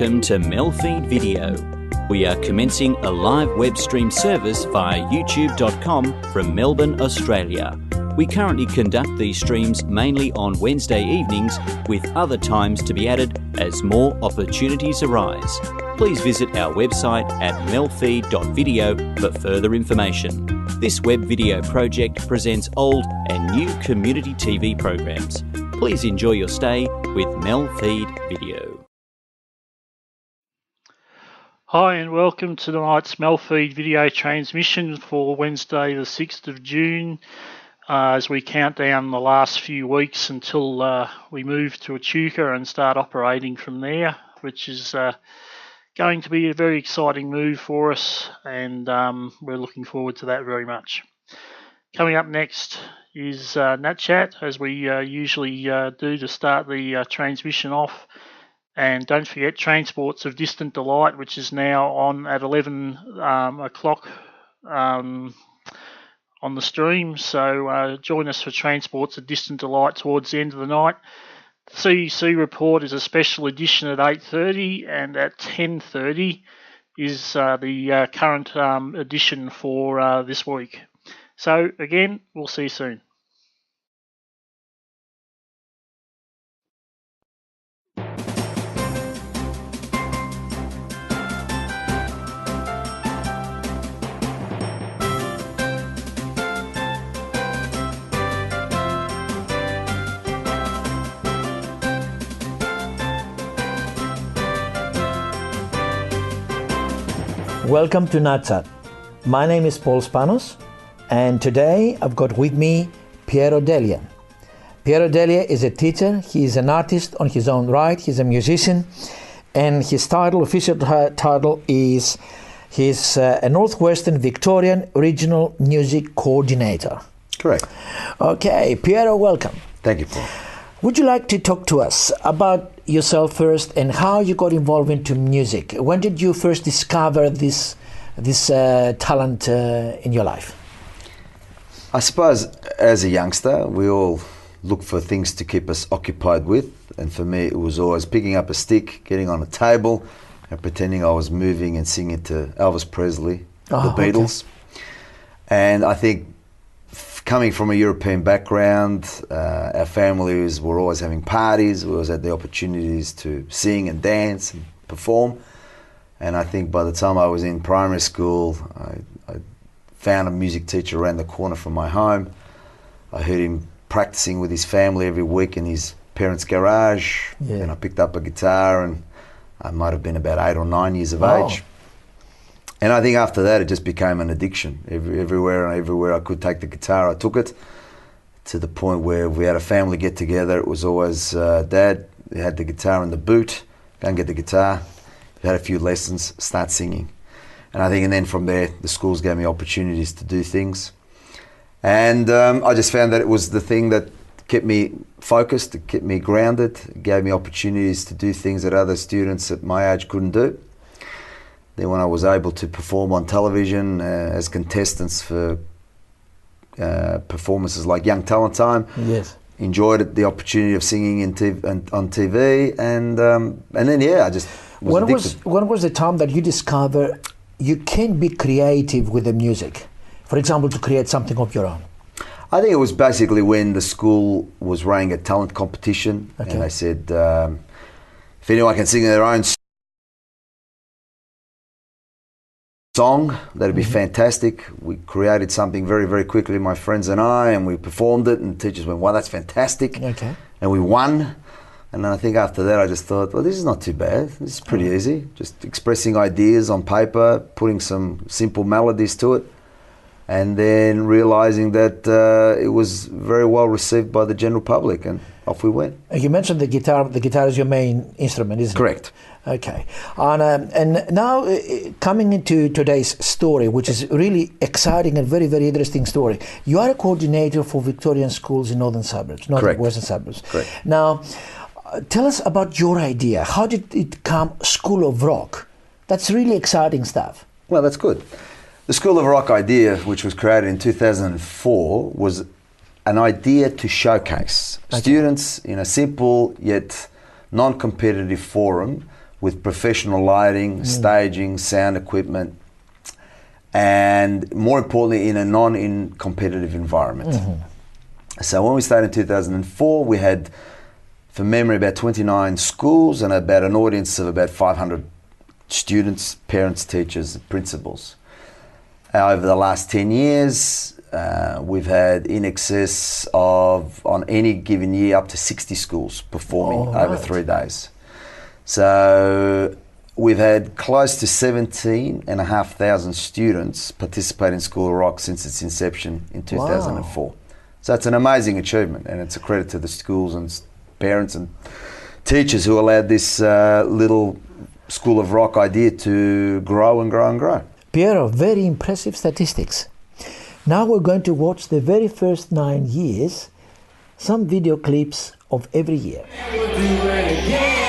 welcome to MELfeed.video. We are commencing a live web stream service via youtube.com from Melbourne, Australia. We currently conduct these streams mainly on Wednesday evenings, with other times to be added as more opportunities arise. Please visit our website at MELfeed.video for further information. This web video project presents old and new community TV programs. Please enjoy your stay with MELfeed.video. Hi and welcome to tonight's MELfeed video transmission for Wednesday the 6th of June as we count down the last few weeks until we move to Echuca and start operating from there, which is going to be a very exciting move for us, and we're looking forward to that very much. Coming up next is NAT Chat, as we usually do to start the transmission off. And don't forget Transports of Distant Delight, which is now on at 11 o'clock on the stream. So join us for Transports of Distant Delight towards the end of the night. The CEC Report is a special edition at 8:30, and at 10:30 is the current edition for this week. So again, we'll see you soon. Welcome to NAT Chat. My name is Paul Spanos, and today I've got with me Piero Delia. Piero Delia is a teacher, he is an artist on his own right, he's a musician, and his official title is he's a Northwestern Victorian Regional Music Coordinator. Correct. Okay, Piero, welcome. Thank you, Paul. Would you like to talk to us about yourself first and how you got involved into music? When did you first discover this talent in your life? I suppose as a youngster, we all look for things to keep us occupied with. And for me, it was always picking up a stick, getting on a table, and pretending I was moving and singing to Elvis Presley, the Beatles. Okay. And I think coming from a European background, our families were always having parties. We always had the opportunities to sing and dance and perform. And I think by the time I was in primary school, I found a music teacher around the corner from my home. I heard him practicing with his family every week in his parents' garage. Yeah. And I picked up a guitar, and I might have been about 8 or 9 years of age. And I think after that, it just became an addiction. Everywhere I could take the guitar, I took it, to the point where if we had a family get together, it was always Dad, you had the guitar in the boot, go and get the guitar. You had a few lessons, start singing. And I think, and then from there, the schools gave me opportunities to do things. And I just found that it was the thing that kept me focused, it kept me grounded, it gave me opportunities to do things that other students at my age couldn't do. Then when I was able to perform on television as contestants for performances like Young Talent Time, yes, enjoyed the opportunity of singing on TV, and then I just was addicted. When was the time that you discovered you can be creative with the music? For example, to create something of your own. I think it was basically when the school was running a talent competition, okay, and they said if anyone can sing their own song, that'd be fantastic. We created something very, very quickly, my friends and I, and we performed it, and teachers went, wow, that's fantastic. Okay. And we won. And then I think after that I just thought, well, this is not too bad. This is pretty easy. Just expressing ideas on paper, putting some simple melodies to it, and then realizing that it was very well received by the general public, and off we went. You mentioned the guitar. The guitar is your main instrument, isn't it? Correct. Okay. And now coming into today's story, which is really exciting and very, very interesting story. You are a coordinator for Victorian schools in northern suburbs, western suburbs. Correct. Now, tell us about your idea. How did it come School of Rock? That's really exciting stuff. Well, that's good. The School of Rock idea, which was created in 2004, was an idea to showcase students in a simple yet non-competitive forum with professional lighting, staging, sound equipment, and more importantly, in a non-competitive environment. So when we started in 2004, we had, from memory, about 29 schools and about an audience of about 500 students, parents, teachers, principals. Over the last 10 years, we've had in excess of, on any given year, up to 60 schools performing over 3 days. So we've had close to 17,500 students participate in School of Rock since its inception in 2004. So it's an amazing achievement, and it's a credit to the schools and parents and teachers who allowed this little School of Rock idea to grow and grow and grow. Piero, very impressive statistics. Now we're going to watch the very first 9 years, some video clips of every year. We'll do it again.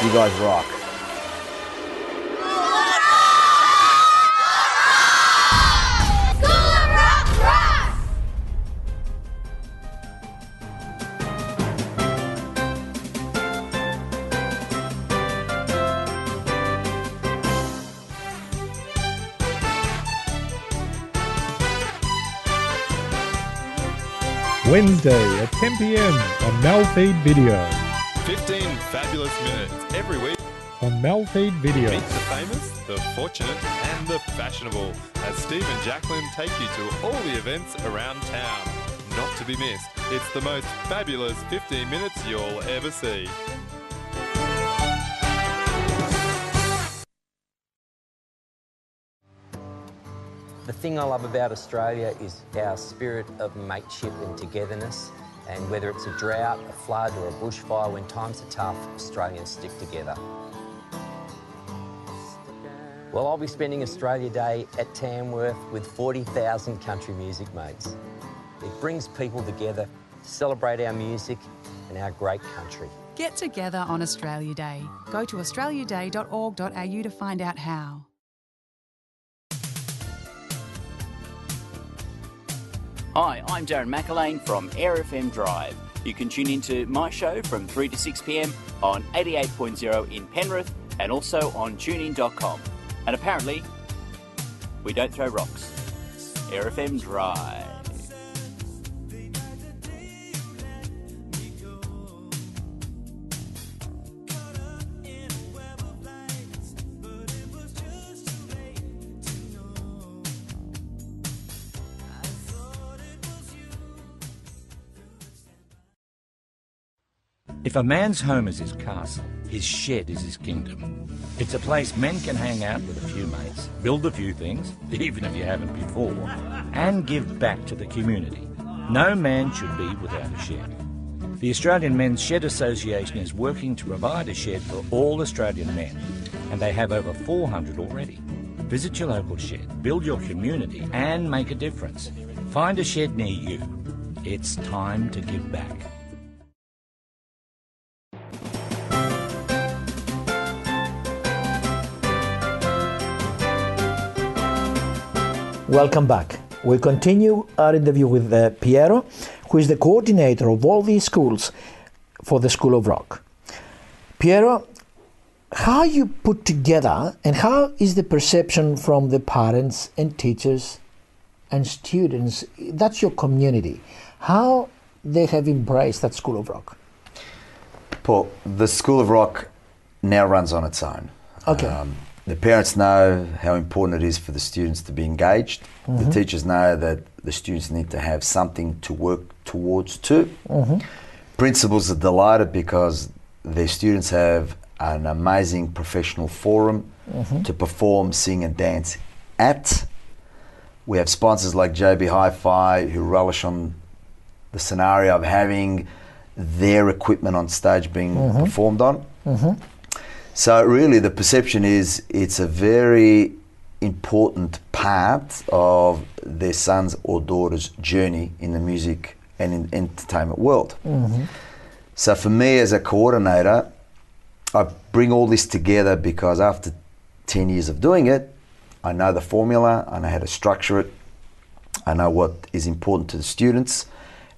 You guys rock. Wednesday at 10 p.m. on MELfeed.video. 15 fabulous minutes every week On MELfeed.video. Meet the famous, the fortunate and the fashionable as Steve and Jacqueline take you to all the events around town. Not to be missed, it's the most fabulous 15 minutes you'll ever see. The thing I love about Australia is our spirit of mateship and togetherness. And whether it's a drought, a flood or a bushfire, when times are tough, Australians stick together. Well, I'll be spending Australia Day at Tamworth with 40,000 country music mates. It brings people together to celebrate our music and our great country. Get together on Australia Day. Go to australiaday.org.au to find out how. Hi, I'm Darren McElwain from Air FM Drive. You can tune into my show from 3 to 6 p.m. on 88.0 in Penrith and also on tunein.com. And apparently, we don't throw rocks. Air FM Drive. If a man's home is his castle, his shed is his kingdom. It's a place men can hang out with a few mates, build a few things, even if you haven't before, and give back to the community. No man should be without a shed. The Australian Men's Shed Association is working to provide a shed for all Australian men, and they have over 400 already. Visit your local shed, build your community, and make a difference. Find a shed near you. It's time to give back. Welcome back. We continue our interview with Piero, who is the coordinator of all these schools for the School of Rock. Piero, how you put together and how is the perception from the parents and teachers and students, that's your community, how they have embraced that School of Rock? Paul, the School of Rock now runs on its own. Okay. The parents know how important it is for the students to be engaged. Mm-hmm. The teachers know that the students need to have something to work towards too. Mm-hmm. Principals are delighted because their students have an amazing professional forum mm-hmm. to perform, sing and dance at. We have sponsors like JB Hi-Fi who relish on the scenario of having their equipment on stage being mm-hmm. performed on. Mm-hmm. So really the perception is it's a very important part of their son's or daughter's journey in the music and in entertainment world. Mm-hmm. So for me as a coordinator, I bring all this together because after 10 years of doing it, I know the formula, I know how to structure it, I know what is important to the students,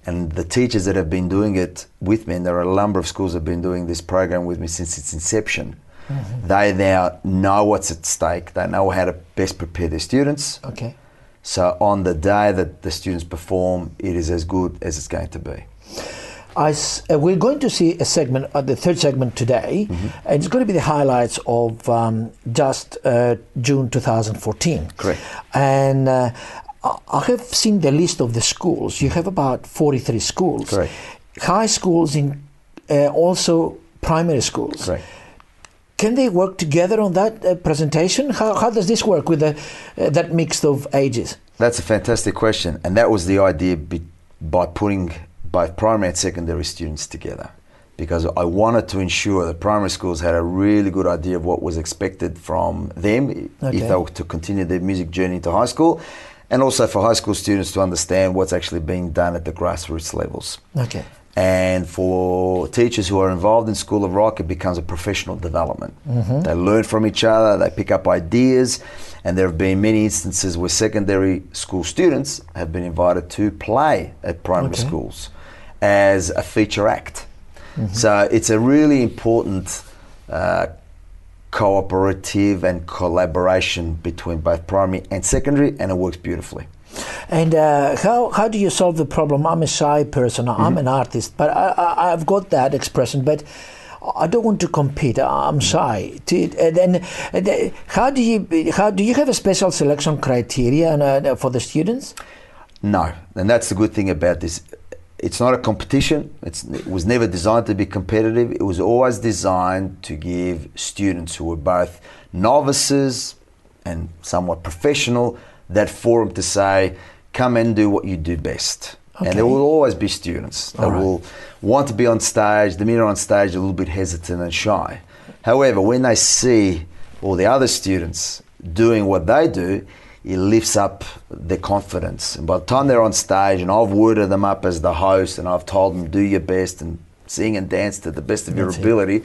and the teachers that have been doing it with me, and there are a number of schools that have been doing this program with me since its inception, mm-hmm. they now know what's at stake, they know how to best prepare their students. Okay. So on the day that the students perform, it is as good as it's going to be. We're going to see a segment, the third segment today, mm-hmm. and it's going to be the highlights of just June 2014. Correct. And I have seen the list of the schools. You have about 43 schools. Correct. High schools, in also primary schools. Correct. Can they work together on that presentation? How does this work with that mix of ages? That's a fantastic question, and that was the idea by putting both primary and secondary students together, because I wanted to ensure that primary schools had a really good idea of what was expected from them if they were to continue their music journey into high school, and also for high school students to understand what's actually being done at the grassroots levels. Okay. And for teachers who are involved in School of Rock, it becomes a professional development. Mm-hmm. They learn from each other, they pick up ideas, and there have been many instances where secondary school students have been invited to play at primary schools as a feature act. Mm-hmm. So it's a really important cooperative and collaboration between both primary and secondary, and it works beautifully. And how do you solve the problem? I'm a shy person, mm-hmm. I'm an artist, but I've got that expression, but I don't want to compete, I'm shy. How do you have a special selection criteria for the students? No, and that's the good thing about this. It's not a competition. It was never designed to be competitive. It was always designed to give students who were both novices and somewhat professional that forum to say, come and do what you do best. Okay. And there will always be students that will want to be on stage. The minute they're on stage, a little bit hesitant and shy. However, when they see all the other students doing what they do, it lifts up their confidence. And by the time they're on stage, and I've worded them up as the host, and I've told them, do your best and sing and dance to the best of your ability,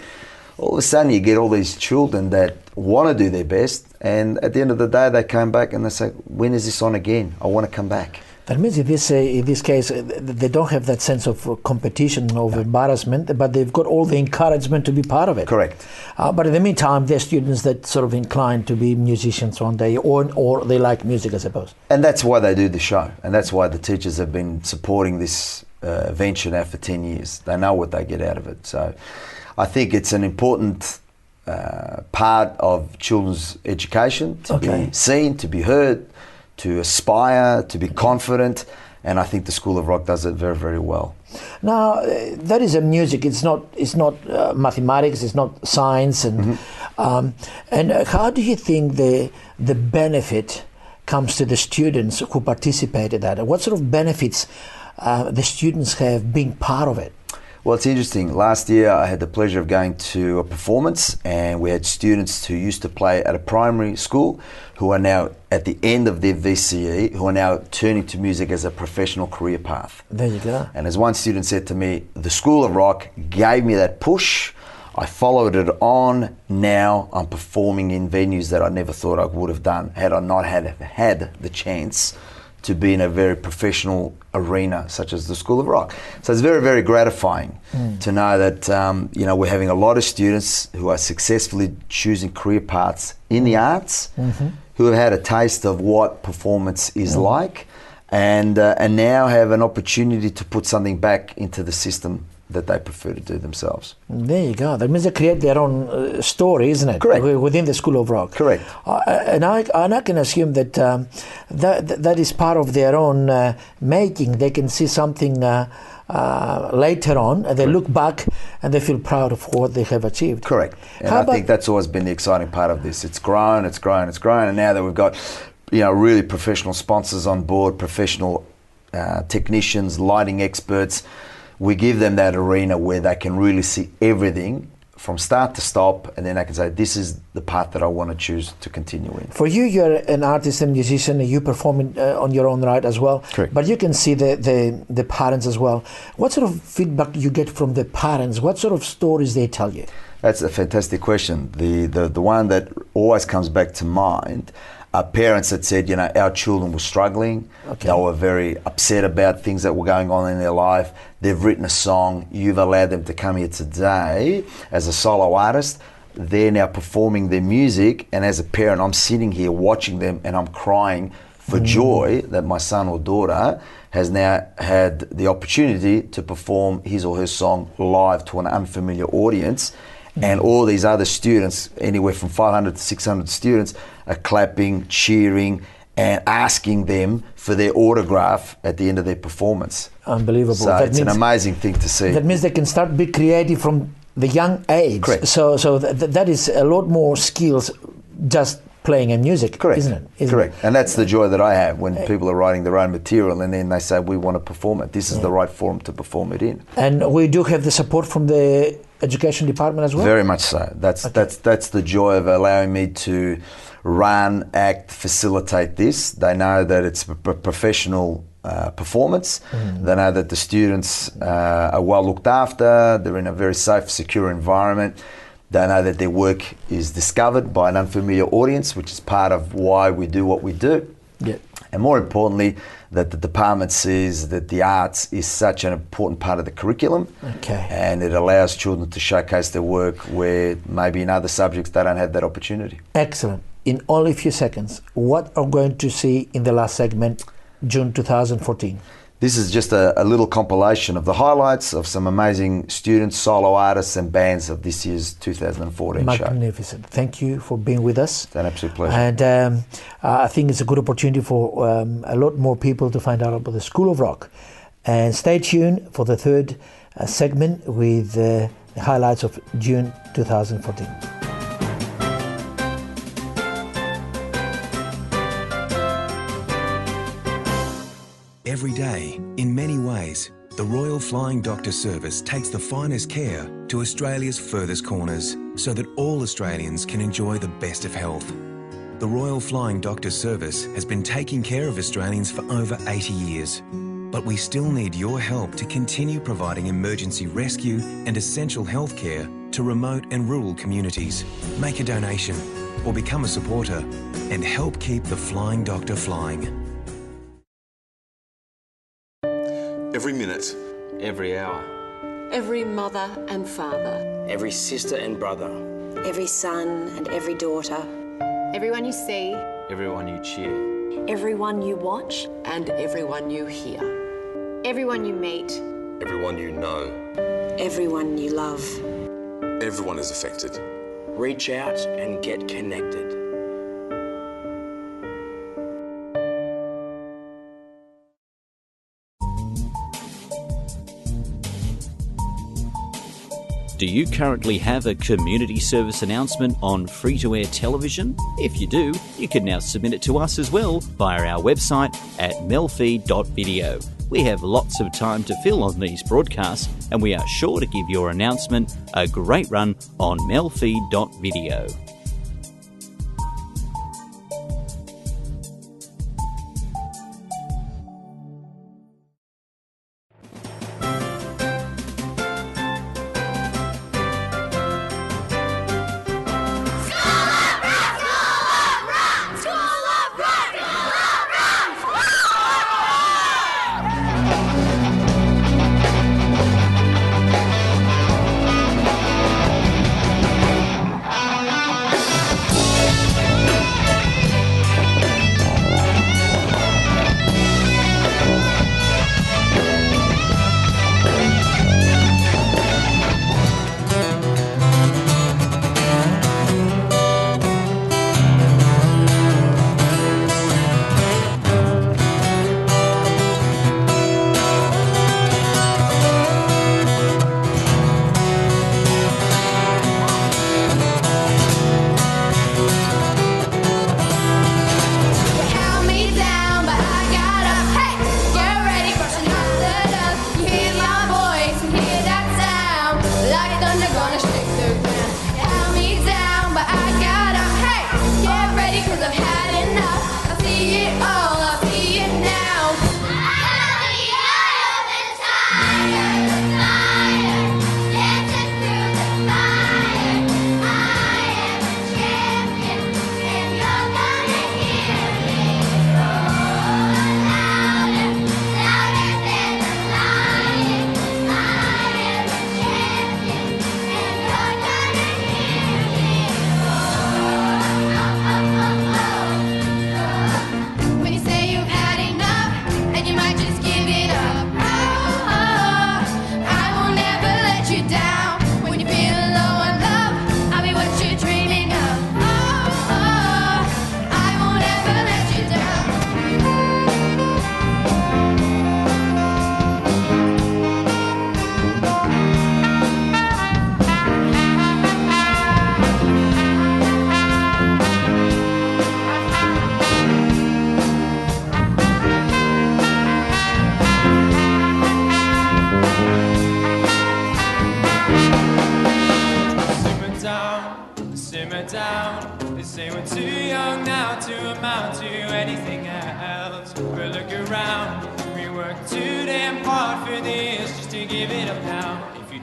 all of a sudden you get all these children that want to do their best, and at the end of the day they come back and they say, when is this on again? I want to come back. That means in this case, they don't have that sense of competition, of embarrassment, but they've got all the encouragement to be part of it. Correct. But in the meantime, they're students that sort of inclined to be musicians one day, or they like music, I suppose. And that's why they do the show, and that's why the teachers have been supporting this venture now for 10 years. They know what they get out of it. So I think it's an important part of children's education to be seen, to be heard, to aspire, to be confident, and I think the School of Rock does it very, very well. Now, that is a music. It's not mathematics. It's not science. And and how do you think the benefit comes to the students who participate in that? What sort of benefits the students have being part of it? Well, it's interesting. Last year I had the pleasure of going to a performance, and we had students who used to play at a primary school who are now at the end of their VCE, who are now turning to music as a professional career path. There you go. And as one student said to me, the School of Rock gave me that push. I followed it on. Now I'm performing in venues that I never thought I would have done had I not had the chance to be in a very professional arena such as the School of Rock. So it's very, very gratifying to know that we're having a lot of students who are successfully choosing career paths in the arts, who have had a taste of what performance is like, and now have an opportunity to put something back into the system that they prefer to do themselves. There you go. That means they create their own story, isn't it? Correct. Within the School of Rock. Correct. And I can assume that that is part of their own making. They can see something later on, and they look back and they feel proud of what they have achieved. Correct. And I think that's always been the exciting part of this. It's grown, and now that we've got really professional sponsors on board, professional technicians, lighting experts, we give them that arena where they can really see everything from start to stop, and then they can say, this is the path that I want to choose to continue in. For you, you're an artist and musician, and you perform on your own right as well. Correct. But you can see the parents as well. What sort of feedback do you get from the parents? What sort of stories they tell you? That's a fantastic question. The one that always comes back to mind are parents that said, our children were struggling. They were very upset about things that were going on in their life. They've written a song. You've allowed them to come here today as a solo artist. They're now performing their music, and as a parent, I'm sitting here watching them, and I'm crying for joy that my son or daughter has now had the opportunity to perform his or her song live to an unfamiliar audience. And all these other students, anywhere from 500 to 600 students, are clapping, cheering, and asking them for their autograph at the end of their performance. Unbelievable. So it's an amazing thing to see. That means they can start be creative from the young age. Correct. So that is a lot more skills just playing and music, correct, isn't it? Correct. And that's the joy that I have when people are writing their own material and then they say, we want to perform it. This is the right forum to perform it in. And we do have the support from the education department as well? Very much so. That's the joy of allowing me to run, act, facilitate this. They know that it's a professional performance. They know that the students are well looked after. They're in a very safe, secure environment. They know that their work is discovered by an unfamiliar audience, which is part of why we do what we do. Yeah. And more importantly, that the department sees that the arts is such an important part of the curriculum. Okay. And it allows children to showcase their work where maybe in other subjects they don't have that opportunity. Excellent. In only a few seconds, what are we going to see in the last segment, June 2014? This is just a little compilation of the highlights of some amazing students, solo artists and bands of this year's 2014 show. Magnificent. Thank you for being with us. It's an absolute pleasure. And I think it's a good opportunity for a lot more people to find out about the School of Rock. And stay tuned for the third segment with the highlights of June 2014. every day. In many ways, the Royal Flying Doctor Service takes the finest care to Australia's furthest corners so that all Australians can enjoy the best of health. The Royal Flying Doctor Service has been taking care of Australians for over 80 years. But we still need your help to continue providing emergency rescue and essential healthcare to remote and rural communities. Make a donation or become a supporter and help keep the Flying Doctor flying. Every minute. Every hour. Every mother and father. Every sister and brother. Every son and every daughter. Everyone you see. Everyone you cheer. Everyone you watch. And everyone you hear. Everyone you meet. Everyone you know. Everyone you love. Everyone is affected. Reach out and get connected. Do you currently have a community service announcement on free-to-air television? If you do, you can now submit it to us as well via our website at MELfeed.video. We have lots of time to fill on these broadcasts, and we are sure to give your announcement a great run on MELfeed.video.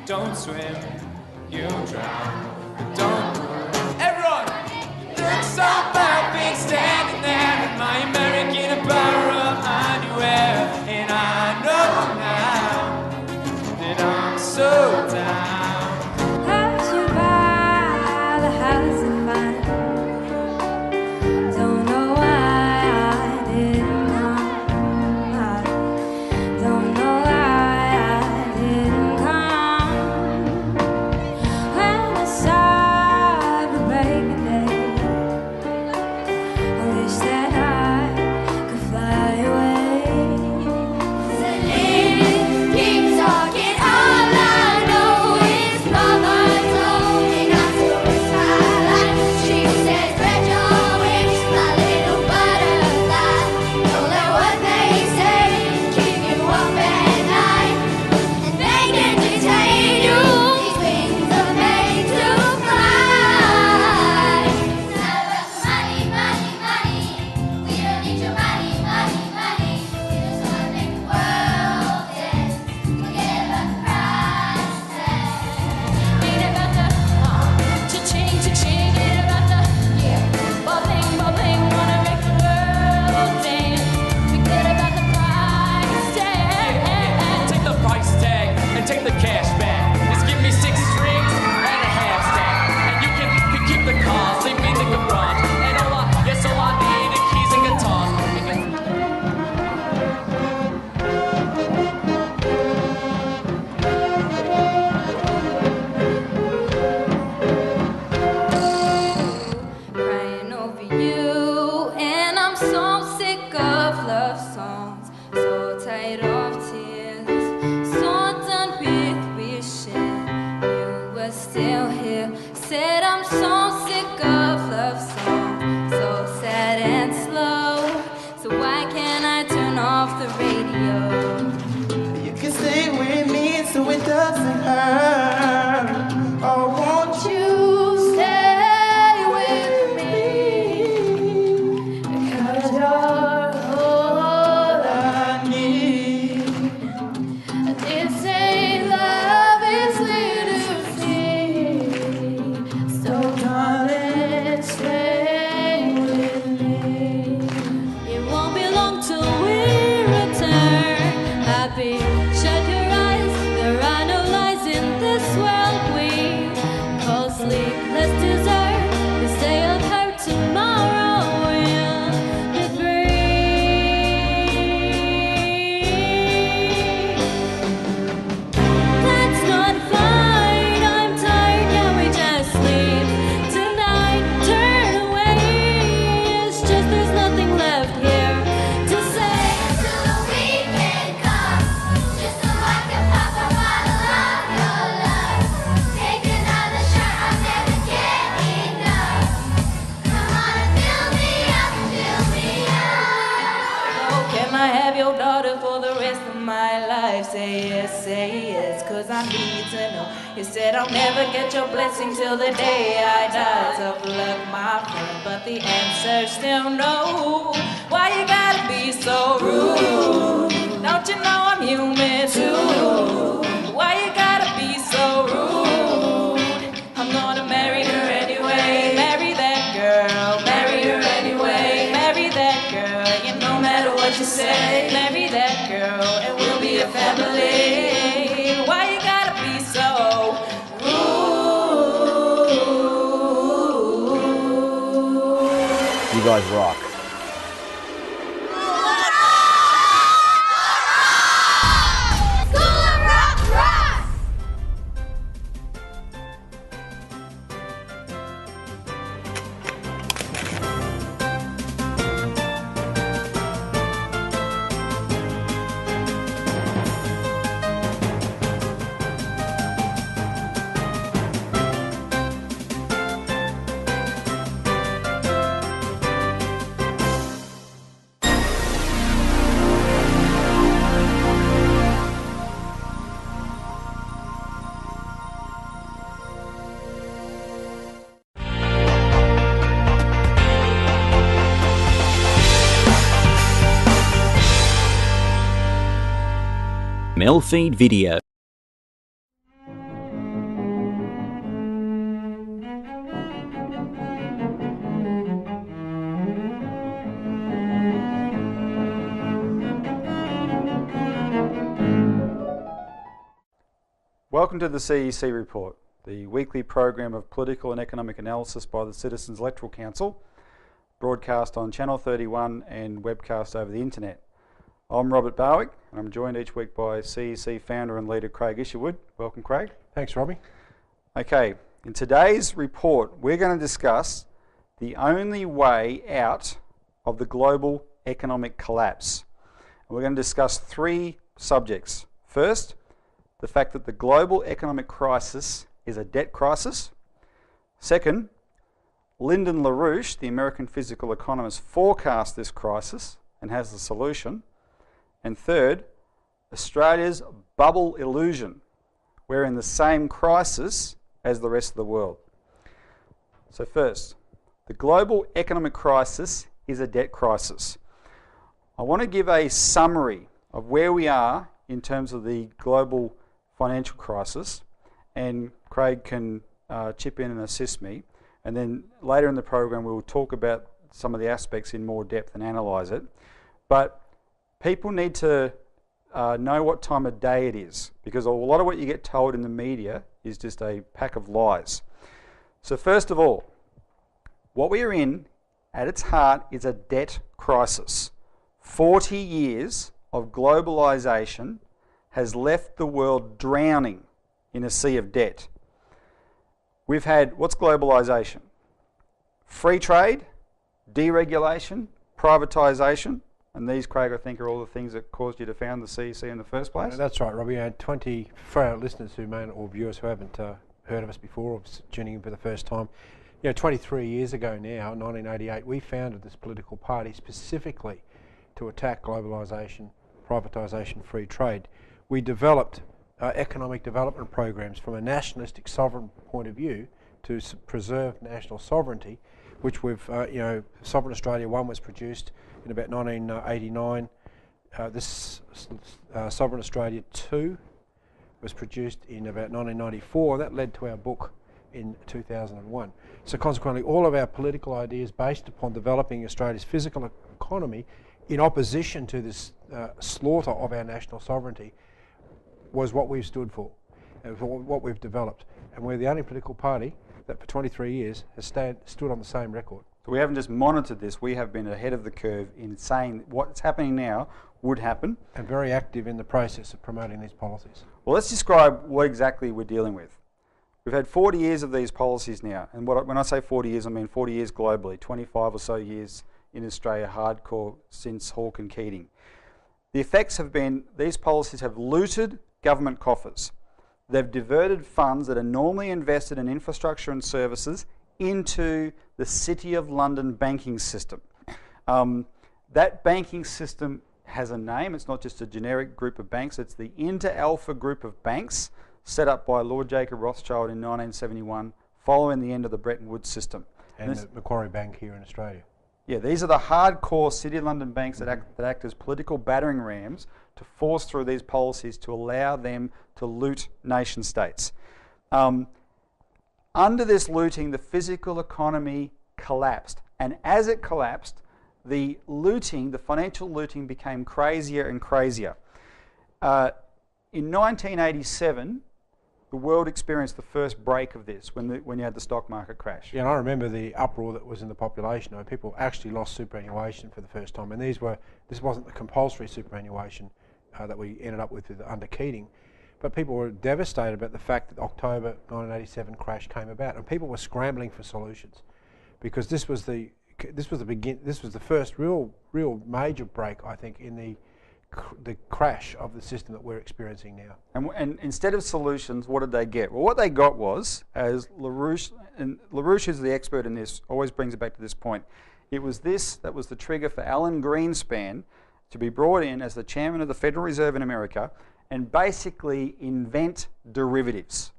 Don't swim, you'll drown. Don't everyone look so perfect standing there in my American apparel underwear, and I know now that I'm so down. Pass you by the house in mine. Don't know why I didn't come. I don't know why I didn't come. When I saw have your daughter for the rest of my life. Say yes, cause I need to know. You said I'll never get your blessing till the day I die. Tough luck, my friend, but the answer's still no. Why you gotta be so rude? Don't you know I'm human too? Why you gotta be so rude? I'm gonna marry her anyway. Marry that girl, marry her anyway. Marry that girl, you no matter what you say. Marry that girl and we'll be a family. Why you gotta be so rude? You guys rock. MELfeed video. Welcome to the CEC Report, the weekly program of political and economic analysis by the Citizens Electoral Council, broadcast on Channel 31 and webcast over the internet. I'm Robert Barwick, and I'm joined each week by CEC founder and leader Craig Isherwood. Welcome, Craig. Thanks, Robbie. Okay, in today's report, we're going to discuss the only way out of the global economic collapse. And we're going to discuss three subjects. First, the fact that the global economic crisis is a debt crisis. Second, Lyndon LaRouche, the American physical economist, forecast this crisis and has the solution. And third, Australia's bubble illusion. We're in the same crisis as the rest of the world. So first, the global economic crisis is a debt crisis. I want to give a summary of where we are in terms of the global financial crisis, and Craig can chip in and assist me. And then later in the program, we will talk about some of the aspects in more depth and analyse it. But people need to know what time of day it is, because a lot of what you get told in the media is just a pack of lies. So first of all, what we are in at its heart is a debt crisis. 40 years of globalisation has left the world drowning in a sea of debt. We've had, what's globalisation? Free trade, deregulation, privatisation. And these, Craig, I think are all the things that caused you to found the CEC in the first place? That's right, Robbie. For our listeners who may not, or viewers who haven't heard of us before or tuning in for the first time, 23 years ago now, 1988, we founded this political party specifically to attack globalisation, privatisation, free trade. We developed economic development programs from a nationalistic sovereign point of view to preserve national sovereignty, which we've, Sovereign Australia 1 was produced in about 1989. This Sovereign Australia 2 was produced in about 1994. That led to our book in 2001. So consequently, all of our political ideas based upon developing Australia's physical economy in opposition to this slaughter of our national sovereignty was what we've stood for, and for what we've developed. And we're the only political party that for 23 years has stood on the same record. So we haven't just monitored this, we have been ahead of the curve in saying what's happening now would happen. And very active in the process of promoting these policies. Well, let's describe what exactly we're dealing with. We've had 40 years of these policies now, and when I say 40 years, I mean 40 years globally, 25 or so years in Australia, hardcore since Hawke and Keating. The effects have been, these policies have looted government coffers. They've diverted funds that are normally invested in infrastructure and services into the City of London banking system. That banking system has a name. It's not just a generic group of banks. It's the Inter-Alpha group of banks set up by Lord Jacob Rothschild in 1971 following the end of the Bretton Woods system. And the Macquarie Bank here in Australia. Yeah, these are the hardcore City of London banks that act as political battering rams to force through these policies to allow them to loot nation states. Under this looting, the physical economy collapsed. And as it collapsed, the looting, the financial looting, became crazier and crazier. In 1987, the world experienced the first break of this when you had the stock market crash. Yeah, and I remember the uproar that was in the population. People actually lost superannuation for the first time, and this wasn't the compulsory superannuation that we ended up with under Keating, but people were devastated about the fact that October 1987 crash came about, and people were scrambling for solutions, because this was the first real major break, I think, in the crash of the system that we're experiencing now. And instead of solutions, what did they get? Well, what they got was, as LaRouche, and LaRouche is the expert in this, always brings it back to this point, it was this that was the trigger for Alan Greenspan to be brought in as the chairman of the Federal Reserve in America and basically invent derivatives.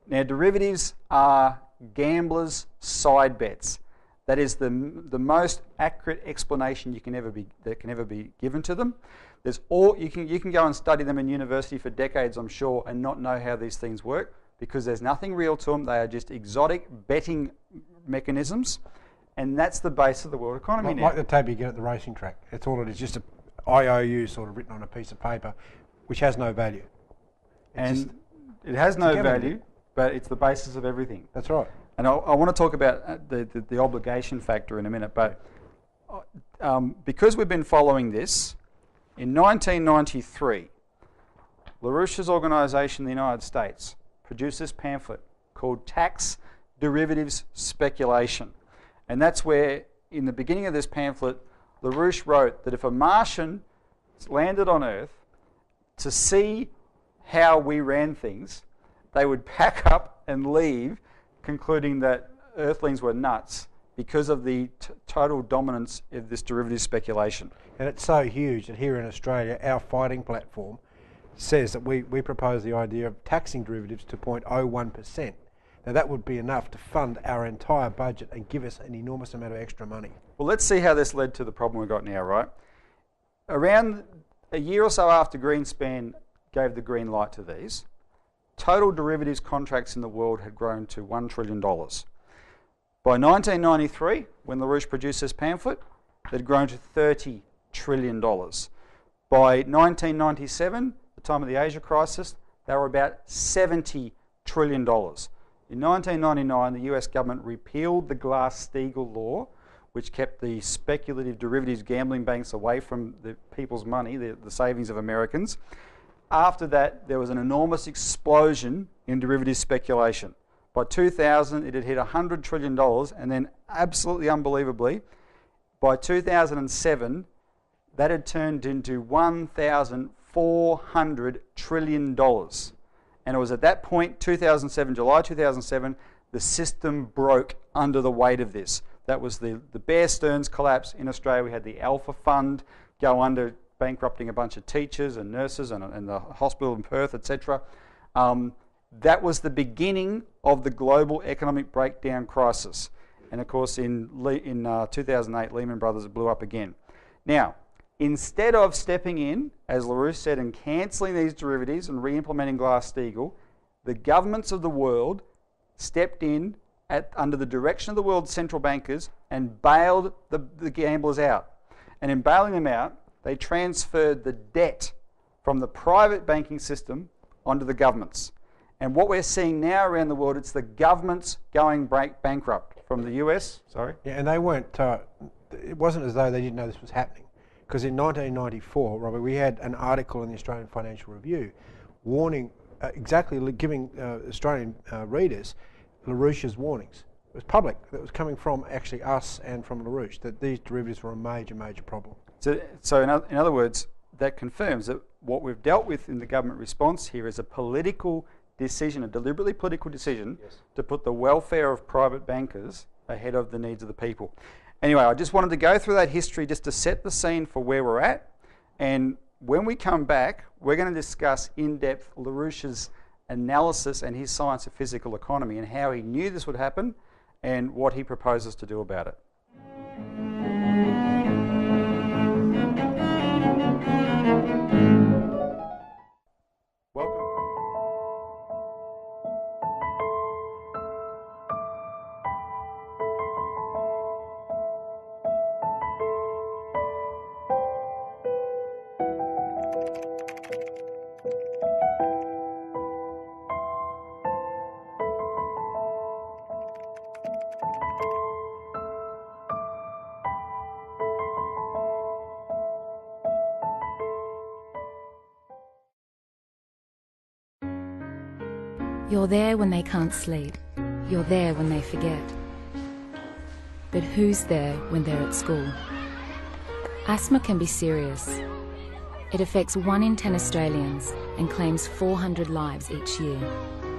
Now, derivatives are gamblers' side bets. That is the most accurate explanation that can ever be given to them. You can go and study them in university for decades, I'm sure, and not know how these things work, because there's nothing real to them. They are just exotic betting mechanisms, and that's the base of the world economy now. Like the tab you get at the racing track. It's all it is, just a IOU sort of written on a piece of paper, which has no value. It has no value, but it's the basis of everything. That's right. And I want to talk about the obligation factor in a minute, but because we've been following this, in 1993, LaRouche's organisation in the United States produced this pamphlet called Tax Derivatives Speculation. And that's where, in the beginning of this pamphlet, LaRouche wrote that if a Martian landed on Earth to see how we ran things, they would pack up and leave, concluding that Earthlings were nuts because of the total dominance of this derivative speculation. And it's so huge that here in Australia, our fighting platform says that we propose the idea of taxing derivatives to 0.01%. Now that would be enough to fund our entire budget and give us an enormous amount of extra money. Well, let's see how this led to the problem we've got now, right? Around a year or so after Greenspan gave the green light to these, total derivatives contracts in the world had grown to $1 trillion. By 1993, when LaRouche produced this pamphlet, they'd grown to $30 trillion. By 1997, the time of the Asia crisis, they were about $70 trillion. In 1999, the US government repealed the Glass-Steagall law, which kept the speculative derivatives gambling banks away from the people's money, the savings of Americans. After that, there was an enormous explosion in derivatives speculation. By 2000, it had hit $100 trillion, and then, absolutely unbelievably, by 2007, that had turned into $1,400 trillion. And it was at that point, July 2007, the system broke under the weight of this. That was the Bear Stearns collapse in Australia. We had the Alpha Fund go under, bankrupting a bunch of teachers and nurses and the hospital in Perth, etc. That was the beginning of the global economic breakdown crisis. And of course, in 2008, Lehman Brothers blew up again. Now, instead of stepping in, as LaRouche said, and cancelling these derivatives and re-implementing Glass-Steagall, the governments of the world stepped in under the direction of the world's central bankers and bailed the gamblers out. And in bailing them out, they transferred the debt from the private banking system onto the governments. And what we're seeing now around the world, it's the governments going bankrupt. From the US, sorry? Yeah, and they weren't, it wasn't as though they didn't know this was happening. Because in 1994, Robert, we had an article in the Australian Financial Review warning, giving Australian readers LaRouche's warnings. It was public. That was coming from actually us and from LaRouche, that these derivatives were a major, major problem. So in other words, that confirms that what we've dealt with in the government response here is a political decision, a deliberately political decision, to put the welfare of private bankers ahead of the needs of the people. Anyway, I just wanted to go through that history just to set the scene for where we're at And when we come back, we're going to discuss in depth LaRouche's analysis and his science of physical economy and how he knew this would happen and what he proposes to do about it. Welcome. You're there when they can't sleep. You're there when they forget. But who's there when they're at school? Asthma can be serious. It affects 1 in 10 Australians and claims 400 lives each year.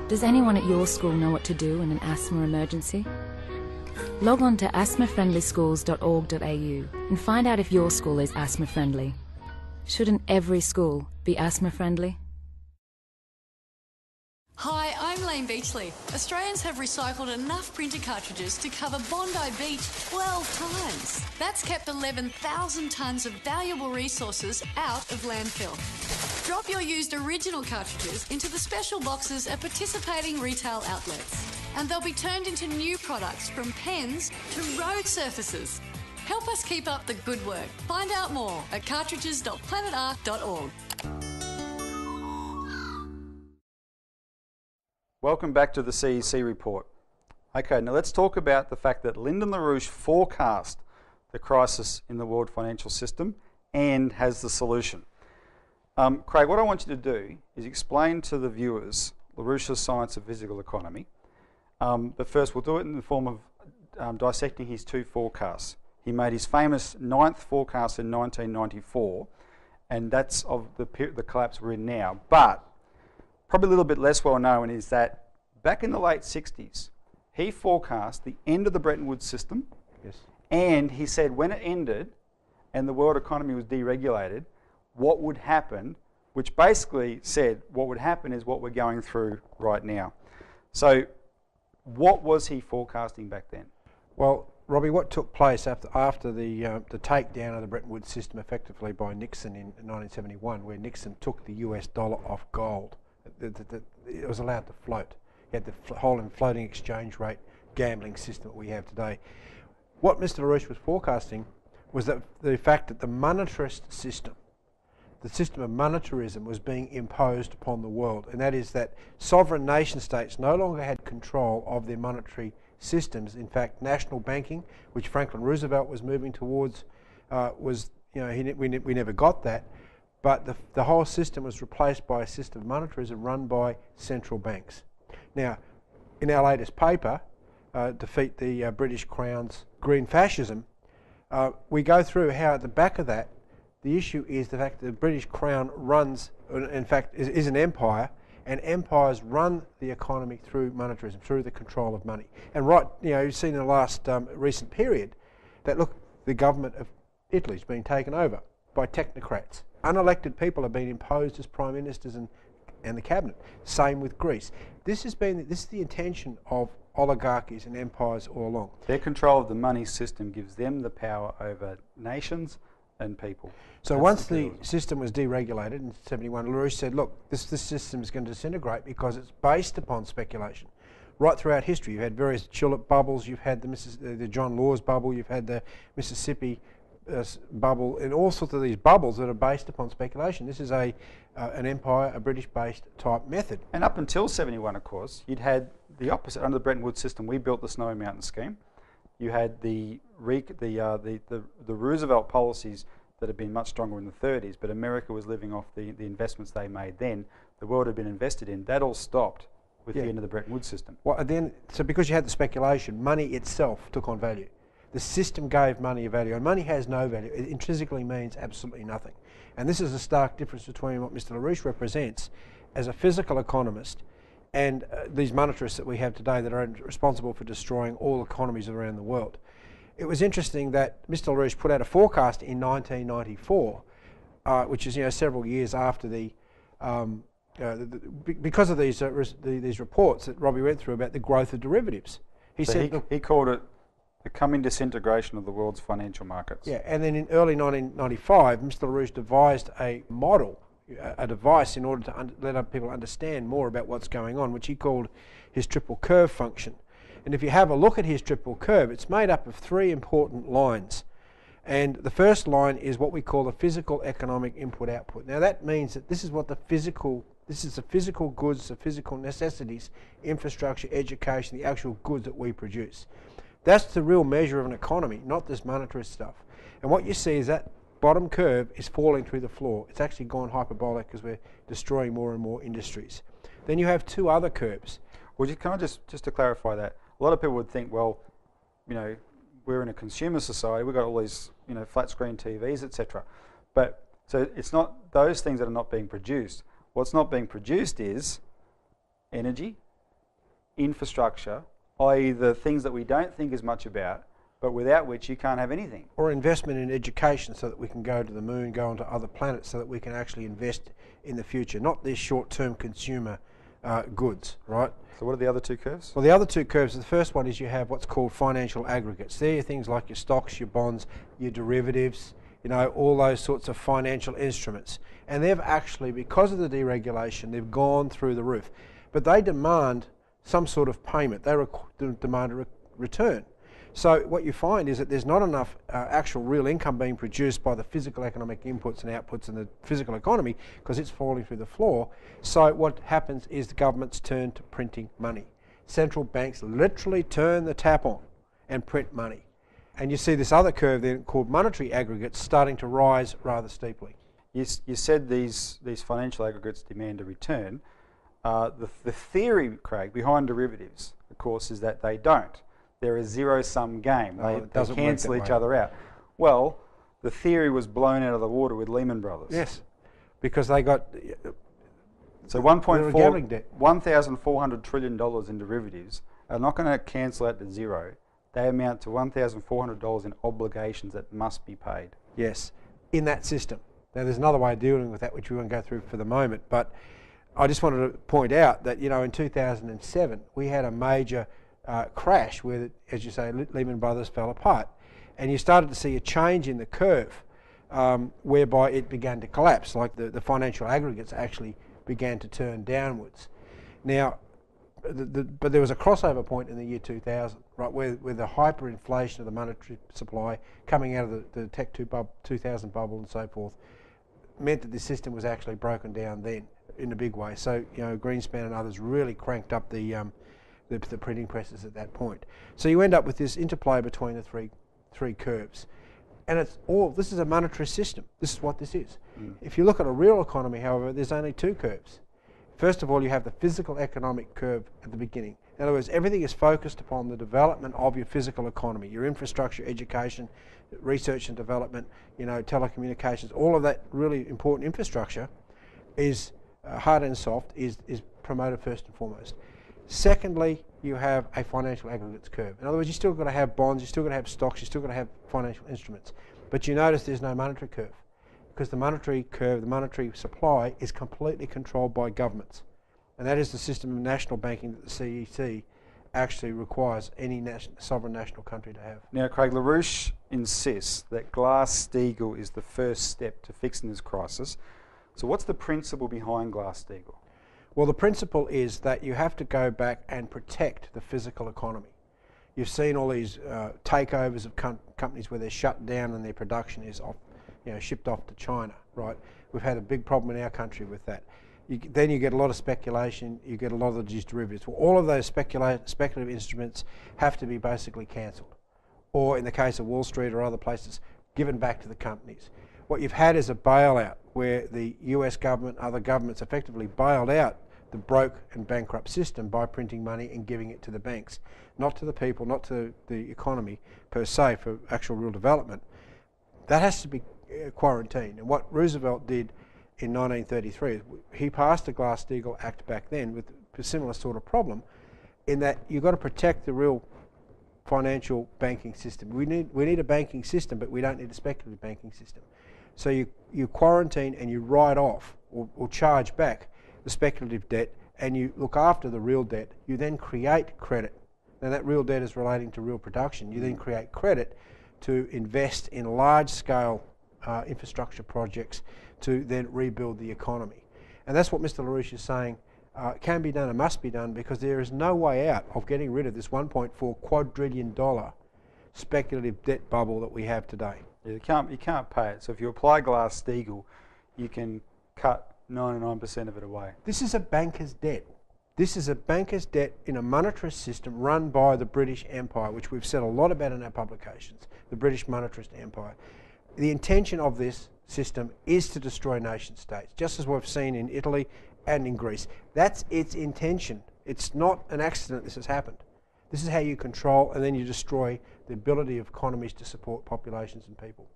Does anyone at your school know what to do in an asthma emergency? Log on to asthmafriendlyschools.org.au and find out if your school is asthma friendly. Shouldn't every school be asthma friendly? Hi, I'm Lane Beachley. Australians have recycled enough printer cartridges to cover Bondi Beach 12 times. That's kept 11,000 tonnes of valuable resources out of landfill. Drop your used original cartridges into the special boxes at participating retail outlets, and they'll be turned into new products from pens to road surfaces. Help us keep up the good work. Find out more at cartridges.planetearth.org. Welcome back to the CEC Report. Okay, now let's talk about the fact that Lyndon LaRouche forecast the crisis in the world financial system and has the solution. Craig, what I want you to do is explain to the viewers LaRouche's science of physical economy. But first, we'll do it in the form of dissecting his 2 forecasts. He made his famous 9th forecast in 1994, and that's of the collapse we're in now. But probably a little bit less well known is that back in the late 60s, he forecast the end of the Bretton Woods system. Yes. And he said when it ended and the world economy was deregulated, what would happen, which basically said what would happen is what we're going through right now. So what was he forecasting back then? Well, Robbie, what took place after the takedown of the Bretton Woods system effectively by Nixon in 1971, where Nixon took the US dollar off gold, it was allowed to float. You had the whole floating exchange rate gambling system that we have today. What Mr. LaRouche was forecasting was that the fact that the monetarist system, the system of monetarism, was being imposed upon the world, and that is that sovereign nation states no longer had control of their monetary systems. In fact, national banking, which Franklin Roosevelt was moving towards, we never got that. But the whole system was replaced by a system of monetarism run by central banks. Now, in our latest paper, Defeat the British Crown's Green Fascism, we go through how at the back of that, the issue is the fact that the British Crown runs, in fact, is an empire, and empires run the economy through monetarism, through the control of money. And you've seen in the last recent period that, look, the government of Italy's been taken over by technocrats. Unelected people have been imposed as prime ministers and the cabinet. Same with Greece. This is the intention of oligarchies and empires all along. Their control of the money system gives them the power over nations and people. So once the system was deregulated in 71, LaRouche said, look, this system is going to disintegrate because it's based upon speculation. Right throughout history, you've had various tulip bubbles, you've had the John Laws bubble, you've had the Mississippi bubble, and all sorts of these bubbles that are based upon speculation. This is an empire, a British-based type method. And up until 71, of course, you'd had the opposite. Under the Bretton Woods system, we built the Snowy Mountain scheme. You had the Roosevelt policies that had been much stronger in the 30s, but America was living off the investments they made then. The world had been invested in. That all stopped with the end of the Bretton Woods system. Well, so because you had the speculation, money itself took on value. The system gave money a value, and money has no value. It intrinsically means absolutely nothing. And this is a stark difference between what Mr. LaRouche represents as a physical economist and these monetarists that we have today that are responsible for destroying all economies around the world. It was interesting that Mr. LaRouche put out a forecast in 1994 which is several years after because of these reports that Robbie went through about the growth of derivatives. He called it the coming disintegration of the world's financial markets. Yeah, and then in early 1995, Mr. LaRouche devised a model, a device in order to let people understand more about what's going on, which he called his triple curve function. And if you have a look at his triple curve, it's made up of three important lines. And the first line is what we call the physical economic input-output. Now that means that this is the physical goods, the physical necessities, infrastructure, education, the actual goods that we produce. That's the real measure of an economy, not this monetary stuff. And what you see is that bottom curve is falling through the floor. It's actually gone hyperbolic because we're destroying more and more industries. Then you have two other curves. Well, can I just to clarify that, a lot of people would think, well, we're in a consumer society, we've got all these, flat screen TVs, etc. But so it's not those things that are not being produced. What's not being produced is energy, infrastructure, i.e. the things that we don't think as much about, but without which you can't have anything. Or investment in education so that we can go to the moon, go onto other planets, so that we can actually invest in the future, not these short-term consumer goods, right? So what are the other two curves? Well, the other two curves, the first one is you have what's called financial aggregates. They're things like your stocks, your bonds, your derivatives, all those sorts of financial instruments. And they've actually, because of the deregulation, they've gone through the roof. But they demand some sort of payment. They demand a return. So what you find is that there's not enough actual real income being produced by the physical economic inputs and outputs in the physical economy because it's falling through the floor. So what happens is the governments turn to printing money. Central banks literally turn the tap on and print money. And you see this other curve then called monetary aggregates starting to rise rather steeply. You said these financial aggregates demand a return. The theory, Craig, behind derivatives, of course, is that they don't. They're a zero-sum game. They cancel each other out. Well, the theory was blown out of the water with Lehman Brothers. Yes, because they got... So $1,400 trillion in derivatives are not going to cancel out to zero. They amount to $1,400 in obligations that must be paid. Yes, in that system. Now, there's another way of dealing with that, which we won't go through for the moment, but I just wanted to point out that, in 2007, we had a major crash where, as you say, Lehman Brothers fell apart. And you started to see a change in the curve whereby it began to collapse, like the financial aggregates actually began to turn downwards. Now, but there was a crossover point in the year 2000, right, where the hyperinflation of the monetary supply coming out of the Tech 2000 bubble and so forth meant that the system was actually broken down then in a big way. So, Greenspan and others really cranked up the printing presses at that point. So you end up with this interplay between the three curves. And this is a monetary system. This is what this is. If you look at a real economy, however, there's only two curves. First of all, you have the physical economic curve at the beginning. In other words, everything is focused upon the development of your physical economy, your infrastructure, education, research and development, telecommunications, all of that really important infrastructure is hard and soft, is promoted first and foremost. Secondly, you have a financial aggregates curve. In other words, you've still got to have bonds, you've still got to have stocks, you've still got to have financial instruments. But you notice there's no monetary curve because the monetary curve, the monetary supply is completely controlled by governments. And that is the system of national banking that the CEC actually requires any sovereign national country to have. Now, Craig, LaRouche insists that Glass-Steagall is the first step to fixing this crisis. So what's the principle behind Glass-Steagall? Well, the principle is that you have to go back and protect the physical economy. You've seen all these takeovers of companies where they're shut down and their production is shipped off to China, right? We've had a big problem in our country with that. Then you get a lot of speculation, you get a lot of these derivatives. Well, all of those speculative instruments have to be basically cancelled. Or in the case of Wall Street or other places, given back to the companies. What you've had is a bailout where the US government, other governments effectively bailed out the broke and bankrupt system by printing money and giving it to the banks. Not to the people, not to the economy per se for actual real development. That has to be quarantined. And what Roosevelt did in 1933, he passed the Glass-Steagall Act back then with a similar sort of problem in that you've got to protect the real financial banking system. We need a banking system, but we don't need a speculative banking system. So you quarantine and you write off or charge back the speculative debt, and you look after the real debt. You then create credit. Now that real debt is relating to real production. You then create credit to invest in large-scale infrastructure projects to then rebuild the economy. And that's what Mr. LaRouche is saying can be done and must be done, because there is no way out of getting rid of this $1.4 quadrillion speculative debt bubble that we have today. Yeah, you can't pay it. So if you apply Glass-Steagall, you can cut 99% of it away. This is a banker's debt. This is a banker's debt in a monetarist system run by the British Empire, which we've said a lot about in our publications, the British monetarist empire. The intention of this system is to destroy nation states, just as we've seen in Italy and in Greece. That's its intention. It's not an accident this has happened. This is how you control and then you destroy the ability of economies to support populations and people.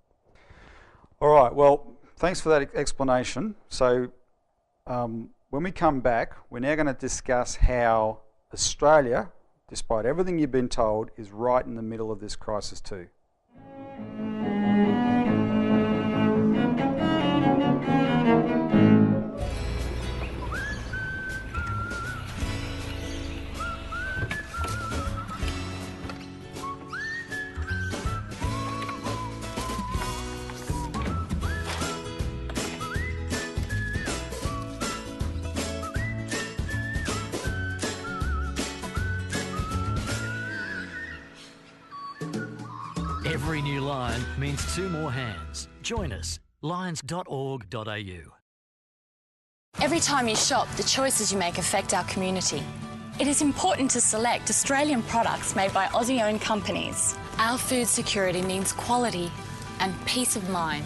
All right, well, thanks for that explanation. So when we come back, we're now going to discuss how Australia, despite everything you've been told, is right in the middle of this crisis too. Every new line means 2 more hands. Join us, lions.org.au. Every time you shop, the choices you make affect our community. It is important to select Australian products made by Aussie-owned companies. Our food security means quality and peace of mind.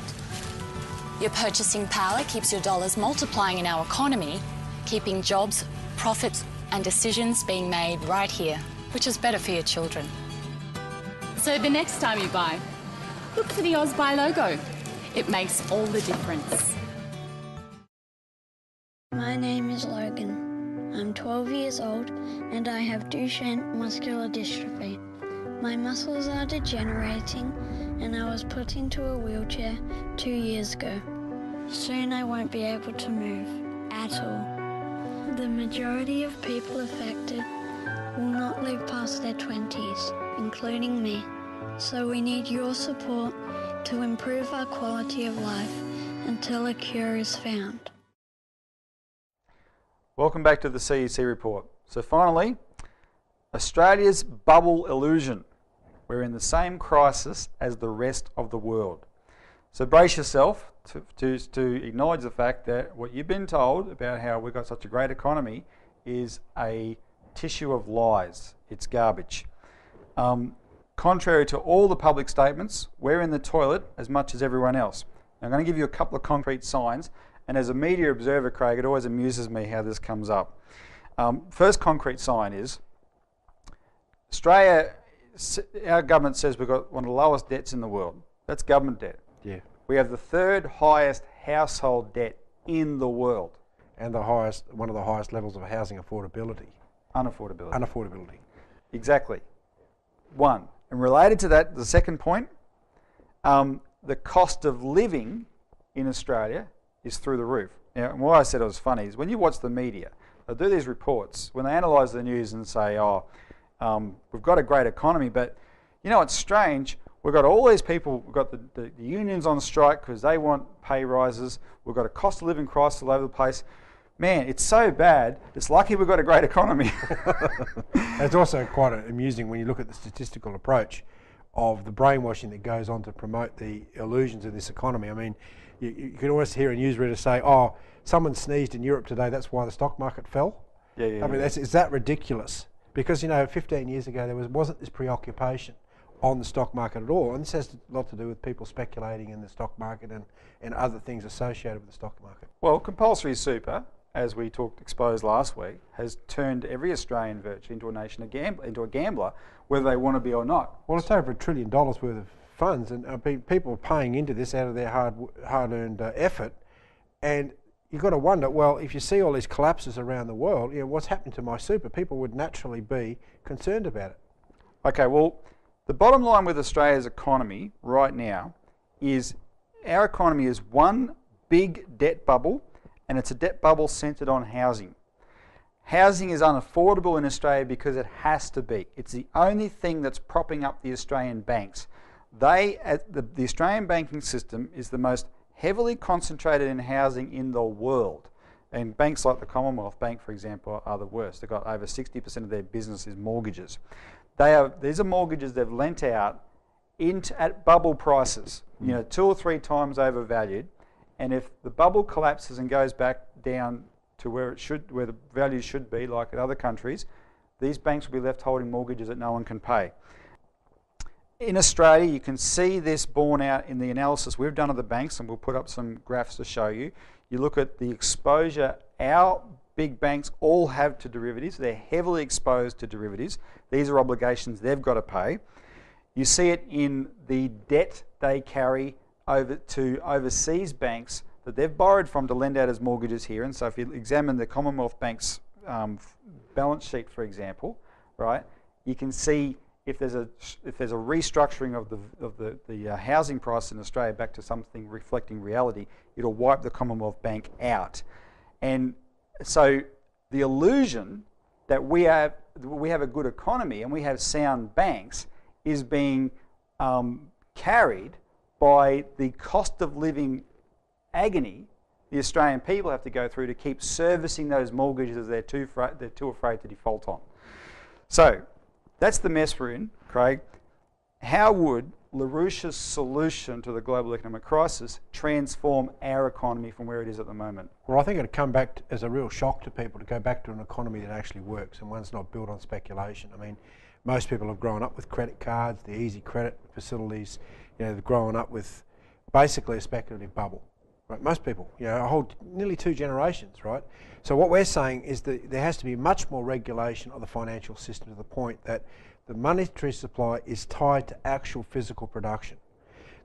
Your purchasing power keeps your dollars multiplying in our economy, keeping jobs, profits and decisions being made right here, which is better for your children. So the next time you buy, look for the AusBuy logo. It makes all the difference. My name is Logan. I'm 12 years old and I have Duchenne muscular dystrophy. My muscles are degenerating and I was put into a wheelchair 2 years ago. Soon I won't be able to move at all. The majority of people affected will not live past their 20s, including me. So we need your support to improve our quality of life until a cure is found. Welcome back to the CEC Report. So finally, Australia's bubble illusion. We're in the same crisis as the rest of the world. So brace yourself to acknowledge the fact that what you've been told about how we've got such a great economy is a tissue of lies. It's garbage. Contrary to all the public statements, we're in the toilet as much as everyone else. Now, I'm going to give you a couple of concrete signs, and as a media observer, Craig, it always amuses me how this comes up. First concrete sign is Australia, our government says we've got one of the lowest debts in the world. That's government debt. Yeah. We have the 3rd highest household debt in the world. And the highest, one of the highest levels of housing affordability. Unaffordability. Unaffordability. Exactly. One. And related to that, the second point, the cost of living in Australia is through the roof. Now, and why I said it was funny is when you watch the media, they'll do these reports, when they analyse the news and say, we've got a great economy, but you know, it's strange, we've got all these people, we've got the unions on strike because they want pay rises, we've got a cost of living crisis all over the place. Man, it's so bad, it's lucky we've got a great economy. It's also quite amusing when you look at the statistical approach of the brainwashing that goes on to promote the illusions of this economy. I mean, you can always hear a newsreader say, oh, someone sneezed in Europe today, that's why the stock market fell. Yeah. I mean, is that ridiculous? Because, you know, 15 years ago there wasn't this preoccupation on the stock market at all, and this has a lot to do with people speculating in the stock market and other things associated with the stock market. Well, compulsory super, as we exposed last week, has turned every Australian virtually into a gambler, whether they want to be or not. Well, it's over $1 trillion worth of funds, and people are paying into this out of their hard-earned effort, and you've got to wonder, well, if you see all these collapses around the world, you know, what's happened to my super? People would naturally be concerned about it. Okay, well, the bottom line with Australia's economy right now is our economy is one big debt bubble, and it's a debt bubble centred on housing. Housing is unaffordable in Australia because it has to be. It's the only thing that's propping up the Australian banks. The Australian banking system is the most heavily concentrated in housing in the world. And banks like the Commonwealth Bank, for example, are the worst. They've got over 60% of their business is mortgages. These are mortgages they've lent out at bubble prices, 2 or 3 times overvalued. And if the bubble collapses and goes back down to where the values should be, like in other countries, these banks will be left holding mortgages that no one can pay. In Australia, you can see this borne out in the analysis we've done of the banks, and we'll put up some graphs to show you. You look at the exposure our big banks all have to derivatives. They're heavily exposed to derivatives. These are obligations they've got to pay. You see it in the debt they carry over to overseas banks that they've borrowed from to lend out as mortgages here. And so if you examine the Commonwealth Bank's balance sheet, for example, right, you can see if there's a restructuring of the housing price in Australia back to something reflecting reality, it'll wipe the Commonwealth Bank out. And so the illusion that we have a good economy and we have sound banks is being carried by the cost of living agony the Australian people have to go through to keep servicing those mortgages they're too afraid to default on. So that's the mess we're in, Craig. How would LaRouche's solution to the global economic crisis transform our economy from where it is at the moment? Well, I think it'd come back as a real shock to people to go back to an economy that actually works and one's not built on speculation. I mean, most people have grown up with credit cards, the easy credit facilities. They've grown up with basically a speculative bubble. Right? Most people, a whole nearly 2 generations, right? So what we're saying is that there has to be much more regulation of the financial system to the point that the monetary supply is tied to actual physical production.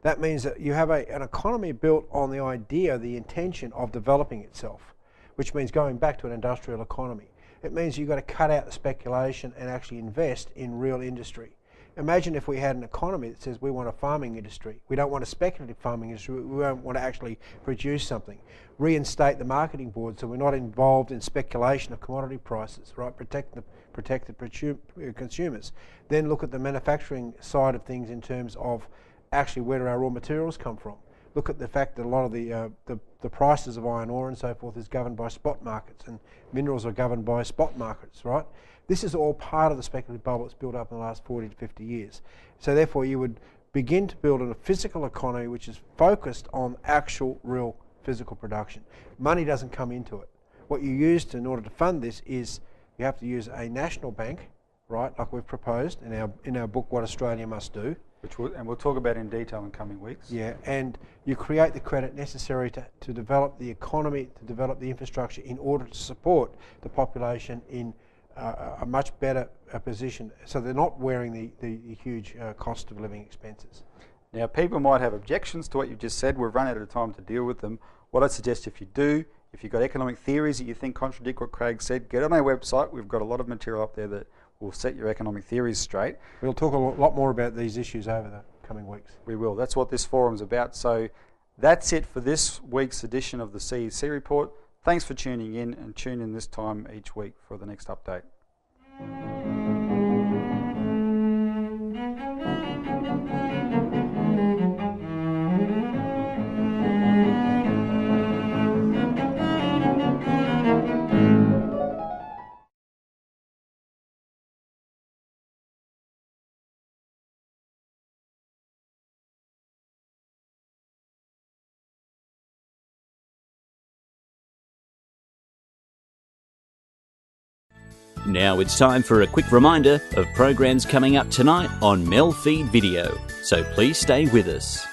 That means that you have an economy built on the idea, the intention of developing itself, which means going back to an industrial economy. It means you've got to cut out the speculation and actually invest in real industry. Imagine if we had an economy that says we want a farming industry. We don't want a speculative farming industry. We don't want to actually produce something. Reinstate the marketing board so we're not involved in speculation of commodity prices, right? Protect the consumers. Then look at the manufacturing side of things in terms of actually where do our raw materials come from. Look at the fact that a lot of the prices of iron ore and so forth is governed by spot markets, and minerals are governed by spot markets, right? This is all part of the speculative bubble that's built up in the last 40 to 50 years. So therefore you would begin to build a physical economy which is focused on actual, real physical production. Money doesn't come into it. What you use in order to fund this is you have to use a national bank, right, like we've proposed in our book, What Australia Must Do. And we'll talk about in detail in coming weeks. Yeah, and you create the credit necessary to develop the economy, to develop the infrastructure in order to support the population in a much better position, so they're not wearing the huge cost of living expenses. Now, people might have objections to what you've just said. We've run out of time to deal with them. What I suggest, if you've got economic theories that you think contradict what Craig said, get on our website. We've got a lot of material up there that will set your economic theories straight. We'll talk a lot more about these issues over the coming weeks. We will. That's what this forum's about. So that's it for this week's edition of the CEC Report. Thanks for tuning in, and tune in this time each week for the next update. Now it's time for a quick reminder of programs coming up tonight on MELfeed.video, so please stay with us.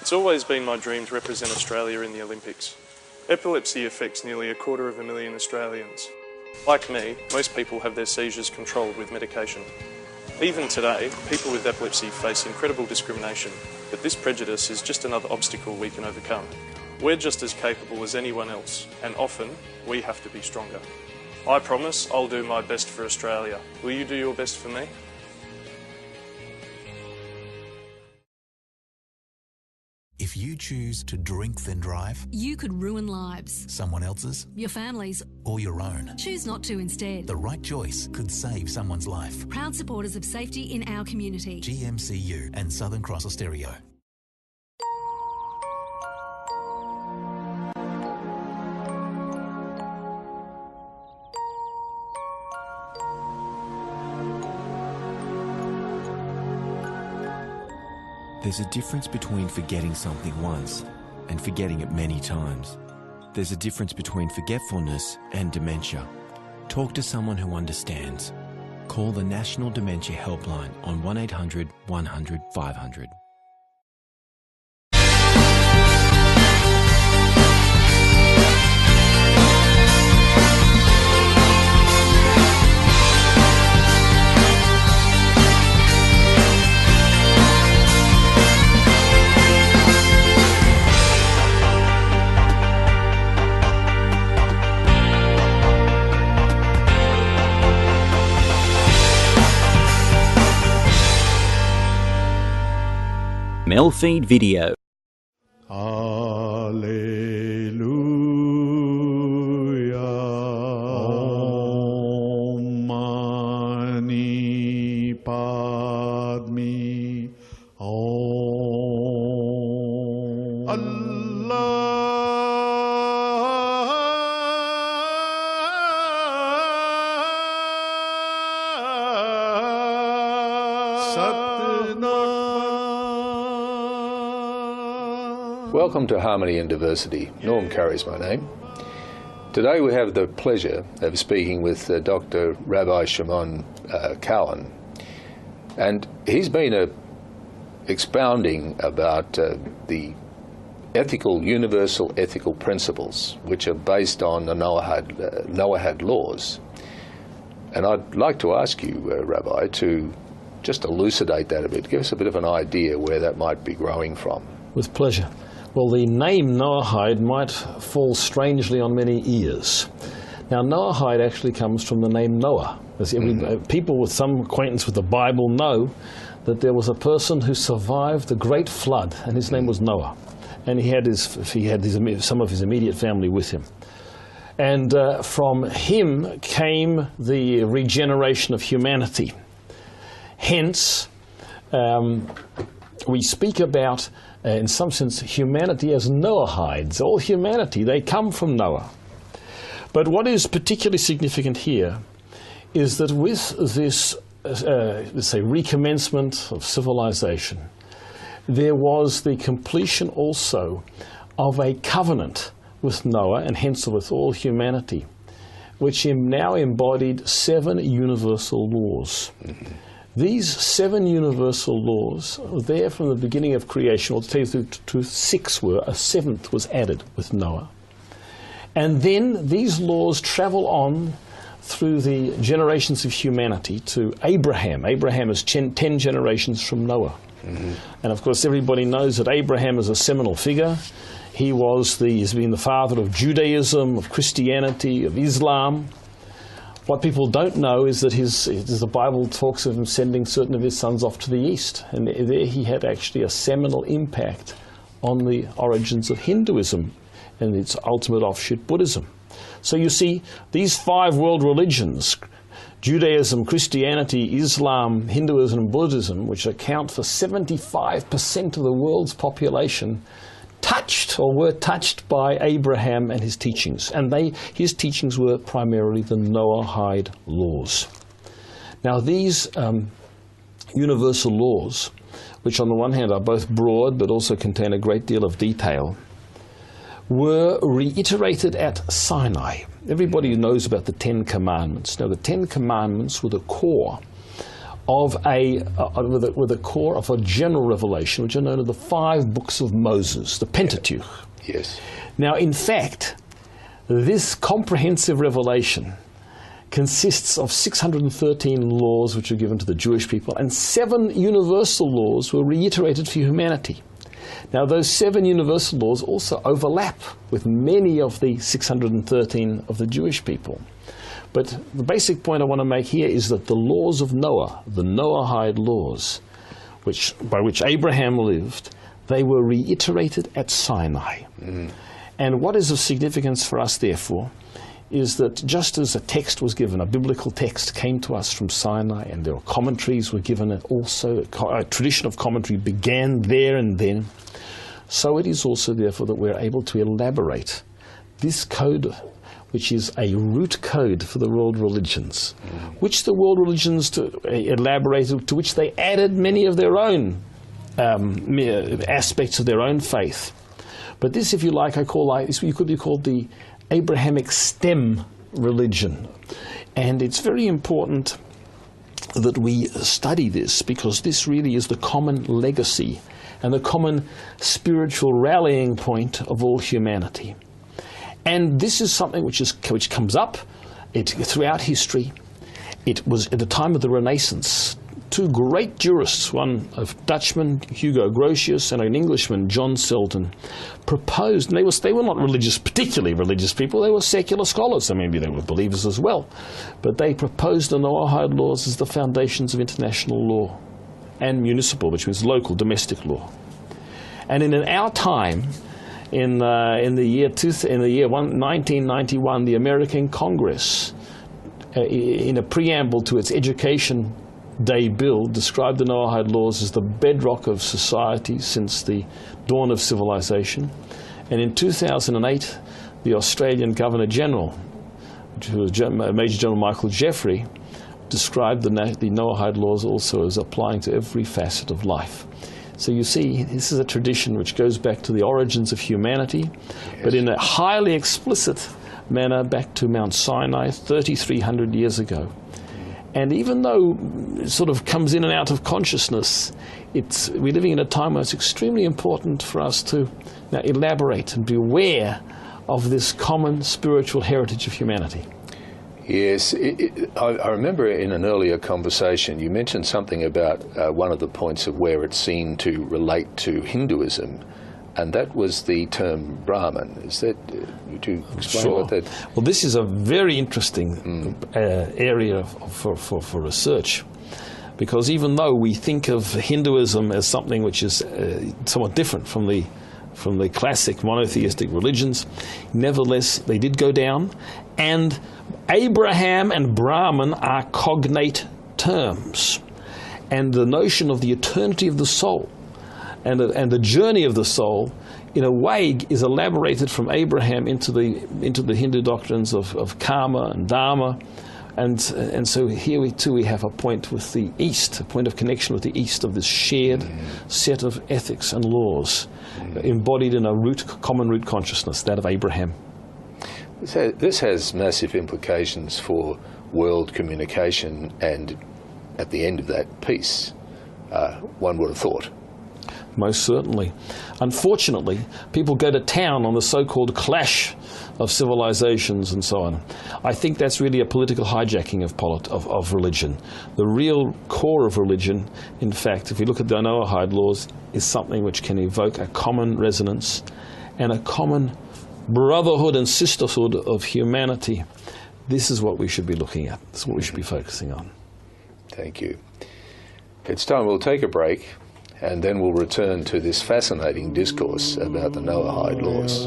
It's always been my dream to represent Australia in the Olympics. Epilepsy affects nearly 250,000 Australians. Like me, most people have their seizures controlled with medication. Even today, people with epilepsy face incredible discrimination, but this prejudice is just another obstacle we can overcome. We're just as capable as anyone else, and often we have to be stronger. I promise I'll do my best for Australia. Will you do your best for me? If you choose to drink then drive, you could ruin lives. Someone else's, your family's, or your own. Choose not to instead. The right choice could save someone's life. Proud supporters of safety in our community. GMCU and Southern Cross Austereo. There's a difference between forgetting something once and forgetting it many times. There's a difference between forgetfulness and dementia. Talk to someone who understands. Call the National Dementia Helpline on 1800 100 500. MELfeed video. Alleluia. Om Mani Padme. Om. Allah. Welcome to Harmony and Diversity. Norm Curry's my name. Today we have the pleasure of speaking with Dr. Rabbi Shimon Cowan, and he's been expounding about the universal ethical principles which are based on the Noahide laws. And I'd like to ask you, Rabbi, to just elucidate that a bit. Give us a bit of an idea where that might be growing from. With pleasure. Well, the name Noahide might fall strangely on many ears. Now, Noahide actually comes from the name Noah. As people with some acquaintance with the Bible know that there was a person who survived the great flood, and his name was Noah. And he had some of his immediate family with him. And from him came the regeneration of humanity. Hence, we speak about, in some sense, humanity as Noahides. All humanity, they come from Noah. But what is particularly significant here is that with this, let's say, recommencement of civilization, there was the completion also of a covenant with Noah, and hence with all humanity, which now embodied 7 universal laws. These 7 universal laws were there from the beginning of creation, or to tell you the truth, 6 were, a 7th was added with Noah. And then these laws travel on through the generations of humanity to Abraham. Abraham is 10 generations from Noah. And of course everybody knows that Abraham is a seminal figure. He's been the father of Judaism, of Christianity, of Islam. What people don't know is that the Bible talks of him sending certain of his sons off to the east, and there he had actually a seminal impact on the origins of Hinduism and its ultimate offshoot, Buddhism. So you see, these 5 world religions, Judaism, Christianity, Islam, Hinduism, and Buddhism, which account for 75% of the world's population, were touched by Abraham and his teachings. And his teachings were primarily the Noahide laws. Now these universal laws, which on the one hand are both broad but also contain a great deal of detail, were reiterated at Sinai. Everybody knows about the 10 Commandments. Now the 10 Commandments were the core of a general revelation, which are known as the 5 books of Moses, the Pentateuch. Yes. Now, in fact, this comprehensive revelation consists of 613 laws which were given to the Jewish people, and 7 universal laws were reiterated for humanity. Now, those 7 universal laws also overlap with many of the 613 of the Jewish people. But the basic point I want to make here is that the laws of Noah, the Noahide laws, by which Abraham lived, they were reiterated at Sinai. And what is of significance for us, therefore, is that just as a text was given, a biblical text came to us from Sinai, and there were commentaries were given, and also a tradition of commentary began there and then, so it is also, therefore, that we're able to elaborate this code, which is a root code for the world religions, which the world religions elaborated, to which they added many of their own aspects of their own faith. But this, if you like, you could be called the Abrahamic stem religion. And it's very important that we study this, because this really is the common legacy and the common spiritual rallying point of all humanity. And this is something which comes up throughout history. It was at the time of the Renaissance. 2 great jurists, one a Dutchman, Hugo Grotius, and an Englishman, John Selden, proposed, and they were not particularly religious people, they were secular scholars, so maybe they were believers as well, but they proposed the Noahide laws as the foundations of international law and municipal, which means local, domestic law. And in our time, in the year 1991, the American Congress, in a preamble to its Education Day bill, described the Noahide laws as the bedrock of society since the dawn of civilization. And in 2008, the Australian Governor-General, who was Major General Michael Jeffrey, described the Noahide laws also as applying to every facet of life. So you see, this is a tradition which goes back to the origins of humanity, but in a highly explicit manner back to Mount Sinai 3,300 years ago. And even though it sort of comes in and out of consciousness, we're living in a time where it's extremely important for us to now elaborate and be aware of this common spiritual heritage of humanity. Yes, I remember in an earlier conversation you mentioned something about one of the points of where it seemed to relate to Hinduism, and that was the term Brahman. Is that, would you explain what that... Well, this is a very interesting area for research, because even though we think of Hinduism as something which is somewhat different from the classic monotheistic religions, nevertheless they did go down, and Abraham and Brahman are cognate terms, and the notion of the eternity of the soul and the journey of the soul, in a way, is elaborated from Abraham into the Hindu doctrines of karma and dharma, and so here we have a point with the East, a point of connection with the East of this shared set of ethics and laws embodied in a common root consciousness, that of Abraham. This has massive implications for world communication and, at the end of that, peace, one would have thought. Most certainly. Unfortunately, people go to town on the so-called clash of civilizations and so on. I think that's really a political hijacking of religion. The real core of religion, in fact, if you look at the Noahide laws, is something which can evoke a common resonance and a common brotherhood and sisterhood of humanity. This is what we should be looking at. This is what we should be focusing on. Thank you. It's time we'll take a break, and then we'll return to this fascinating discourse about the Noahide laws.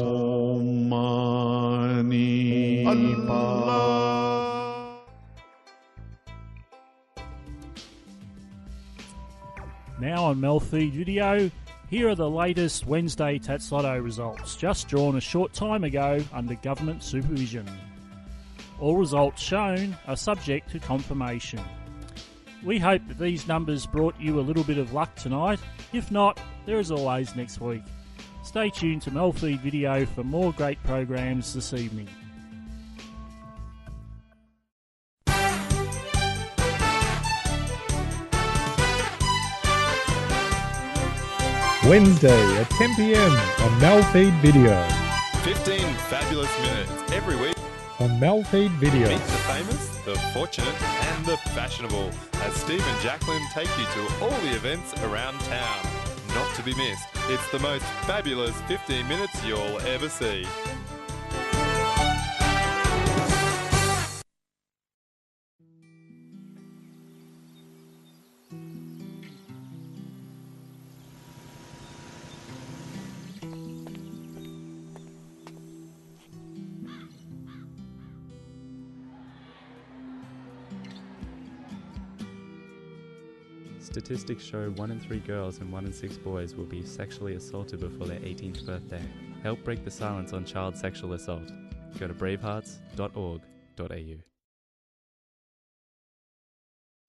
Now on MELfeed video, here are the latest Wednesday Tats Lotto results, just drawn a short time ago under government supervision. All results shown are subject to confirmation. We hope that these numbers brought you a little bit of luck tonight. If not, there is always next week. Stay tuned to MELfeed video for more great programs this evening. Wednesday at 10 p.m. on MELfeed Video. 15 fabulous minutes every week. on MELfeed.video. Meet the famous, the fortunate and the fashionable as Steve and Jacqueline take you to all the events around town. Not to be missed, it's the most fabulous 15 minutes you'll ever see. Statistics show 1 in 3 girls and 1 in 6 boys will be sexually assaulted before their 18th birthday. Help break the silence on child sexual assault. Go to bravehearts.org.au.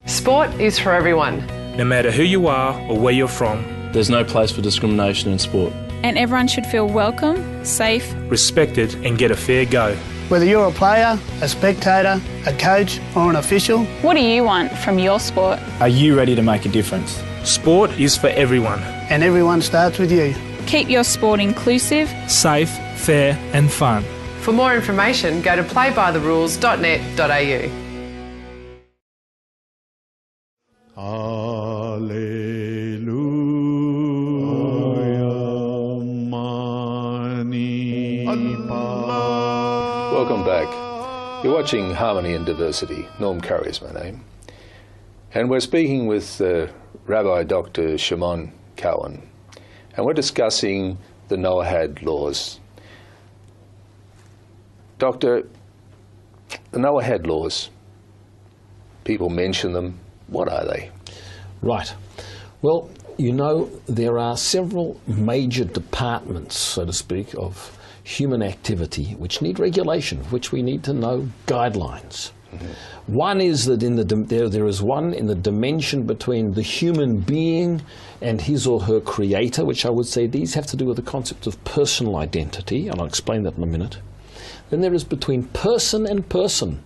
Sport is for everyone. No matter who you are or where you're from. There's no place for discrimination in sport. And everyone should feel welcome, safe, respected and get a fair go. Whether you're a player, a spectator, a coach or an official. What do you want from your sport? Are you ready to make a difference? Sport is for everyone. And everyone starts with you. Keep your sport inclusive, safe, fair and fun. For more information, go to playbytherules.net.au. Welcome back. You're watching Harmony and Diversity. Norm Curry is my name. And we're speaking with Rabbi Dr. Shimon Cowan. And we're discussing the Noahide laws. Doctor, the Noahide laws, people mention them. What are they? Right. Well, you know, there are several major departments, so to speak, of human activity which need regulation, which we need to know guidelines. Mm-hmm. One is that there is one in the dimension between the human being and his or her creator, which I would say these have to do with the concept of personal identity, and I'll explain that in a minute. Then there is between person and person.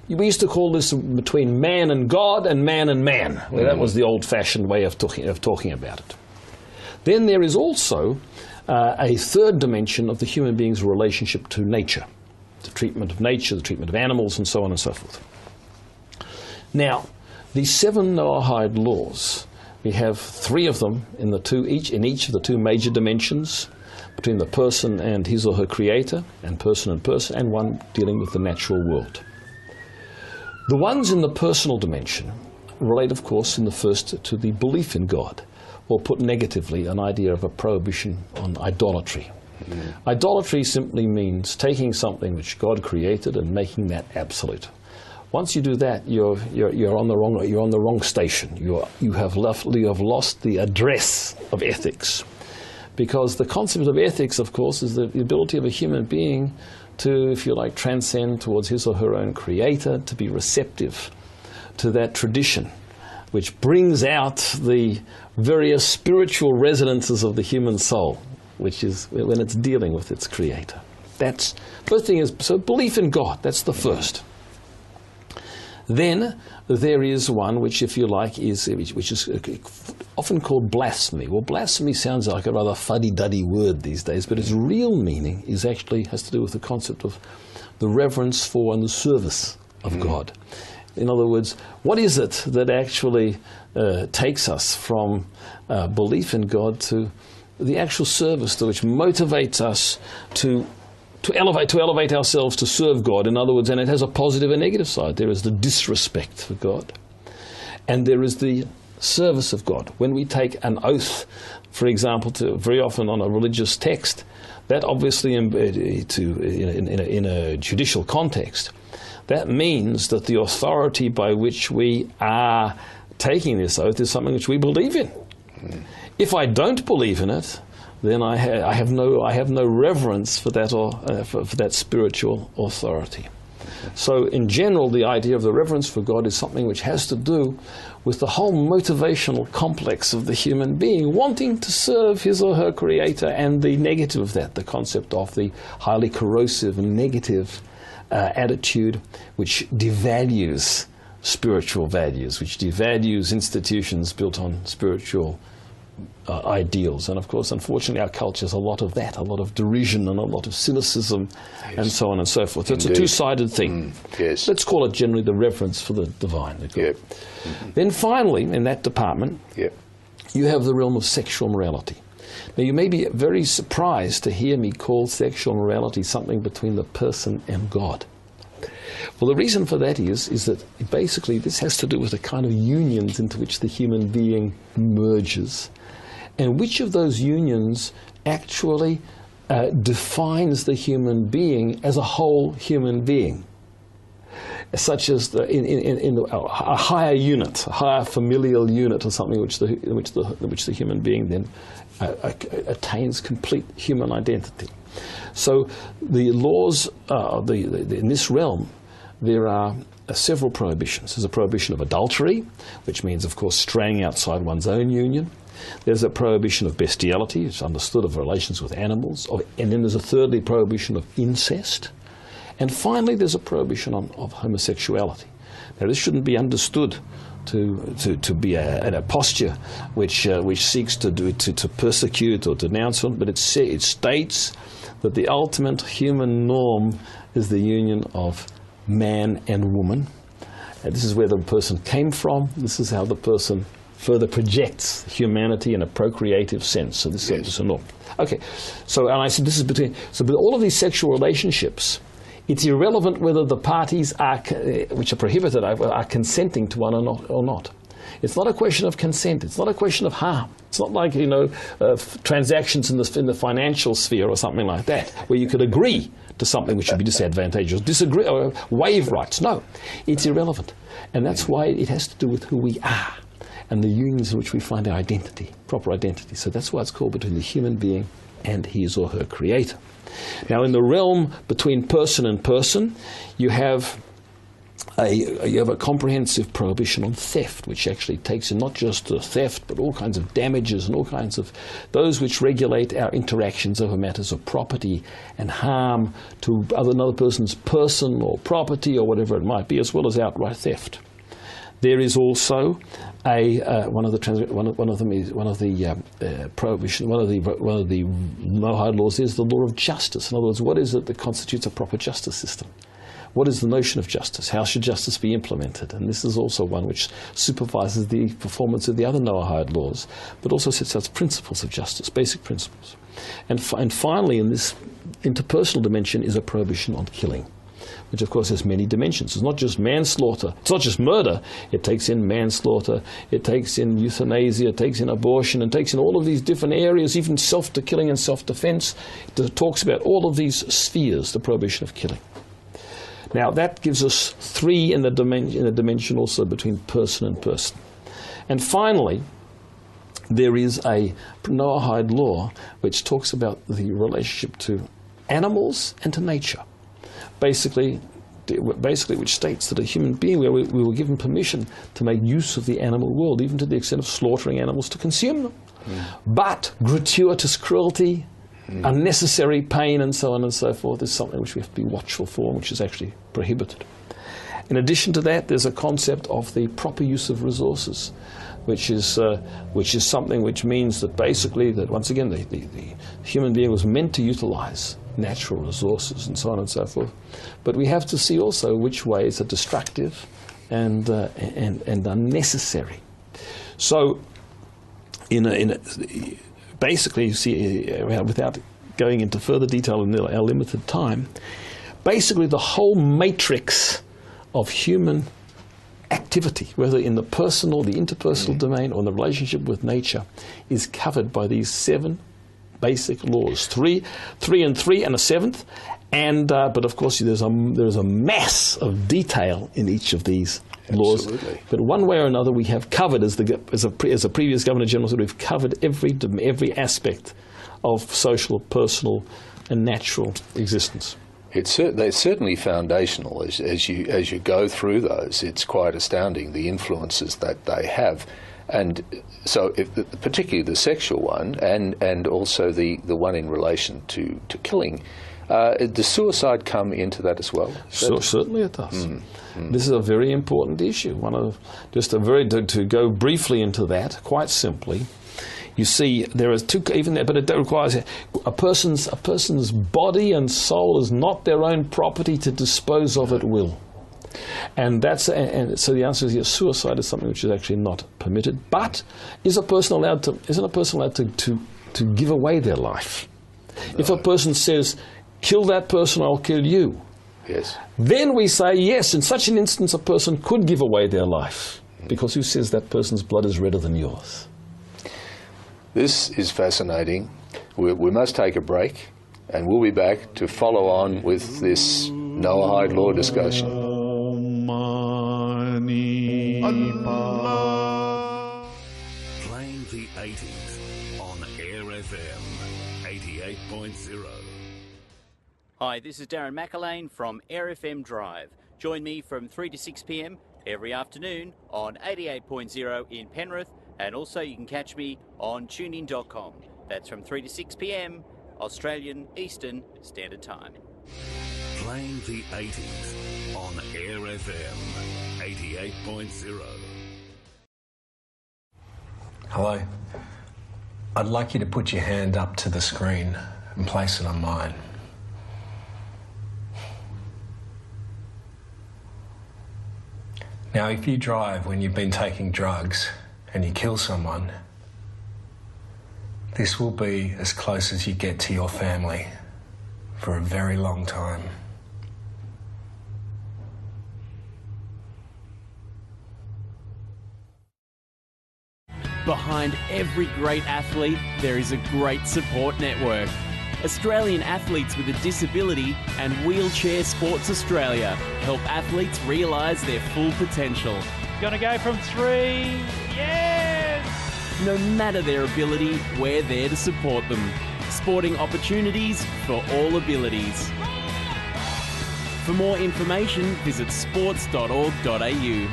We used to call this between man and God and man and man. Well, that was the old-fashioned way of talking about it. Then there is also a third dimension of the human being's relationship to nature, the treatment of nature, the treatment of animals, and so on and so forth. Now, these 7 Noahide laws, we have 3 of them in each of the 2 major dimensions, between the person and his or her creator, and person, and one dealing with the natural world. The ones in the personal dimension relate, of course, in the first to the belief in God, or put negatively, an idea of a prohibition on idolatry. Mm-hmm. Idolatry simply means taking something which God created and making that absolute. Once you do that, you're on the wrong station. You have lost the address of ethics, because the concept of ethics, of course, is the ability of a human being to, if you like, transcend towards his or her own creator, to be receptive to that tradition, which brings out the various spiritual resonances of the human soul, which is when it's dealing with its creator. That's first thing is, so belief in God, that's the first. Then there is one which, if you like, which is often called blasphemy. Well, blasphemy sounds like a rather fuddy-duddy word these days, but its real meaning has to do with the concept of the reverence for and the service of God. In other words, what is it that actually takes us from belief in God to the actual service, which motivates us to elevate ourselves to serve God? In other words, and it has a positive and negative side. There is the disrespect for God, and there is the service of God. When we take an oath, for example, very often on a religious text, that obviously in a judicial context, that means that the authority by which we are taking this oath is something which we believe in. If I don't believe in it, then I have no reverence for that for that spiritual authority. So in general, the idea of the reverence for God is something which has to do with the whole motivational complex of the human being wanting to serve his or her creator, and the negative of that, the concept of the highly corrosive and negative attitude which devalues spiritual values, which devalues institutions built on spiritual ideals. And of course, unfortunately, our culture has a lot of that, a lot of derision and a lot of cynicism, and so on and so forth. So it's a two-sided thing. Yes. Let's call it generally the reverence for the divine. Yep. Then finally, in that department, you have the realm of sexual morality. Now, you may be very surprised to hear me call sexual morality something between the person and God. Well, the reason for that is that basically this has to do with the kind of unions into which the human being merges, and which of those unions actually defines the human being as a whole human being, such as in a higher unit, a higher familial unit, or something in which the human being then attains complete human identity. So the laws, in this realm, there are several prohibitions. There's a prohibition of adultery, which means, of course, straying outside one's own union. There's a prohibition of bestiality, it's understood, of relations with animals. And then there's a thirdly prohibition of incest. And finally, there's a prohibition of homosexuality. Now, this shouldn't be understood to be a posture which seeks to persecute or denounce one, but it states that the ultimate human norm is the union of man and woman. And this is where the person came from. This is how the person further projects humanity in a procreative sense. So this is a norm. Okay, so and I said this is between. So with all of these sexual relationships, it's irrelevant whether the parties which are prohibited are consenting to one or not. It's not a question of consent. It's not a question of harm. It's not like, transactions in the financial sphere or something like that, where you could agree to something which would be disadvantageous, disagree, or waive rights. No, it's irrelevant. And that's why it has to do with who we are and the unions in which we find our identity, proper identity. So that's why it's called between the human being and his or her creator. Now, in the realm between person and person, you have a comprehensive prohibition on theft, which actually takes in not just theft, but all kinds of damages and all kinds of those which regulate our interactions over matters of property and harm to another person's person or property or whatever it might be, as well as outright theft. There is also one of the Noahide laws is the law of justice. In other words, what is it that constitutes a proper justice system? What is the notion of justice? How should justice be implemented? And this is also one which supervises the performance of the other Noahide laws, but also sets out principles of justice, basic principles. And finally, in this interpersonal dimension, is a prohibition on killing, which of course has many dimensions. It's not just manslaughter, it's not just murder, it takes in manslaughter, it takes in euthanasia, it takes in abortion, and takes in all of these different areas, even self-killing and self-defense. It talks about all of these spheres, the prohibition of killing. Now that gives us three in the dimension also between person and person. And finally, there is a Noahide law which talks about the relationship to animals and to nature. Basically, which states that a human being, where we were given permission to make use of the animal world, even to the extent of slaughtering animals to consume them. But gratuitous cruelty, unnecessary pain, and so on and so forth, is something which we have to be watchful for, which is actually prohibited. In addition to that, there's a concept of the proper use of resources, which is something which means that basically that once again the human being was meant to utilize natural resources and so on and so forth, but we have to see also which ways are destructive and unnecessary. So, basically, you see, without going into further detail in our limited time, basically the whole matrix of human activity, whether in the personal, the interpersonal domain, or in the relationship with nature, is covered by these 7 basic laws. 3 and 3 and a 7th, and but of course there's a mass of detail in each of these laws. But one way or another, we have covered, as a previous Governor General said, we've covered every aspect of social, personal, and natural existence. They're certainly foundational as you go through those. It's quite astounding the influences that they have, and so particularly the sexual one, and also the one in relation to killing. Does suicide come into that as well? So certainly it does. This is a very important issue. To go briefly into that, quite simply, You see, there is two, even there, but it requires a person's body and soul is not their own property to dispose of at will. And so the answer is yes, suicide is something which is actually not permitted. But isn't a person allowed to give away their life? No. If a person says, kill that person, I'll kill you. Yes. Then we say, yes, in such an instance a person could give away their life. Because who says that person's blood is redder than yours? This is fascinating. We must take a break, and we'll be back to follow on with this Noahide law discussion. Playing the 80s on Air FM 88.0. Hi, this is Darren McAlane from Air FM Drive. Join me from 3 to 6 p.m. every afternoon on 88.0 in Penrith, and also you can catch me on tunein.com. That's from 3 to 6 p.m. Australian Eastern Standard Time. Playing the 80s on Air FM 88.0. Hello. I'd like you to put your hand up to the screen and place it on mine. Now, if you drive when you've been taking drugs and you kill someone, this will be as close as you get to your family for a very long time. Behind every great athlete, there is a great support network. Australian Athletes with a Disability and Wheelchair Sports Australia help athletes realise their full potential. Gonna go from 3, yes! No matter their ability, we're there to support them. Sporting opportunities for all abilities. For more information, visit sports.org.au.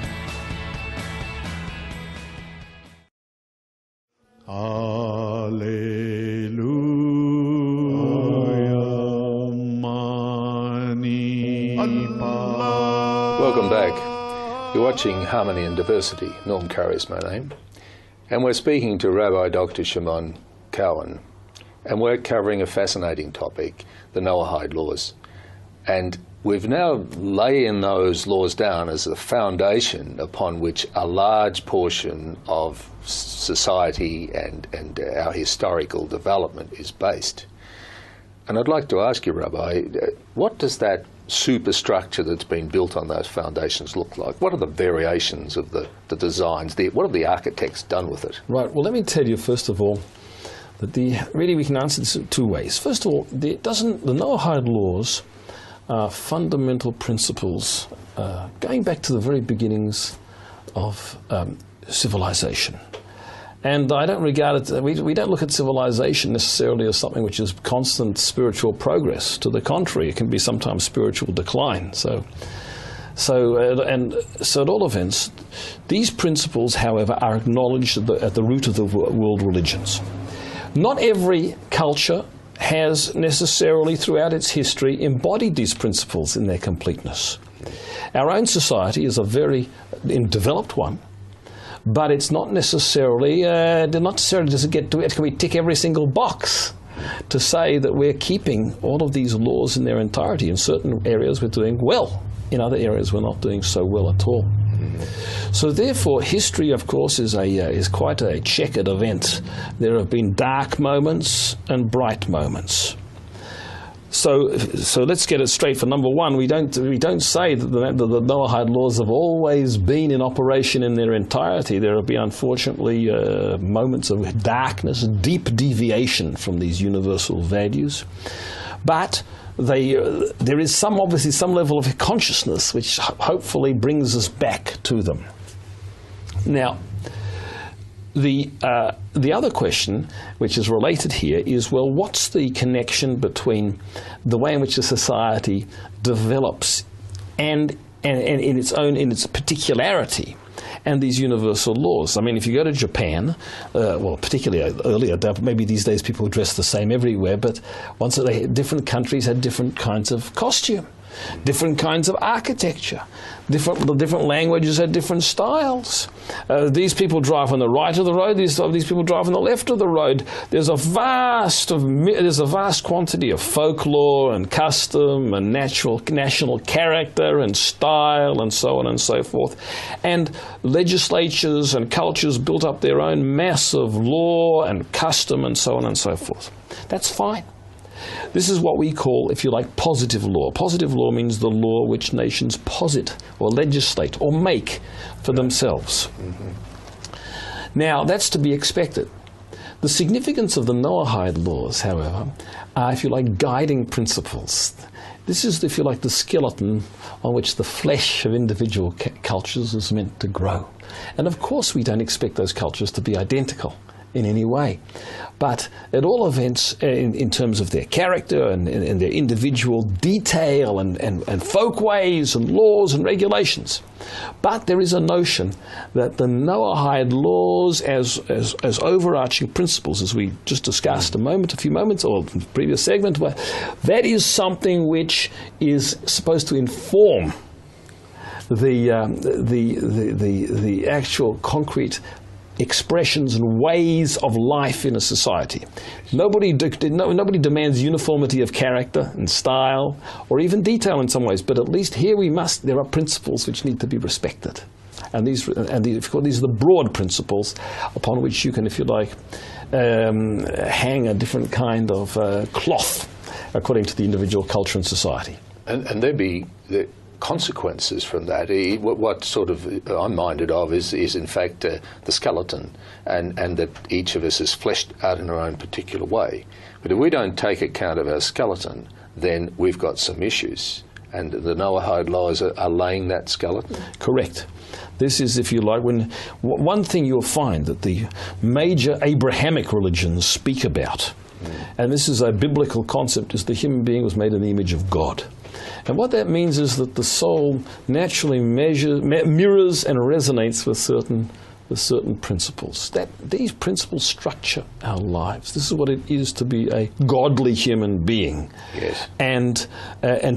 Welcome back. You're watching Harmony and Diversity. Norm Curry is my name. And we're speaking to Rabbi Dr. Shimon Cowan. And we're covering a fascinating topic, the Noahide laws. And we've now laying those laws down as the foundation upon which a large portion of society and our historical development is based. And I'd like to ask you, Rabbi, what does that superstructure that's been built on those foundations look like? What are the variations of the designs? What have the architects done with it? Right. Well, let me tell you, first of all, that really we can answer this in two ways. First of all, the Noahide laws are fundamental principles going back to the very beginnings of civilization. And I don't regard it, we don't look at civilization necessarily as something which is constant spiritual progress. To the contrary, it can be sometimes spiritual decline. So at all events, these principles, however, are acknowledged at the root of the world religions. Not every culture has necessarily throughout its history embodied these principles in their completeness. Our own society is a very developed one, but it's not necessarily, can we tick every single box to say that we're keeping all of these laws in their entirety. In certain areas we're doing well, in other areas we're not doing so well at all. So therefore, history, of course, is quite a checkered event. There have been dark moments and bright moments. So let's get it straight. For number one, we don't say that the Noahide laws have always been in operation in their entirety. There have been, unfortunately, moments of darkness, deep deviation from these universal values, but there is obviously some level of consciousness which hopefully brings us back to them. Now, the other question, which is related here, is, well, what's the connection between the way in which a society develops and in its particularity and these universal laws? I mean, if you go to Japan, well, particularly earlier, maybe these days people dress the same everywhere, but different countries had different kinds of costume. different kinds of architecture, the different languages had different styles. These people drive on the right of the road, these people drive on the left of the road. There's a vast quantity of folklore and custom and national character and style and so on and so forth. And legislatures and cultures built up their own mass of law and custom and so on and so forth. That's fine. This is what we call, if you like, positive law. Positive law means the law which nations posit or legislate or make for themselves. Now, that's to be expected. The significance of the Noahide laws, however, are, if you like, guiding principles. This is, if you like, the skeleton on which the flesh of individual cultures is meant to grow. And of course we don't expect those cultures to be identical in any way. But at all events, in terms of their character and their individual detail and folkways and laws and regulations. But there is a notion that the Noahide laws as overarching principles, as we just discussed a few moments, or in the previous segment, that is something which is supposed to inform the actual concrete expressions and ways of life in a society. Nobody demands uniformity of character and style, or even detail in some ways, but at least here there are principles which need to be respected. And these are the broad principles upon which you can, if you like, hang a different kind of cloth according to the individual culture and society. And there be the consequences from that. What sort of I'm minded of is in fact the skeleton, and that each of us is fleshed out in our own particular way. But if we don't take account of our skeleton, then we've got some issues. And the Noahide laws are laying that skeleton. Correct. This is, if you like, one thing you'll find that the major Abrahamic religions speak about, and this is a biblical concept, is the human being was made in the image of God. And what that means is that the soul naturally mirrors and resonates with certain principles. These principles structure our lives. This is what it is to be a godly human being. Yes. And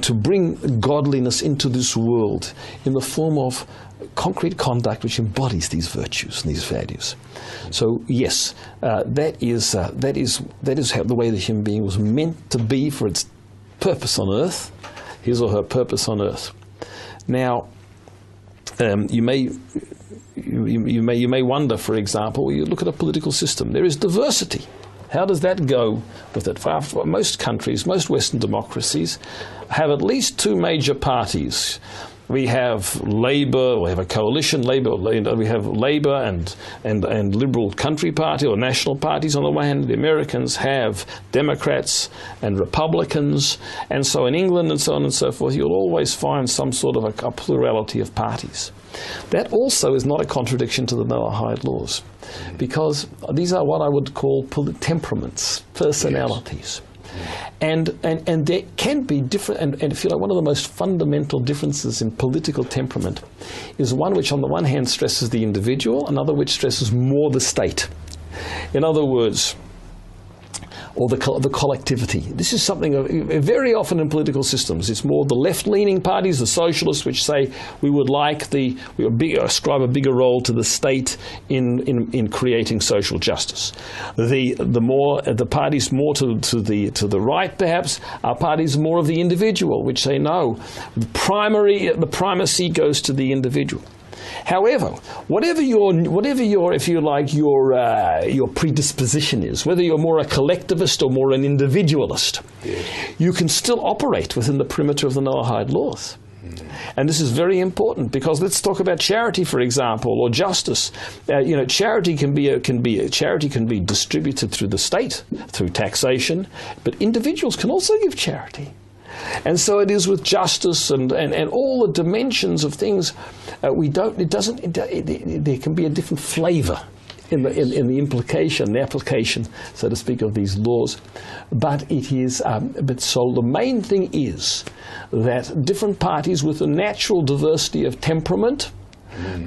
to bring godliness into this world in the form of concrete conduct which embodies these virtues and these values. So yes, that is how the way the human being was meant to be for its purpose on earth. His or her purpose on earth. Now, you may wonder, for example, you look at a political system. There is diversity. How does that go with it? For most countries, most Western democracies, have at least two major parties. We have Labour, we have a coalition, we have Labour and Liberal Country Party or national parties on the one hand. The Americans have Democrats and Republicans, and so in England and so on and so forth, you'll always find some sort of a plurality of parties. That also is not a contradiction to the Noahide laws, because these are what I would call temperaments, personalities. Yes. And there can be different, and if you like, one of the most fundamental differences in political temperament is one which on the one hand stresses the individual, another which stresses more the state. In other words, or the collectivity. This is something very often in political systems. It's more the left-leaning parties, the socialists, which say we would like ascribe a bigger role to the state in creating social justice. The parties more to the right, perhaps, are parties more of the individual, which say no, the primacy goes to the individual. However, whatever your if you like your predisposition is, whether you're more a collectivist or more an individualist, yes, you can still operate within the perimeter of the Noahide laws. And this is very important, because let's talk about charity, for example, or justice. Charity can be distributed through the state, through taxation, but individuals can also give charity. And so it is with justice and all the dimensions of things. There can be a different flavour in the implication, the application, so to speak, of these laws. But it is. So the main thing is that different parties with a natural diversity of temperament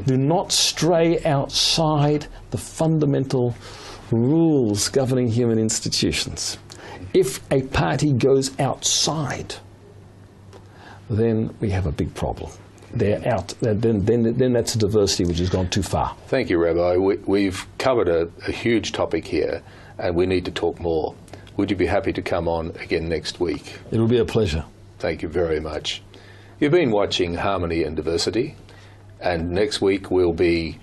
do not stray outside the fundamental rules governing human institutions. If a party goes outside then we have a big problem. They're out. Then that's a diversity which has gone too far. Thank you, Rabbi. We've covered a huge topic here, and we need to talk more. Would you be happy to come on again next week? It'll be a pleasure. Thank you very much. You've been watching Harmony and Diversity, and next week we'll be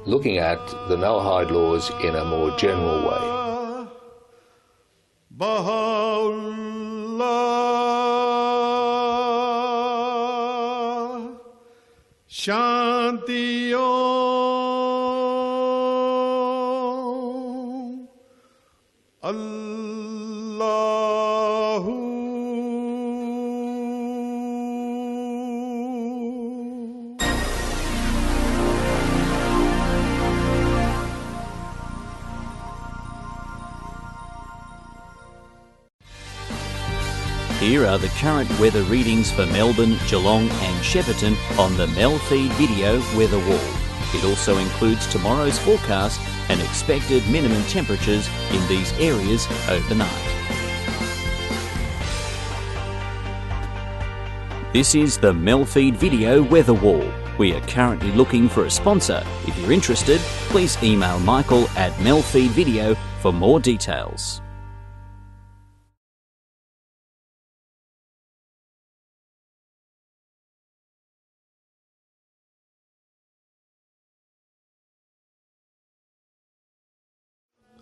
looking at the Noahide laws in a more general way. Baha'u'llah, Shanti Om, Allahu Here are the current weather readings for Melbourne, Geelong and Shepparton on the MELfeed.video weather wall. It also includes tomorrow's forecast and expected minimum temperatures in these areas overnight. This is the MELfeed.video weather wall. We are currently looking for a sponsor. If you're interested, please email Michael at MELfeed.video for more details.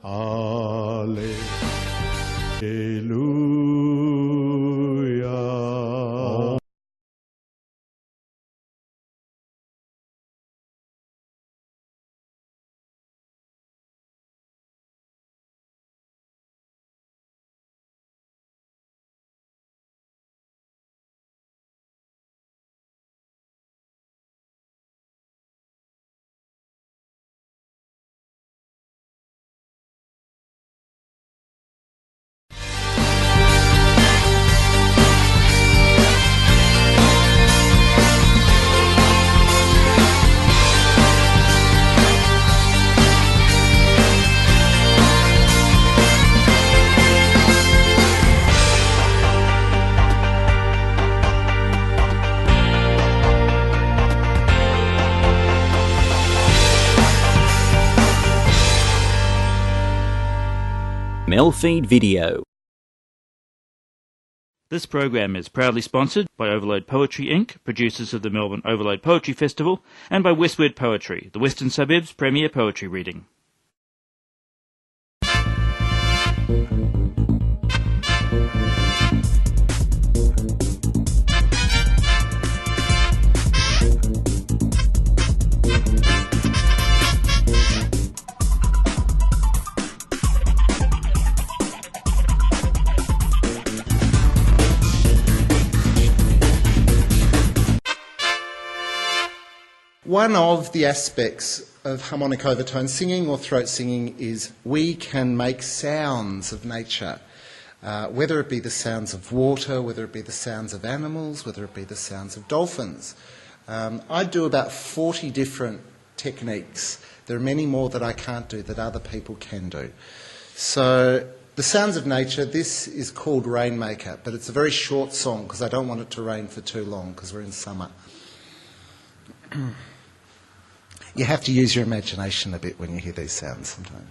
Hallelujah. MELfeed.video. This program is proudly sponsored by Overload Poetry Inc., producers of the Melbourne Overload Poetry Festival, and by Westward Poetry, the Western Suburbs' premier poetry reading. One of the aspects of harmonic overtone singing or throat singing is we can make sounds of nature, whether it be the sounds of water, whether it be the sounds of animals, whether it be the sounds of dolphins. I do about 40 different techniques. There are many more that I can't do that other people can do. So the sounds of nature, this is called Rainmaker, but it's a very short song because I don't want it to rain for too long because we're in summer. You have to use your imagination a bit when you hear these sounds sometimes.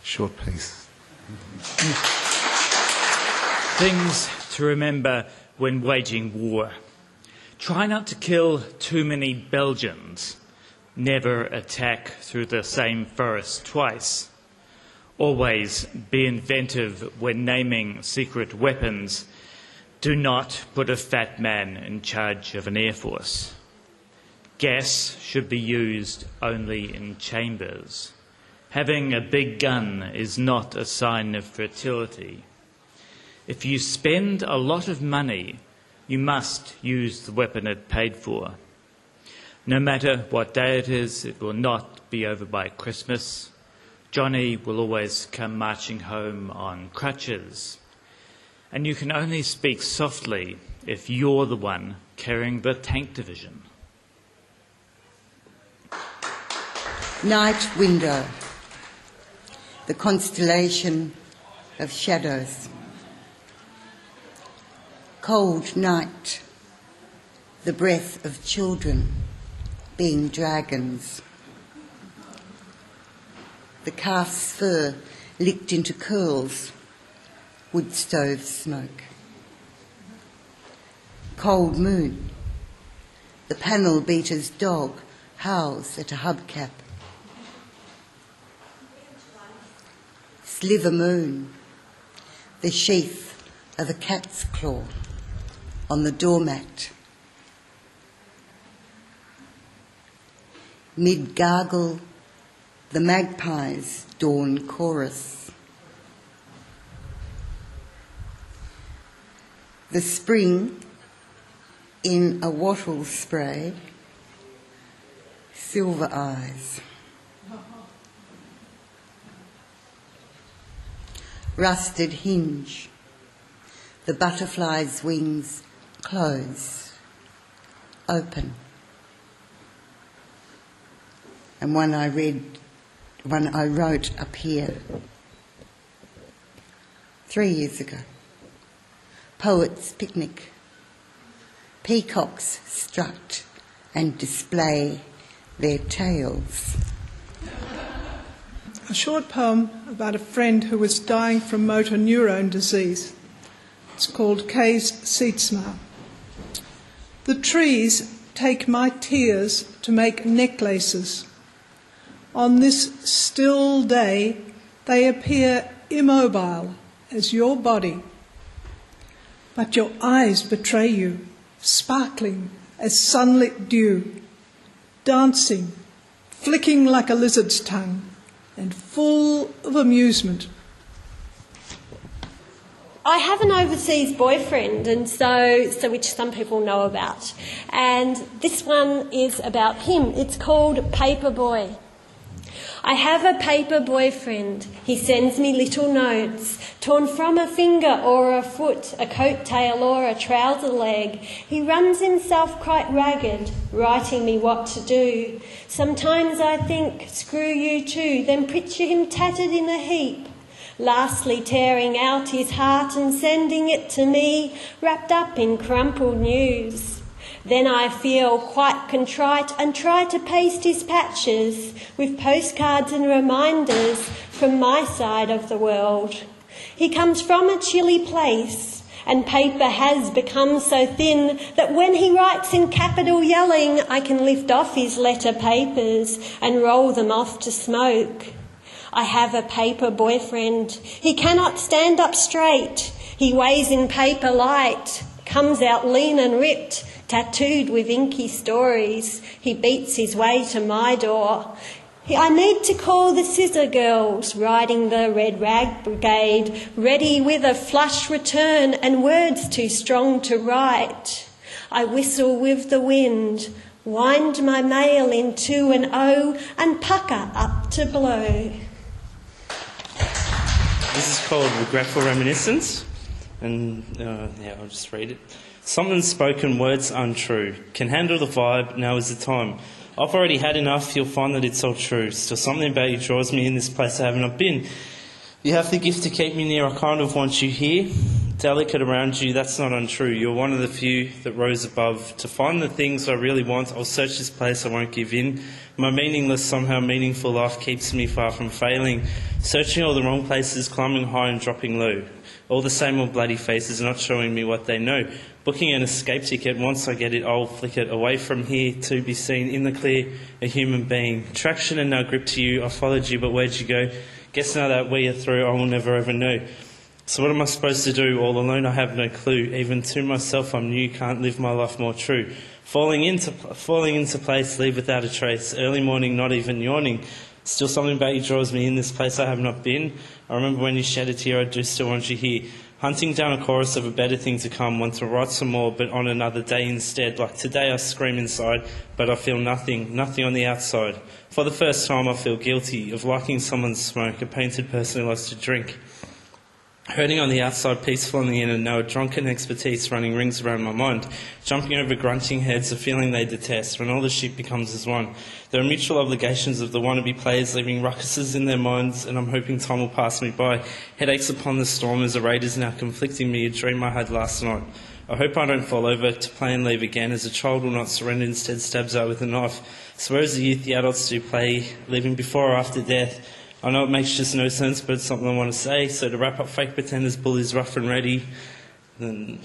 Short piece. Things to remember when waging war. Try not to kill too many Belgians. Never attack through the same forest twice. Always be inventive when naming secret weapons. Do not put a fat man in charge of an air force. Gas should be used only in chambers. Having a big gun is not a sign of fertility. If you spend a lot of money, you must use the weapon it paid for. No matter what day it is, it will not be over by Christmas. Johnny will always come marching home on crutches. And you can only speak softly if you're the one carrying the tank division. Night window, the constellation of shadows. Cold night, the breath of children being dragons. The calf's fur licked into curls, wood stove smoke. Cold moon, the panel beater's dog howls at a hubcap. Sliver moon, the sheath of a cat's claw on the doormat. Mid-gargle, the magpie's dawn chorus. The spring in a wattle spray, silver eyes. Rusted hinge, the butterfly's wings close, open. And one I wrote up here 3 years ago. Poets' picnic. Peacocks strut and display their tails. A short poem about a friend who was dying from motor neurone disease. It's called Kay's Seat Smile. The trees take my tears to make necklaces. On this still day, they appear immobile as your body. But your eyes betray you, sparkling as sunlit dew, dancing, flicking like a lizard's tongue, and full of amusement. I have an overseas boyfriend, and so which some people know about. And this one is about him. It's called Paper Boy. I have a paper boyfriend. He sends me little notes, torn from a finger or a foot, a coat tail or a trouser leg. He runs himself quite ragged, writing me what to do. Sometimes I think, screw you too, then picture him tattered in a heap. Lastly, tearing out his heart and sending it to me, wrapped up in crumpled news. Then I feel quite contrite and try to paste his patches with postcards and reminders from my side of the world. He comes from a chilly place, and paper has become so thin that when he writes in capital yelling, I can lift off his letter papers and roll them off to smoke. I have a paper boyfriend. He cannot stand up straight. He weighs in paper light, comes out lean and ripped, tattooed with inky stories. He beats his way to my door. I need to call the scissor girls, riding the red rag brigade, ready with a flush return and words too strong to write. I whistle with the wind, wind my mail into an O and pucker up to blow. This is called Regretful Reminiscence, and I'll just read it. Someone's spoken words untrue. Can handle the vibe, now is the time. I've already had enough, you'll find that it's all true. Still something about you draws me in this place I have not been. You have the gift to keep me near, I kind of want you here. Delicate around you, that's not untrue. You're one of the few that rose above. To find the things I really want, I'll search this place, I won't give in. My meaningless, somehow meaningful life keeps me far from failing. Searching all the wrong places, climbing high and dropping low. All the same old bloody faces not showing me what they know. Booking an escape ticket, once I get it, I'll flick it away from here to be seen in the clear, a human being. Traction and no grip to you, I followed you, but where'd you go? Guess now that we are through, I will never ever know. So what am I supposed to do? All alone, I have no clue. Even to myself, I'm new, can't live my life more true. Falling into place, leave without a trace. Early morning, not even yawning. Still something about you draws me in this place I have not been. I remember when you shed a tear, I do still want you here. Hunting down a chorus of a better thing to come, want to write some more, but on another day instead. Like today I scream inside, but I feel nothing on the outside. For the first time I feel guilty of liking someone's smoke, a painted person who likes to drink. Hurting on the outside, peaceful on the inner, now a drunken expertise running rings around my mind. Jumping over grunting heads, a feeling they detest, when all the sheep becomes as one. There are mutual obligations of the wannabe players, leaving ruckuses in their minds, and I'm hoping time will pass me by. Headaches upon the storm as a raid is now conflicting me, a dream I had last night. I hope I don't fall over to play and leave again, as a child will not surrender, instead stabs out with a knife. So whereas the youth, the adults do play, living before or after death. I know it makes just no sense, but it's something I want to say. So to wrap up fake pretenders, bullies, rough and ready, then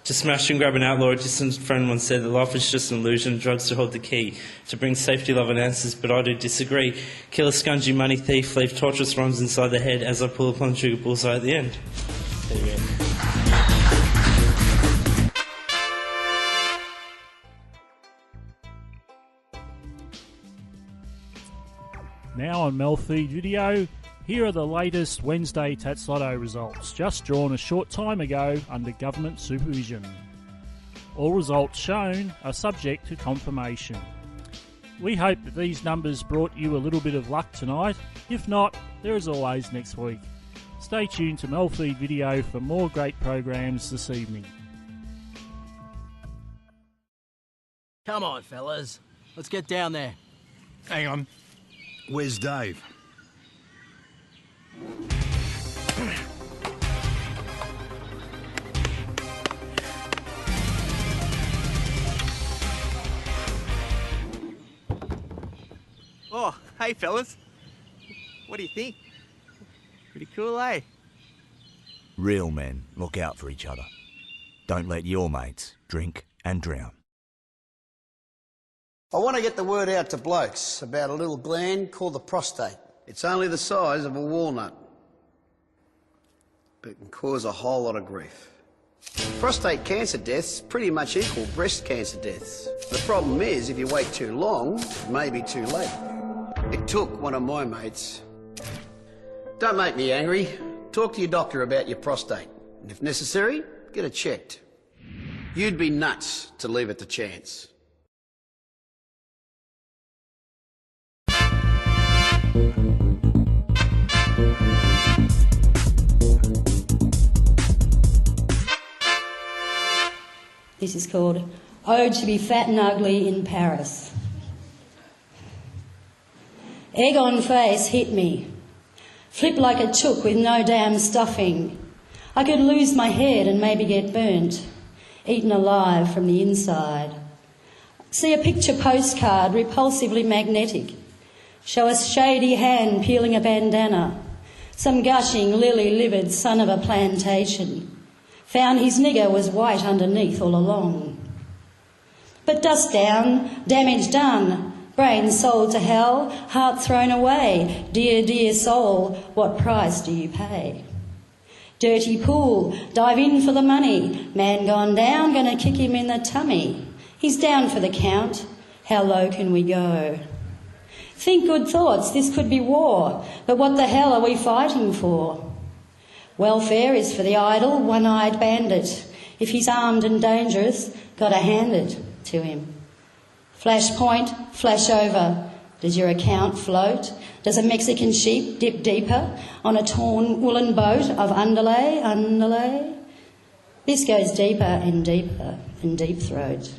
to smash and grab an outlaw. A distant friend once said that life is just an illusion, drugs to hold the key, to bring safety, love and answers, but I do disagree. Kill a scungy money thief, leave torturous rhymes inside the head as I pull upon trigger bullseye at the end. There you go. Now on MELfeed video, here are the latest Wednesday Tats Lotto results, just drawn a short time ago under government supervision. All results shown are subject to confirmation. We hope that these numbers brought you a little bit of luck tonight. If not, there is always next week. Stay tuned to MELfeed video for more great programs this evening. Come on, fellas. Let's get down there. Hang on. Where's Dave? Oh, hey, fellas. What do you think? Pretty cool, eh? Real men look out for each other. Don't let your mates drink and drown. I want to get the word out to blokes about a little gland called the prostate. It's only the size of a walnut, but it can cause a whole lot of grief. Prostate cancer deaths pretty much equal breast cancer deaths. The problem is, if you wait too long, it may be too late. It took one of my mates. Don't make me angry. Talk to your doctor about your prostate, and if necessary, get it checked. You'd be nuts to leave it to chance. This is called Ode to be Fat and Ugly in Paris. Egg on face hit me. Flip like a chook with no damn stuffing. I could lose my head and maybe get burnt. Eaten alive from the inside. See a picture postcard, repulsively magnetic. Show a shady hand peeling a bandana. Some gushing, lily-livered son of a plantation. Found his nigger was white underneath all along. But dust down, damage done, brain sold to hell, heart thrown away. Dear, dear soul, what price do you pay? Dirty pool, dive in for the money. Man gone down, gonna kick him in the tummy. He's down for the count. How low can we go? Think good thoughts, this could be war. But what the hell are we fighting for? Welfare is for the idle, one-eyed bandit. If he's armed and dangerous, gotta hand it to him. Flash point, flash over. Does your account float? Does a Mexican sheep dip deeper on a torn woolen boat of underlay? This goes deeper and deeper than deep throat.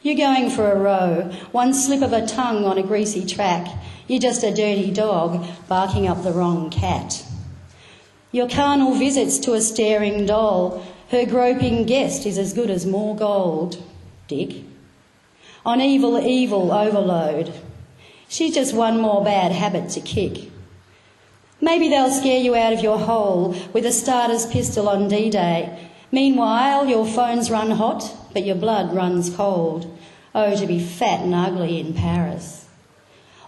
You're going for a row, one slip of a tongue on a greasy track. You're just a dirty dog barking up the wrong cat. Your carnal visits to a staring doll, her groping guest is as good as more gold, Dick. On evil overload. She's just one more bad habit to kick. Maybe they'll scare you out of your hole with a starter's pistol on D-Day. Meanwhile, your phones run hot, but your blood runs cold. Oh, to be fat and ugly in Paris.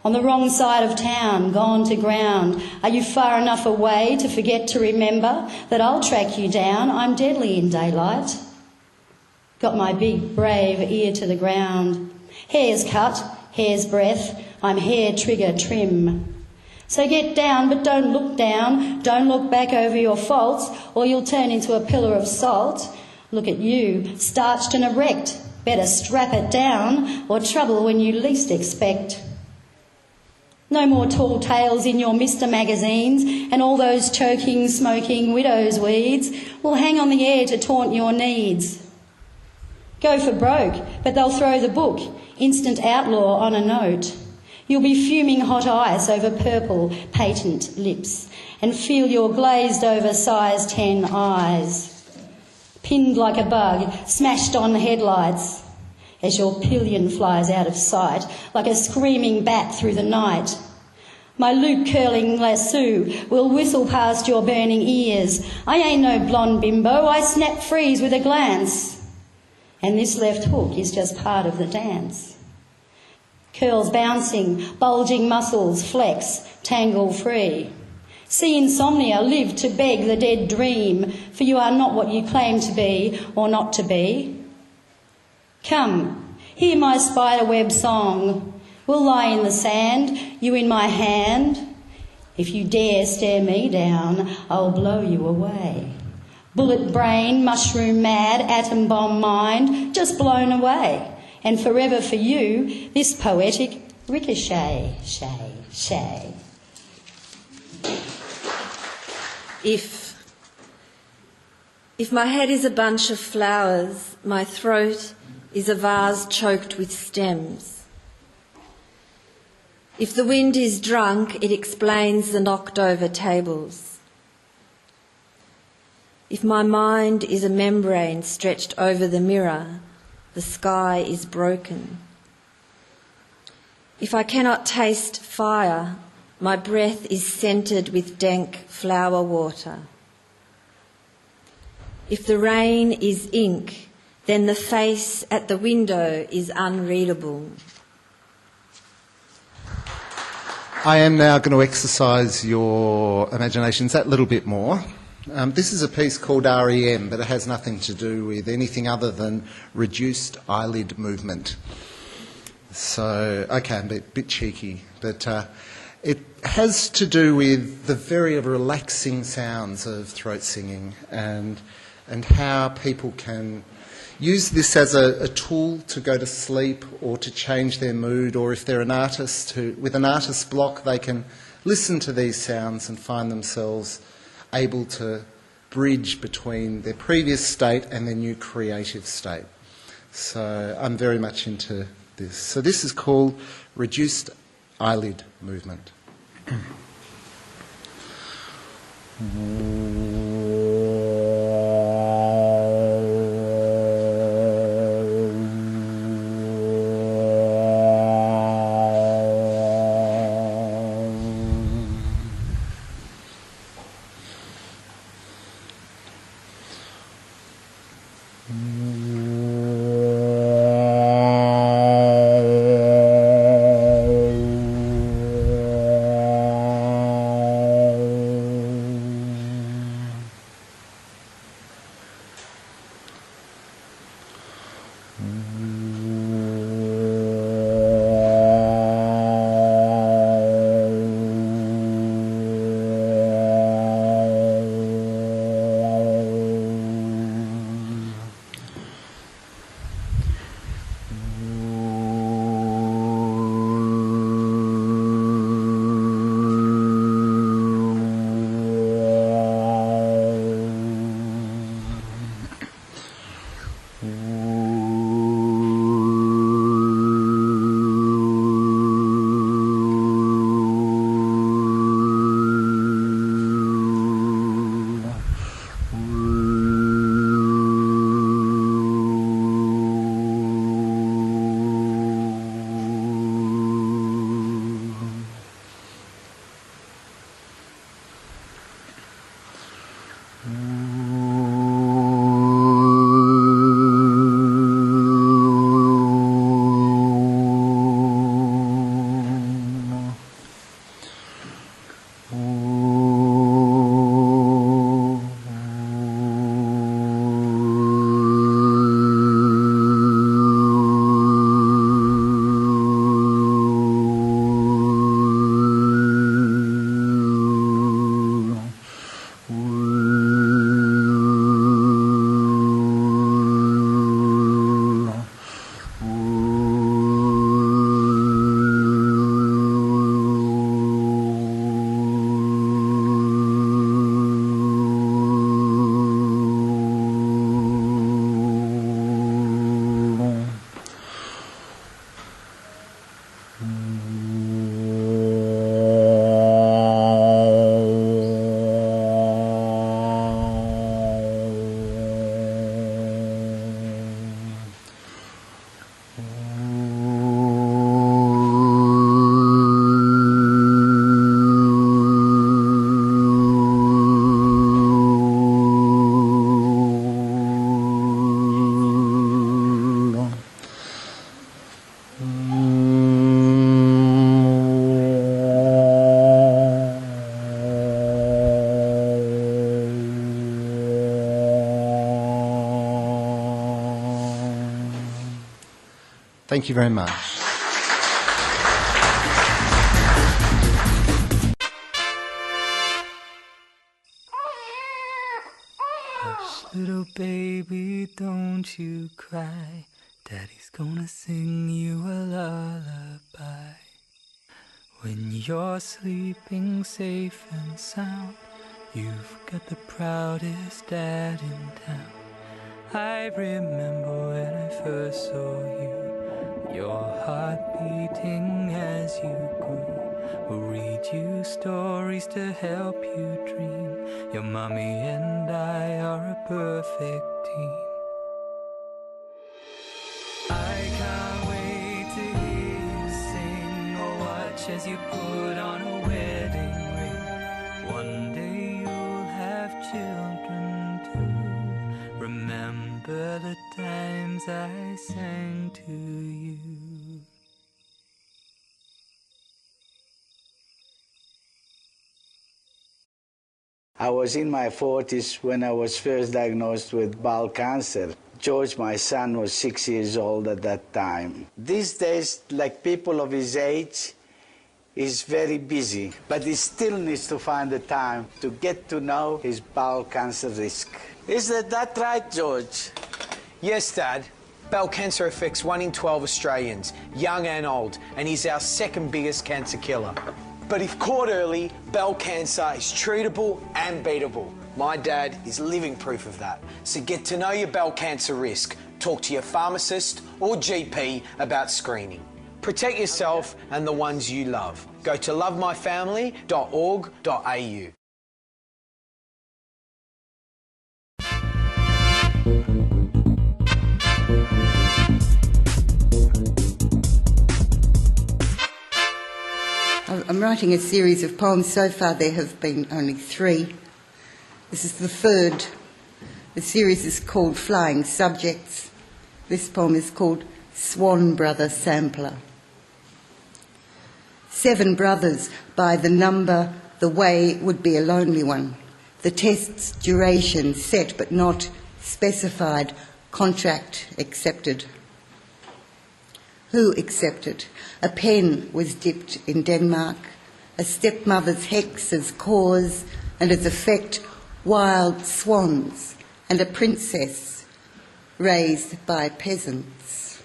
On the wrong side of town, gone to ground. Are you far enough away to forget to remember that I'll track you down? I'm deadly in daylight. Got my big, brave ear to the ground. Hair's cut, hair's breadth, I'm hair trigger trim. So get down, but don't look down. Don't look back over your faults, or you'll turn into a pillar of salt. Look at you, starched and erect. Better strap it down, or trouble when you least expect. No more tall tales in your Mr. magazines, and all those choking, smoking widows' weeds will hang on the air to taunt your needs. Go for broke, but they'll throw the book, instant outlaw on a note. You'll be fuming hot ice over purple, patent lips, and feel your glazed over size 10 eyes. Pinned like a bug, smashed on headlights, as your pillion flies out of sight, like a screaming bat through the night. My loop-curling lasso will whistle past your burning ears. I ain't no blonde bimbo, I snap freeze with a glance. And this left hook is just part of the dance. Curls bouncing, bulging muscles flex, tangle free. See insomnia live to beg the dead dream, for you are not what you claim to be or not to be. Come, hear my spiderweb song. We'll lie in the sand, you in my hand. If you dare stare me down, I'll blow you away. Bullet brain, mushroom mad, atom bomb mind, just blown away. And forever for you, this poetic ricochet, shay, shay. If my head is a bunch of flowers, my throat is a vase choked with stems. If the wind is drunk, it explains the knocked over tables. If my mind is a membrane stretched over the mirror, the sky is broken. If I cannot taste fire, my breath is scented with dank flower water. If the rain is ink, then the face at the window is unreadable. I am now going to exercise your imaginations that little bit more. This is a piece called REM, but it has nothing to do with anything other than reduced eyelid movement. So, okay, I'm a bit cheeky, but it has to do with the very relaxing sounds of throat singing and how people can use this as a tool to go to sleep or to change their mood, or if they're an artist with an artist block, they can listen to these sounds and find themselves able to bridge between their previous state and their new creative state. So I'm very much into this. So this is called reduced eyelid movement. Thank you very much. Hush, little baby, don't you cry. Daddy's gonna sing you a lullaby. When you're sleeping safe and sound, you've got the proudest dad in town. I remember when I first saw you, your heart beating as you grew. We'll read you stories to help you dream. Your mommy and I are a perfect team. I can't wait to hear you sing or watch as you put on a wedding ring. One day you'll have children too. Remember the times I sang to you. I was in my 40s when I was first diagnosed with bowel cancer. George, my son, was 6 years old at that time. These days, like people of his age, he's very busy, but he still needs to find the time to get to know his bowel cancer risk. Is that right, George? Yes, Dad. Bowel cancer affects 1 in 12 Australians, young and old, and is our second biggest cancer killer. But if caught early, bowel cancer is treatable and beatable. My dad is living proof of that. So get to know your bowel cancer risk. Talk to your pharmacist or GP about screening. Protect yourself and the ones you love. Go to lovemyfamily.org.au. I'm writing a series of poems. So far there have been only 3. This is the 3rd. The series is called Flying Subjects. This poem is called Swan Brother Sampler. 7 brothers, by the number, the way would be a lonely one. The test's duration set but not specified, contract accepted. Who accepted? A pen was dipped in Denmark, a stepmother's hex as cause, and as effect wild swans, and a princess raised by peasants.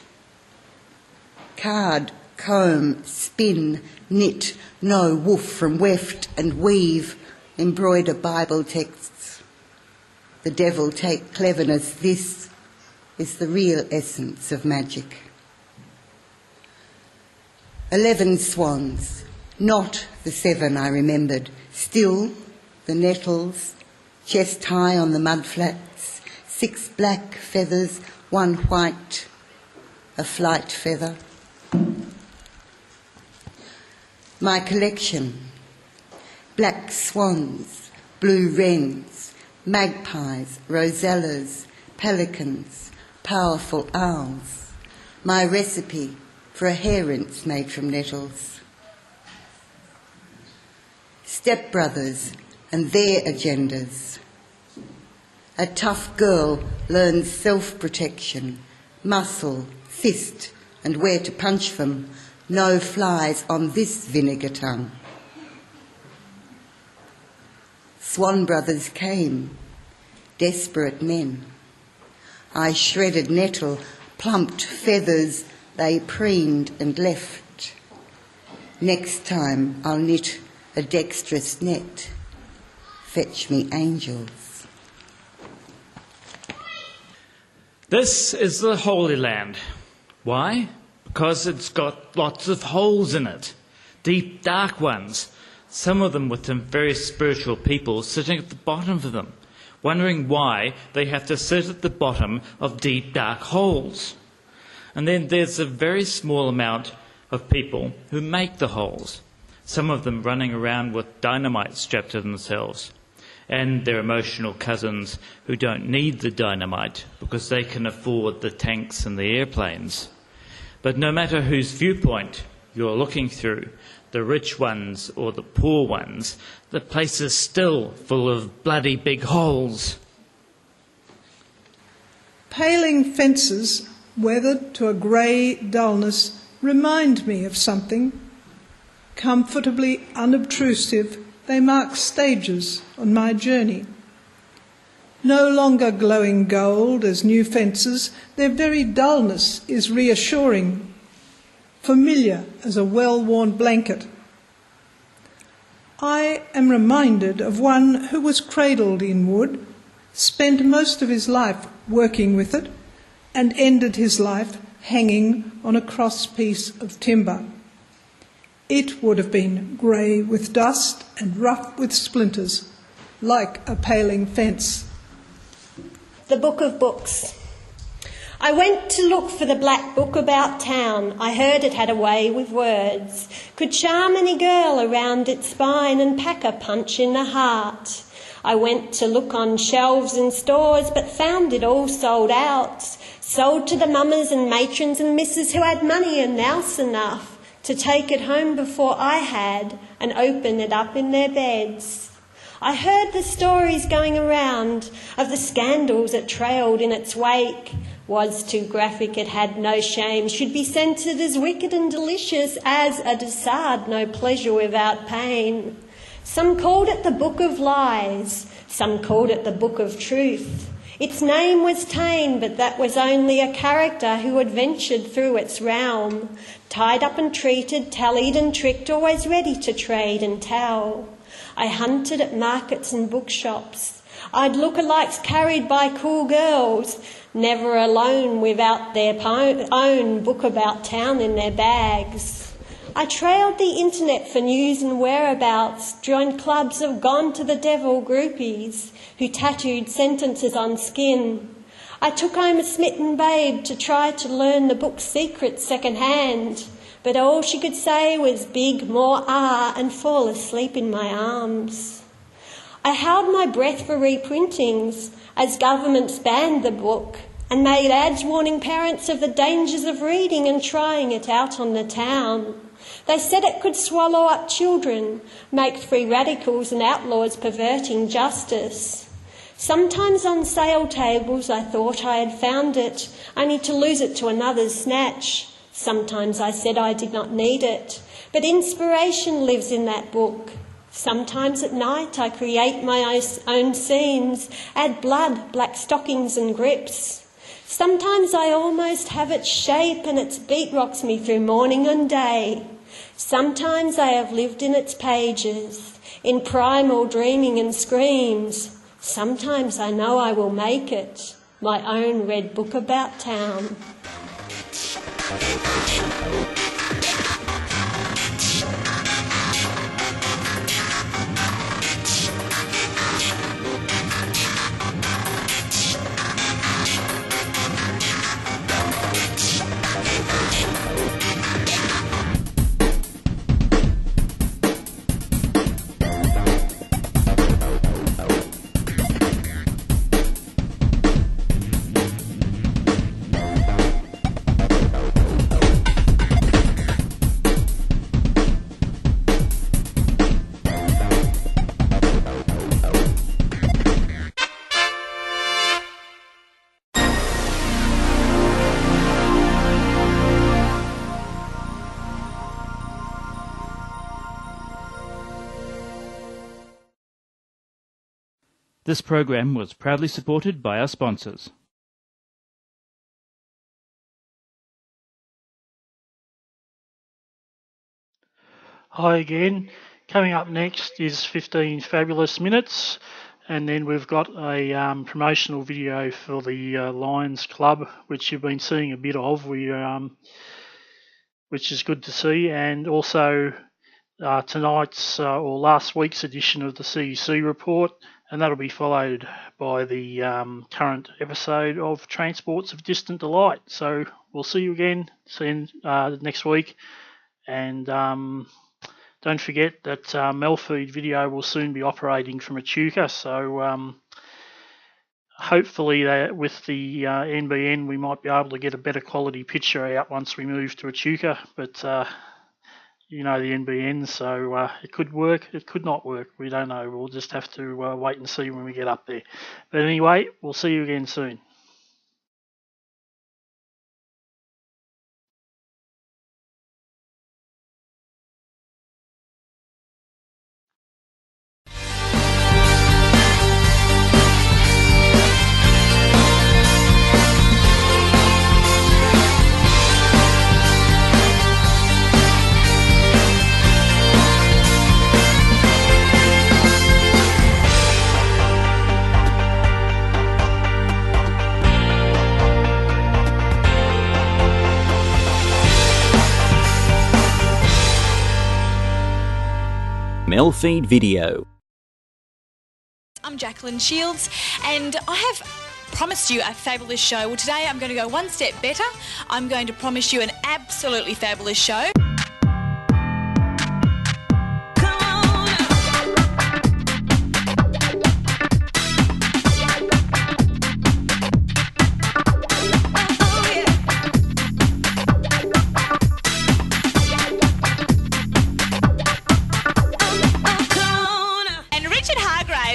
Card, comb, spin, knit, no woof from weft and weave, embroider Bible texts. The devil take cleverness, this is the real essence of magic. 11 swans, not the 7 I remembered, still the nettles, chest high on the mudflats, 6 black feathers, 1 white, a flight feather. My collection, black swans, blue wrens, magpies, rosellas, pelicans, powerful owls. My recipe for a hair rinse made from nettles. Stepbrothers and their agendas. A tough girl learns self-protection, muscle, fist, and where to punch them. No flies on this vinegar tongue. Swan brothers came, desperate men. I shredded nettle, plumped feathers, they preened and left. Next time I'll knit a dexterous net. Fetch me angels. This is the Holy Land. Why? Because it's got lots of holes in it. Deep, dark ones. Some of them with some very spiritual people sitting at the bottom of them, wondering why they have to sit at the bottom of deep, dark holes. And then there's a very small amount of people who make the holes, some of them running around with dynamite strapped to themselves, and their emotional cousins who don't need the dynamite because they can afford the tanks and the airplanes. But no matter whose viewpoint you're looking through, the rich ones or the poor ones, the place is still full of bloody big holes. Paling fences weathered to a grey dullness, remind me of something. Comfortably unobtrusive, they mark stages on my journey. No longer glowing gold as new fences, their very dullness is reassuring, familiar as a well-worn blanket. I am reminded of one who was cradled in wood, spent most of his life working with it, and ended his life hanging on a cross piece of timber. It would have been grey with dust and rough with splinters, like a paling fence. The Book of Books. I went to look for the black book about town. I heard it had a way with words, could charm any girl around its spine and pack a punch in the heart. I went to look on shelves in stores, but found it all sold out. Sold to the mamas and matrons and misses who had money and nous enough to take it home before I had and open it up in their beds. I heard the stories going around of the scandals it trailed in its wake. Was too graphic, it had no shame, should be censored as wicked and delicious as a Desard, no pleasure without pain. Some called it the Book of Lies, some called it the Book of Truth. Its name was Tane, but that was only a character who adventured through its realm, tied up and treated, tallied and tricked, always ready to trade and tell. I hunted at markets and bookshops. I'd lookalikes carried by cool girls, never alone without their own book about town in their bags. I trailed the internet for news and whereabouts, joined clubs of gone to the devil groupies who tattooed sentences on skin. I took home a smitten babe to try to learn the book's secrets second-hand, but all she could say was big, more and fall asleep in my arms. I held my breath for reprintings as governments banned the book and made ads warning parents of the dangers of reading and trying it out on the town. They said it could swallow up children, make free radicals and outlaws perverting justice. Sometimes on sale tables I thought I had found it, only to lose it to another's snatch. Sometimes I said I did not need it, but inspiration lives in that book. Sometimes at night I create my own scenes, add blood, black stockings and grips. Sometimes I almost have its shape and its beat rocks me through morning and day. Sometimes I have lived in its pages, in primal dreaming and screams. Sometimes I know I will make it, my own red book about town. This program was proudly supported by our sponsors. Hi again. Coming up next is 15 fabulous minutes, and then we've got a promotional video for the Lions Club, which you've been seeing a bit of, which is good to see, and also tonight's or last week's edition of the CEC Report, and that'll be followed by the current episode of Transports of Distant Delight. So we'll see you again next week, and don't forget that MELfeed.video will soon be operating from Echuca, so hopefully with the NBN we might be able to get a better quality picture out once we move to Echuca, but you know the NBN, so it could work, it could not work, we don't know. We'll just have to wait and see when we get up there. But anyway, we'll see you again soon. MELfeed.video. I'm Jacqueline Shields, and I have promised you a fabulous show. Well, today I'm going to go one step better. I'm going to promise you an absolutely fabulous show.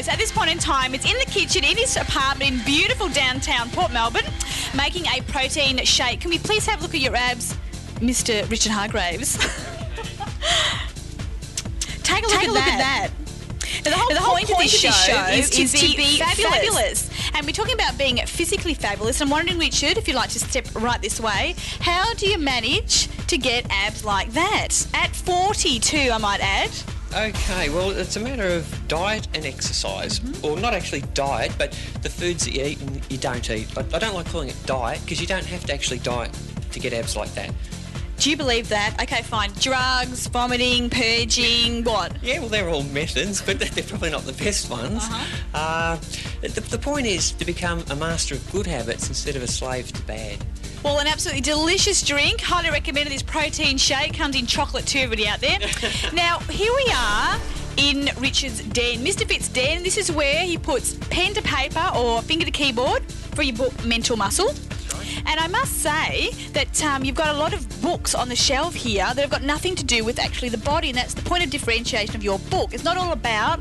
At this point in time, it's in the kitchen in his apartment in beautiful downtown Port Melbourne, making a protein shake. Can we please have a look at your abs, Mr. Richard Hargraves? Take a look at that. Now, the whole point of this show is to be fabulous. And we're talking about being physically fabulous. I'm wondering, Richard, if you'd like to step right this way, how do you manage to get abs like that? At 42, I might add. Okay, well, it's a matter of diet and exercise. Or not actually diet, but the foods that you eat and you don't eat. I don't like calling it diet because you don't have to actually diet to get abs like that. Do you believe that? Okay, fine. Drugs, vomiting, purging, what? Yeah, well, they're all methods, but they're probably not the best ones. The point is to become a master of good habits instead of a slave to bad. Well, an absolutely delicious drink. Highly recommended. This protein shake comes in chocolate too, everybody out there. Now, here we are in Richard's den, Mr. Fitt's den. This is where he puts pen to paper or finger to keyboard for your book, Mental Muscle. And I must say that you've got a lot of books on the shelf here that have got nothing to do with actually the body, and that's the point of differentiation of your book. It's not all about,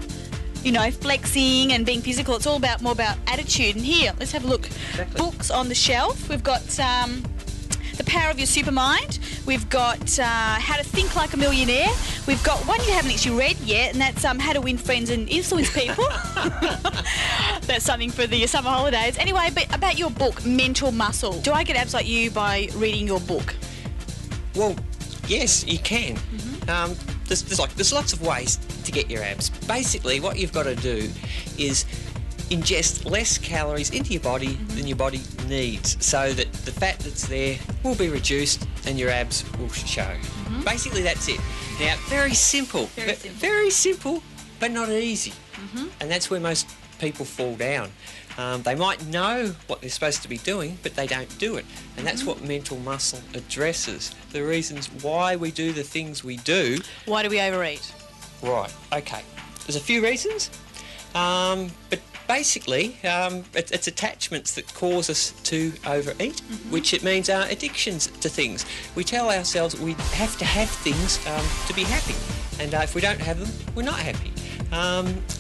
you know, flexing and being physical. It's all about more about attitude. And here, let's have a look. Exactly. Books on the shelf. We've got The Power of Your Supermind. We've got How to Think Like a Millionaire. We've got one you haven't actually read yet, and that's How to Win Friends and Influence People. That's something for the summer holidays. Anyway, but about your book, Mental Muscle. Do I get abs like you by reading your book? Well, yes, you can. There's lots of ways to get your abs. Basically, what you've got to do is ingest less calories into your body than your body needs, so that the fat that's there will be reduced and your abs will show. Basically, that's it. Now, very simple, but not easy. And that's where most people fall down. They might know what they're supposed to be doing, but they don't do it. And that's what Mental Muscle addresses. The reasons why we do the things we do. Why do we overeat? Right, okay. There's a few reasons, but basically it's attachments that cause us to overeat, which it means are addictions to things. We tell ourselves we have to have things to be happy, and if we don't have them, we're not happy.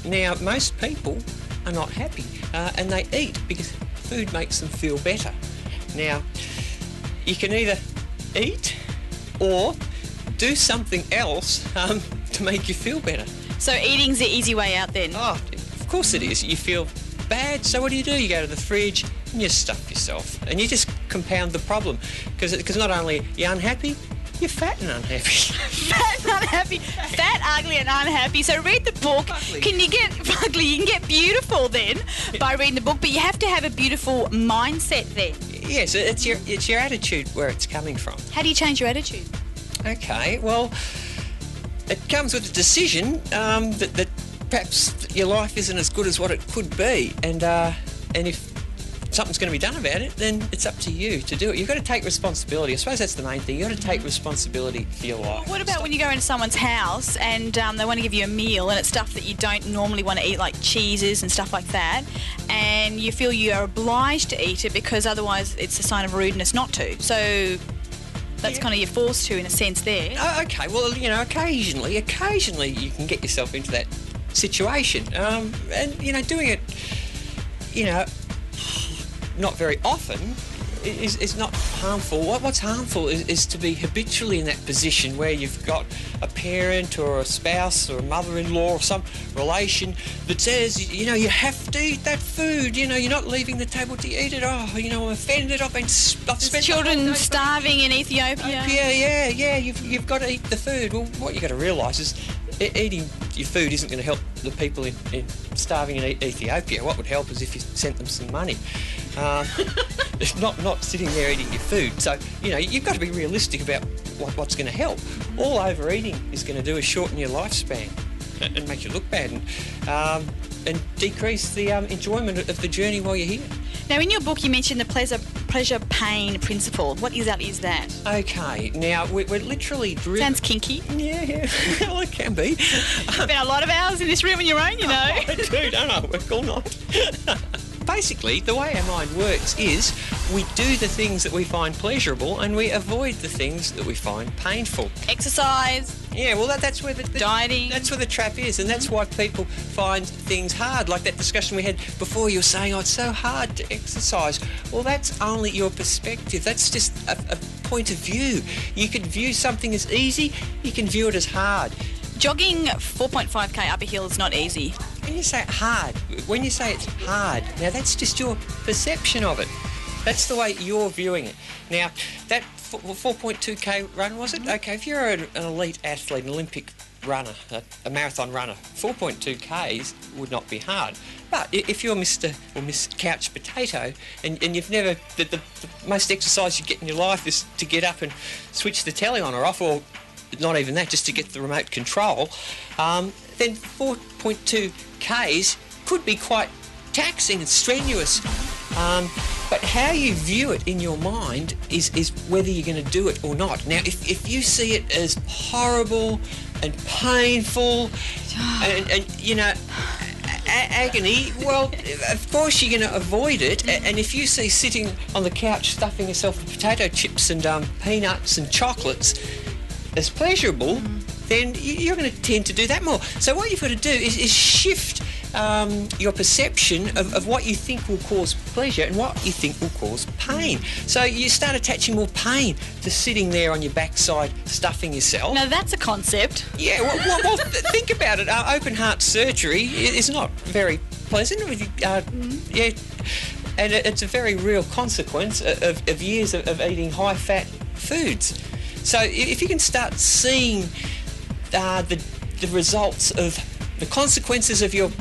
Now, most people are not happy, and they eat because food makes them feel better. Now, you can either eat or do something else to make you feel better. So eating's the easy way out then? Oh, of course it is. You feel bad, so what do? You go to the fridge and you stuff yourself, and you just compound the problem, because not only are you unhappy, you're fat and unhappy. Fat and unhappy. Fat, ugly and unhappy. So read the book. Ugly. You can get beautiful then by reading the book, but you have to have a beautiful mindset then. Yes, it's your attitude where it's coming from. How do you change your attitude? Okay, well, it comes with a decision that perhaps your life isn't as good as what it could be, and if something's going to be done about it, then it's up to you to do it. You've got to take responsibility. I suppose that's the main thing. You've got to take responsibility for your life. What about when you go into someone's house and they want to give you a meal and it's stuff that you don't normally want to eat, like cheeses and stuff like that, and you feel you are obliged to eat it because otherwise it's a sign of rudeness not to. So that's kind of you're forced to in a sense there. Oh, okay, well, you know, occasionally you can get yourself into that situation. And, you know, doing it, you know, not very often is not harmful. What's harmful is to be habitually in that position where you've got a parent or a spouse or a mother-in-law or some relation that says, you know, you have to eat that food. You know, you're not leaving the table to eat it. Oh, you know, I'm offended. I've spent children starving in Ethiopia. Yeah. You've got to eat the food. Well, what you've got to realise is eating your food isn't going to help the people in starving in Ethiopia. What would help is if you sent them some money. Not sitting there eating your food. So, you know, you've got to be realistic about what's going to help. All overeating is going to do is shorten your lifespan. and makes you look bad, and decrease the enjoyment of the journey while you're here. Now, in your book, you mentioned the pleasure-pain principle. What exactly is that? Okay, now we're literally driven... Sounds kinky. Yeah, well, it can be. You've spent a lot of hours in this room on your own, you know. I do, don't I? Work all night. Basically, the way our mind works is we do the things that we find pleasurable and we avoid the things that we find painful. Exercise. Yeah, well, that's where the dieting. That's where the trap is, and that's why people find things hard. Like that discussion we had before, you were saying, oh, it's so hard to exercise. Well, that's only your perspective. That's just a point of view. You could view something as easy, you can view it as hard. Jogging 4.5k up a hill is not easy. When you say hard, when you say it's hard, now that's just your perception of it. That's the way you're viewing it. Now, that 4.2k run, was it? Okay, if you're an elite athlete, an Olympic runner, a marathon runner, 4.2k's would not be hard. But if you're Mr. or Miss Couch Potato and you've never... The most exercise you get in your life is to get up and switch the telly on or off, or not even that, just to get the remote control, then 4.2k's could be quite taxing and strenuous. But how you view it in your mind is whether you're going to do it or not. Now, if you see it as horrible and painful and you know, agony, well, of course you're going to avoid it. And if you see sitting on the couch stuffing yourself with potato chips and peanuts and chocolates as pleasurable, then you're going to tend to do that more. So what you've got to do is shift your perception of what you think will cause pleasure and what you think will cause pain. So you start attaching more pain to sitting there on your backside stuffing yourself. Now that's a concept. Yeah, well think about it. Open heart surgery is not very pleasant. Yeah, and it's a very real consequence of years of eating high-fat foods. So if you can start seeing the results of the consequences of your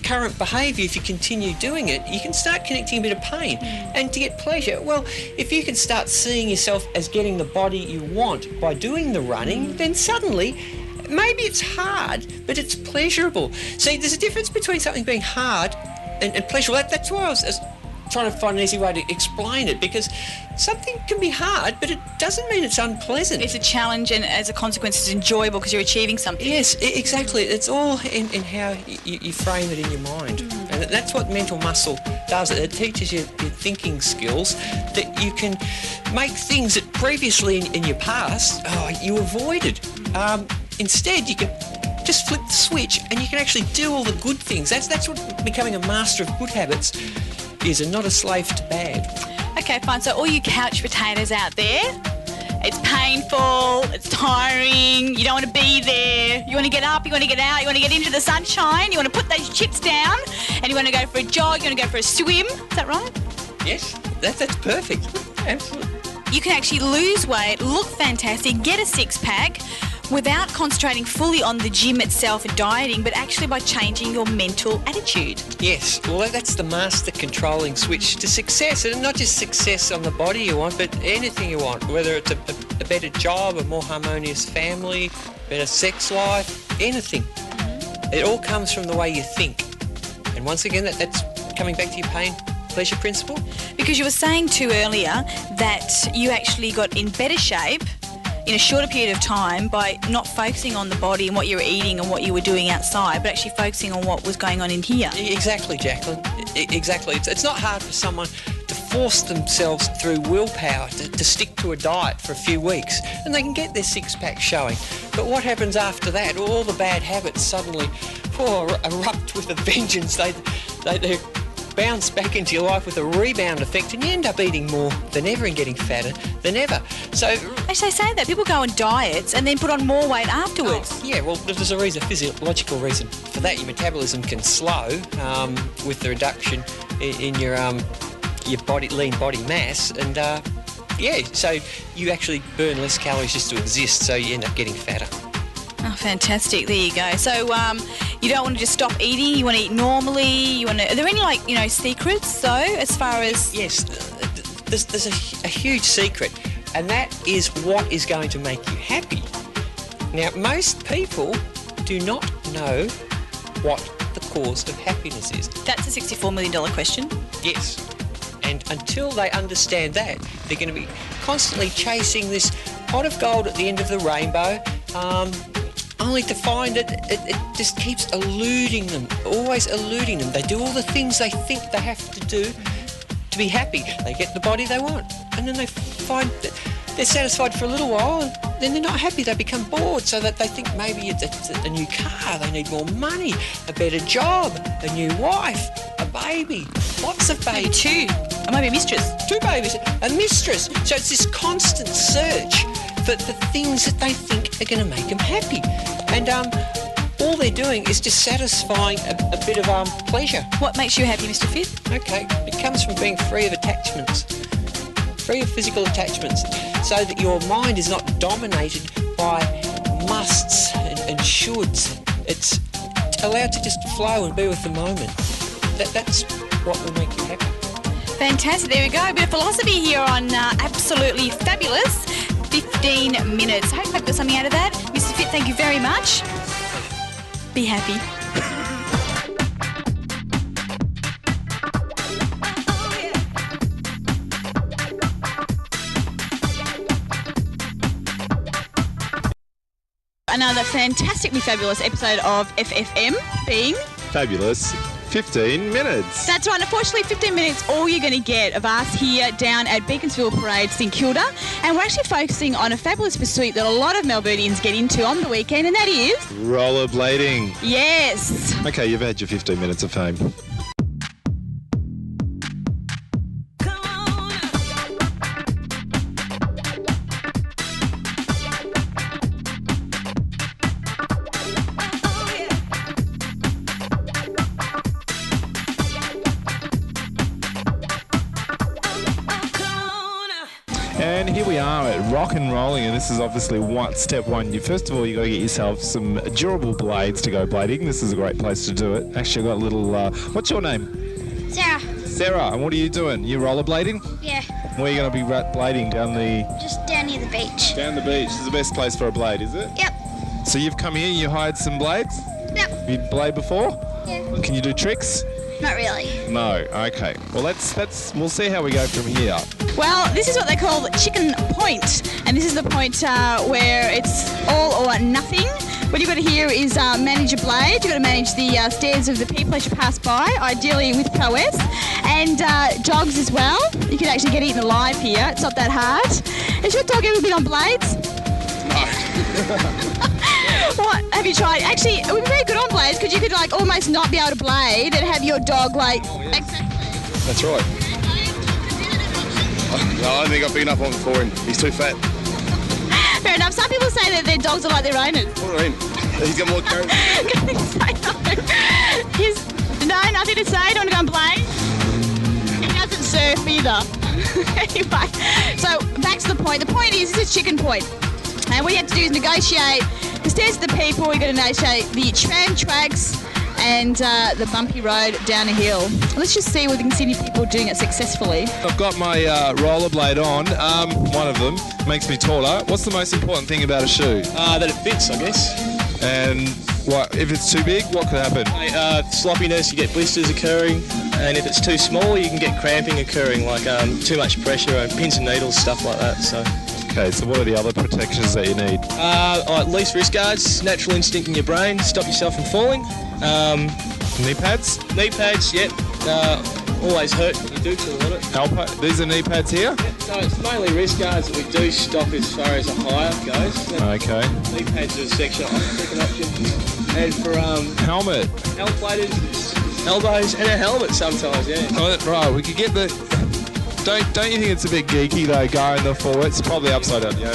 current behaviour, if you continue doing it, you can start connecting a bit of pain. And to get pleasure, well, if you can start seeing yourself as getting the body you want by doing the running, then suddenly maybe it's hard, but it's pleasurable. See, there's a difference between something being hard and pleasurable. That's why I was trying to find an easy way to explain it, because something can be hard, but it doesn't mean it's unpleasant. It's a challenge, and as a consequence, it's enjoyable because you're achieving something. Yes, exactly. It's all in how you frame it in your mind. And that's what mental muscle does. It teaches you your thinking skills, that you can make things that previously in your past, you avoided. Instead, you can just flip the switch and you can actually do all the good things. That's what becoming a master of good habits is, and not a slave to bad. Okay, fine. So all you couch potatoes out there, it's painful, it's tiring, you don't want to be there, you want to get up, you want to get out, you want to get into the sunshine, you want to put those chips down, and you want to go for a jog, you want to go for a swim. Is that right? Yes, that's perfect. Absolutely. You can actually lose weight, look fantastic, get a six-pack, without concentrating fully on the gym itself and dieting, but actually by changing your mental attitude. Yes, well, that's the master controlling switch to success, and not just success on the body you want, but anything you want, whether it's a better job, a more harmonious family, better sex life, anything. It all comes from the way you think. And once again, that's coming back to your pain-pleasure principle. Because you were saying too earlier that you actually got in better shape in a shorter period of time by not focusing on the body and what you were eating and what you were doing outside, but actually focusing on what was going on in here. Exactly, Jacqueline. Exactly. It's not hard for someone to force themselves through willpower to stick to a diet for a few weeks, and they can get their six-pack showing. But what happens after that? All the bad habits suddenly erupt with a vengeance. They bounce back into your life with a rebound effect, and you end up eating more than ever and getting fatter than ever. So actually, they say that people go on diets and then put on more weight afterwards. Yeah, well, there's a physiological reason for that. Your metabolism can slow with the reduction in your lean body mass, and so you actually burn less calories just to exist, so you end up getting fatter. Oh, fantastic. There you go. So you don't want to just stop eating, you want to eat normally, are there any, secrets, though, as far as... Yes, there's a huge secret, and that is what is going to make you happy. Now, most people do not know what the cause of happiness is. That's a $64 million question. Yes. And until they understand that, they're going to be constantly chasing this pot of gold at the end of the rainbow, only to find it just keeps eluding them, always eluding them. They do all the things they think they have to do to be happy. They get the body they want, and then they find that they're satisfied for a little while, and then they're not happy. They become bored, so that they think maybe it's a new car, they need more money, a better job, a new wife, a baby, lots of babies. Maybe 2. Or maybe a mistress. 2 babies, a mistress. So it's this constant search for the things that they think are going to make them happy. And all they're doing is just satisfying a bit of pleasure. What makes you happy, Mr. Fit? Okay, it comes from being free of attachments. Free of physical attachments, so that your mind is not dominated by musts and shoulds. It's allowed to just flow and be with the moment. That's what will make you happy. Fantastic, there we go. A bit of philosophy here on Absolutely Fabulous 15 minutes. I hope you got something out of that. Mr. Fit, thank you very much. Be happy. Another fantastically fabulous episode of FFM being... Fabulous 15 minutes. That's right. Unfortunately, 15 minutes, all you're going to get of us here down at Beaconsfield Parade, St Kilda. And we're actually focusing on a fabulous pursuit that a lot of Melburnians get into on the weekend, and that is... rollerblading. Yes. Okay, you've had your 15 minutes of fame. And here we are at Rock and Rolling, and this is obviously step one. First of all, you got to get yourself some durable blades to go blading. This is a great place to do it. Actually, I've got a little... what's your name? Sarah. Sarah, and what are you doing? You rollerblading? Yeah. Where are you going to be blading? Down the... Just down near the beach. Down the beach. This is the best place for a blade, is it? Yep. So you've come here, you hired some blades? Yep. Have you blade before? Yeah. Can you do tricks? Not really. No. Okay. Well, we'll see how we go from here. Well, this is what they call chicken point, and this is the point where it's all or nothing. What you've got to hear is manage a blade. You've got to manage the stairs of the people as you pass by, ideally with prowess, and dogs as well. You can actually get eaten alive here. It's not that hard. Has your dog ever been on blades? No. What have you tried? Actually, it would be very good on blades because you could like almost not be able to blade and have your dog like... Exactly. That's right. No, I don't think I've been up on for him. He's too fat. Fair enough. Some people say that their dogs are like their owners. What do you mean? He's got more character. No, nothing to say. Don't want to go and play. He doesn't surf either. Anyway, so back to the point. The point is, this is chicken point. And what you have to do is negotiate the stairs of the people. You've got to negotiate the tram tracks and the bumpy road down a hill. Let's just see whether we can see any people doing it successfully. I've got my rollerblade on. One of them makes me taller. What's the most important thing about a shoe? That it fits, I guess. And what if it's too big? What could happen? Sloppiness, you get blisters occurring, and if it's too small, you can get cramping occurring, like too much pressure and pins and needles, stuff like that. So. Okay, so what are the other protections that you need? Like least wrist guards, natural instinct in your brain, stop yourself from falling. Knee pads? Knee pads, yep. Always hurt when you do to a lot. These are knee pads here? Yep, so it's mainly wrist guards that we do stop as far as a hire goes. Okay. Knee pads are a second option. And for helmet. Helmet bladers, elbows, and a helmet sometimes, yeah. Oh, right, we could get the... Don't you think it's a bit geeky though, going the forward? It's probably upside down, yeah.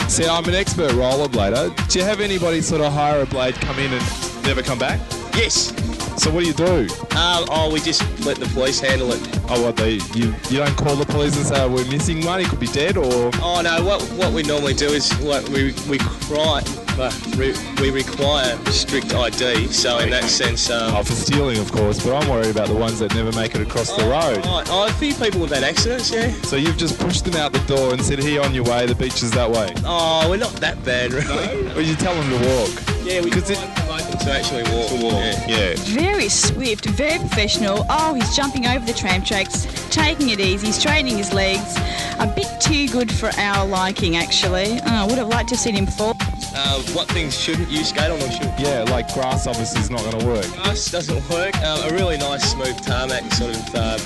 See, I'm an expert rollerblader. Do you have anybody sort of hire a blade, come in and never come back? Yes. So what do you do? We just let the police handle it. Oh, what, you don't call the police and say, we're missing one, he could be dead, or...? Oh, no, what we normally do is we require strict ID, so in that sense... for stealing, of course, but I'm worried about the ones that never make it across the road. A few people have had accidents, yeah. So you've just pushed them out the door and said, here on your way, the beach is that way? Oh, we're not that bad, really. No? Well, you tell them to walk. Yeah, we try and promote make them to actually walk. Yeah. Very swift, very professional. Oh, he's jumping over the tram tracks, taking it easy, straightening his legs. A bit too good for our liking, actually. I would have liked to have seen him before. What things shouldn't you skate on or should? Yeah, like grass obviously is not going to work. Grass doesn't work. A really nice smooth tarmac sort of...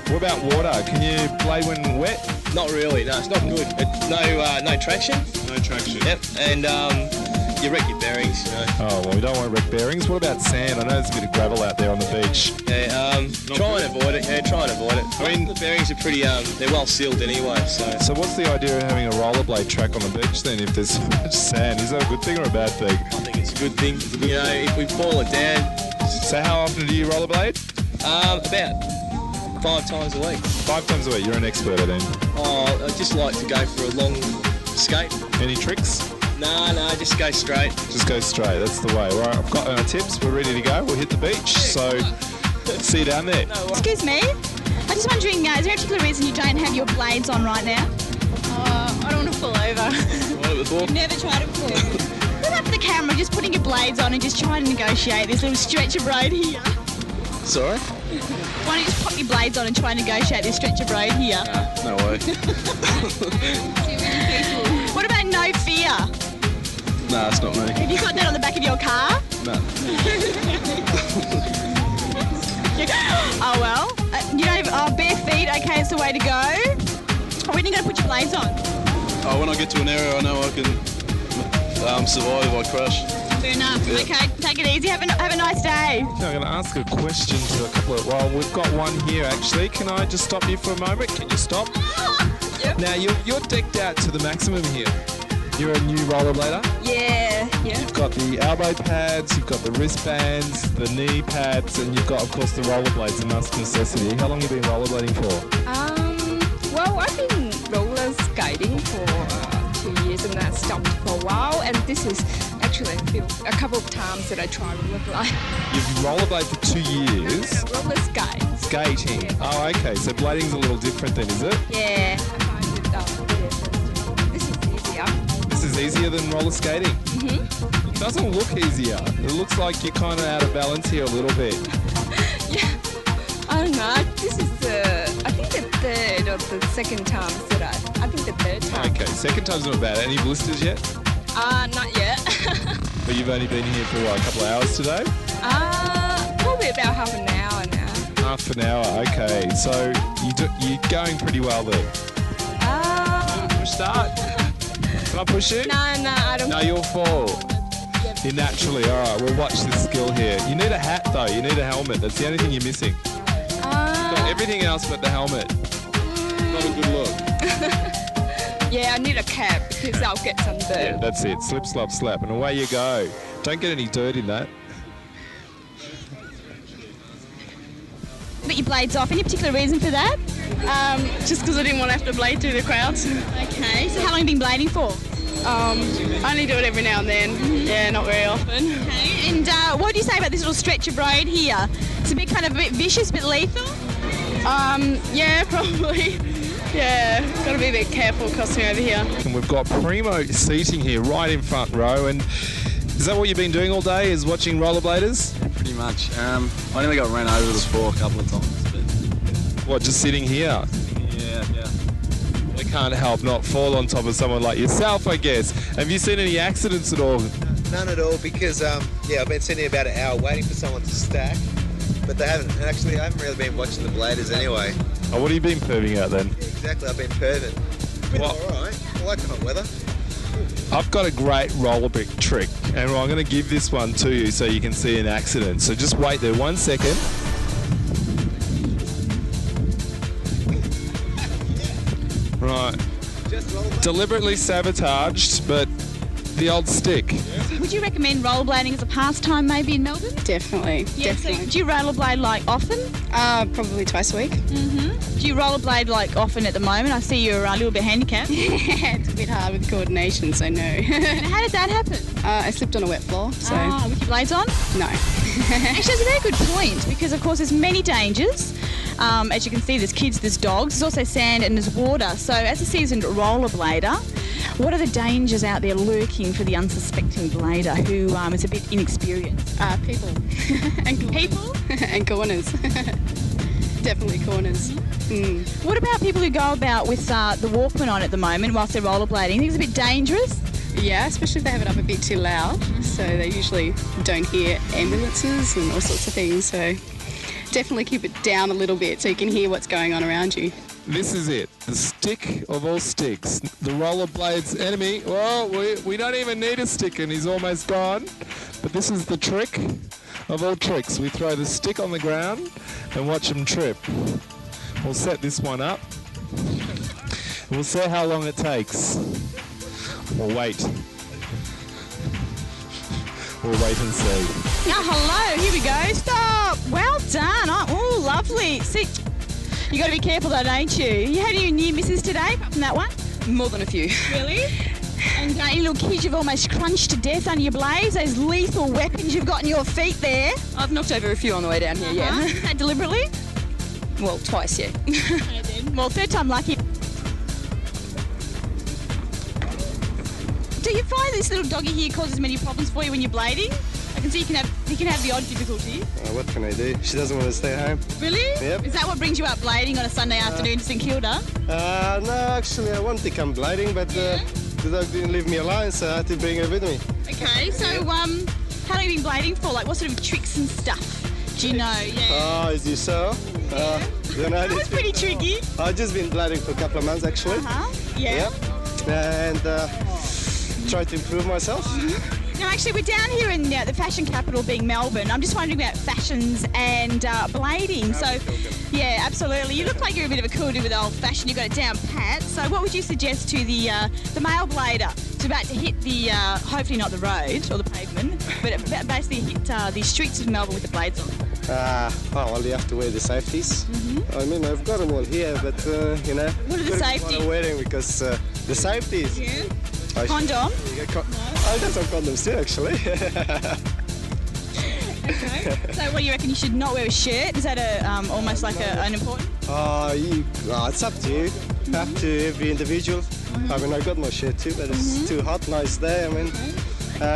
What about water? Can you blade when wet? Not really, no, it's not good. No traction. No traction. Yep, and you wreck your bearings, you know. Oh, well, we don't want to wreck bearings. What about sand? I know there's a bit of gravel out there on the beach. Yeah, try and avoid it. Yeah, try and avoid it. I mean, the bearings are pretty, they're well sealed anyway, so... So what's the idea of having a rollerblade track on the beach then if there's so much sand? Is that a good thing or a bad thing? I think it's a good thing. You know, if we boil it down... So how often do you rollerblade? About 5 times a week. 5 times a week? You're an expert at it. Oh, I just like to go for a long skate. Any tricks? No, just go straight. Just go straight, that's the way. Right, I've got our tips, we're ready to go. We'll hit the beach, so see you down there. Excuse me, I'm just wondering, is there a particular reason you don't have your blades on right now? I don't want to fall over. Tried it before? You've never tried it before? What about for the camera, just putting your blades on and just trying to negotiate this little stretch of road here? Sorry? Why don't you just pop your blades on and try and negotiate this stretch of road here? No way. What about no fear? Nah, it's not me. Have you got that on the back of your car? No. Oh well, bare feet, okay, it's the way to go. When are you going to put your blades on? When I get to an area I know I can survive if I crash. Fair enough. Yeah. Okay, take it easy. Have a nice day. Now, I'm going to ask a question to a couple of... Well, we've got one here, actually. Can I just stop you for a moment? Can you stop? Yep. Now, you're decked out to the maximum here. You're a new rollerblader. Yeah. You've got the elbow pads, you've got the wristbands, the knee pads, and you've got, of course, the rollerblades, a must necessity. How long have you been rollerblading for? Well, I've been roller skating for 2 years and I stopped for a while, and this is actually a couple of times that I tried rollerblade. You've rollerblade for 2 years? No, roller skate. Skating. Yeah. Oh, okay. So blading's a little different then, is it? Yeah, I find it this is easier. This is easier than roller skating? Mm-hmm. It doesn't look easier. It looks like you're kind of out of balance here a little bit. Yeah, I don't know. This is I think the third or the second time that I think the third time. Okay, second time's not bad. Any blisters yet? Not yet. But you've only been here for what, a couple of hours today? Probably about half an hour now. Half an hour, okay. So you're going pretty well there. Push start. Can I push you? No, I don't. No, you'll fall. Yep. You're naturally. All right, we'll watch this skill here. You need a hat though. You need a helmet. That's the only thing you're missing. Got everything else but the helmet. Not a good look. Yeah, I need a cap because I'll get sunburned. Yeah, that's it. Slip, slop, slap, and away you go. Don't get any dirt in that. Put your blades off. Any particular reason for that? Just because I didn't want to have to blade through the crowds. Okay, so how long have you been blading for? I only do it every now and then. Mm-hmm. Yeah, not very often. Okay, and what do you say about this little stretch of road here? It's a bit vicious, a bit lethal? Yeah, probably. Yeah, got to be a bit careful crossing over here. And we've got primo seating here, right in front row. And is that what you've been doing all day? Is watching rollerbladers? Pretty much. I nearly got run over the floor a couple of times. But... What, just sitting here? Yeah. We can't help not fall on top of someone like yourself, I guess. Have you seen any accidents at all? None at all, because I've been sitting here about an hour waiting for someone to stack, but they haven't. Actually, I haven't really been watching the bladers anyway. Oh, what have you been perving out then? Yeah, exactly, I've been perving. Been all right. I like hot weather. I've got a great roller brick trick, and I'm going to give this one to you so you can see an accident. So just wait there 1 second. Right. Deliberately sabotaged, but the old stick. Would you recommend rollerblading as a pastime maybe in Melbourne? Definitely, Yeah, definitely. so do you rollerblade like often? Probably twice a week. Mm-hmm. Do you rollerblade like often at the moment? I see you're a little bit handicapped. It's a bit hard with coordination, so no. And how did that happen? I slipped on a wet floor, so... With your blades on? No. Actually, that's a very good point because, of course, there's many dangers. As you can see, there's kids, there's dogs, there's also sand and there's water. So as a seasoned rollerblader, what are the dangers out there lurking for the unsuspecting blader who is a bit inexperienced? People. And people? And corners. Definitely corners. What about people who go about with the Walkman on at the moment whilst they're rollerblading? You think it's a bit dangerous? Yeah, especially if they have it up a bit too loud. So they usually don't hear ambulances and all sorts of things. So definitely keep it down a little bit so you can hear what's going on around you. This is it, the stick of all sticks, the rollerblade's enemy. Well, we don't even need a stick and he's almost gone. But this is the trick of all tricks. We throw the stick on the ground and watch him trip. We'll set this one up. We'll see how long it takes. We'll wait. We'll wait and see. Oh, hello, here we go. Stop! Well done. Oh, lovely. See, you got to be careful though, don't you? You had any near misses today apart from that one? More than a few. Really? And any little kids you've almost crunched to death under your blades? Those lethal weapons you've got in your feet there? I've knocked over a few on the way down here, yeah. Is that deliberately? Well, twice, yeah. Okay, then. Well, third time lucky. Do you find this little doggy here causes many problems for you when you're blading? I can see you can have the odd difficulty. What can I do? She doesn't want to stay home. Really? Yep. Is that what brings you out blading on a Sunday afternoon to St Kilda? No, actually I wanted to come blading, but the dog didn't leave me alone, so I had to bring her with me. Okay, so how long have you been blading for? Like what sort of tricks and stuff do you know? Yeah. Oh, is you so? That was pretty tricky. I've just been blading for a couple of months actually. Yeah. Yep. And try to improve myself. Now, actually, we're down here in the fashion capital, being Melbourne. I'm just wondering about fashions and blading. So, yeah, absolutely. You look like you're a bit of a cool dude with old fashion. You've got it down pat. So, what would you suggest to the male blader who's about to hit the, hopefully not the road or the pavement, but basically hit the streets of Melbourne with the blades on? Well, you have to wear the safeties. I mean, I've got them all here, but, you know. What are the safeties? I'm wearing because the safeties. Yeah. Condom? I got some condoms too, actually. Okay. So what do you reckon? You should not wear a shirt? Is that almost like an important? It's up to you. Up to every individual. I mean, I got my shirt too, but it's too hot. Nice day. I mean,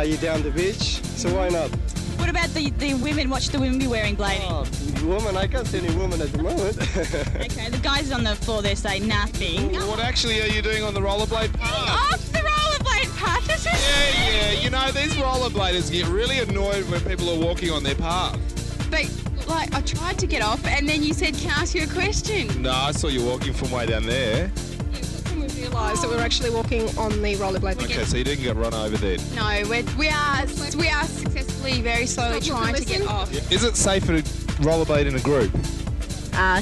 you're down the beach, so why not? What about the women? What should the women be wearing blading? Women? I can't see any women at the moment. Okay, the guys on the floor there say nothing. What actually are you doing on the rollerblade path? Off the rollerblade path? This is Yeah. You know, these rollerbladers get really annoyed when people are walking on their path. But, like, I tried to get off and then you said, can I ask you a question? No, I saw you walking from way down there. We realised that we were actually walking on the rollerblades again. Okay, so you didn't get run over there. No, we are successfully, very slowly trying to get off. Is it safer to rollerblade in a group?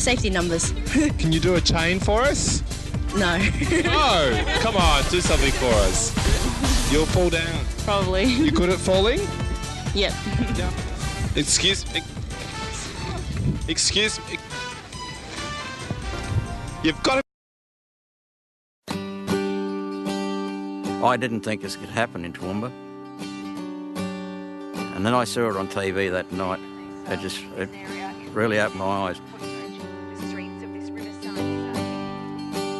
Safety numbers. Can you do a chain for us? No. No! Come on, do something for us. You'll fall down. Probably. You good at falling? Yep. Excuse me. Excuse me. You've got to... I didn't think this could happen in Toowoomba. And then I saw it on TV that night. It really opened my eyes.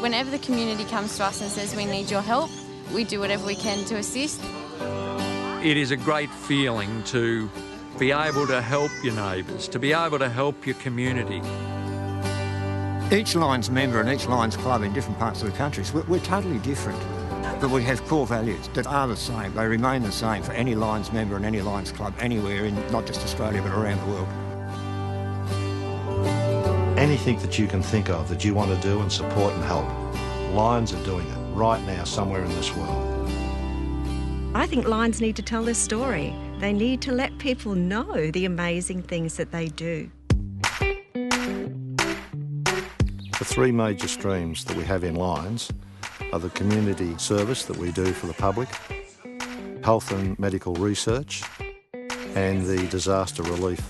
Whenever the community comes to us and says we need your help, we do whatever we can to assist. It is a great feeling to be able to help your neighbours, to be able to help your community. Each Lions member and each Lions club in different parts of the country, we're totally different. But we have core values that are the same. They remain the same for any Lions member and any Lions club anywhere in not just Australia but around the world. Anything that you can think of that you want to do and support and help, Lions are doing it right now somewhere in this world. I think Lions need to tell their story. They need to let people know the amazing things that they do. The three major streams that we have in Lions are the community service that we do for the public, health and medical research, and the disaster relief.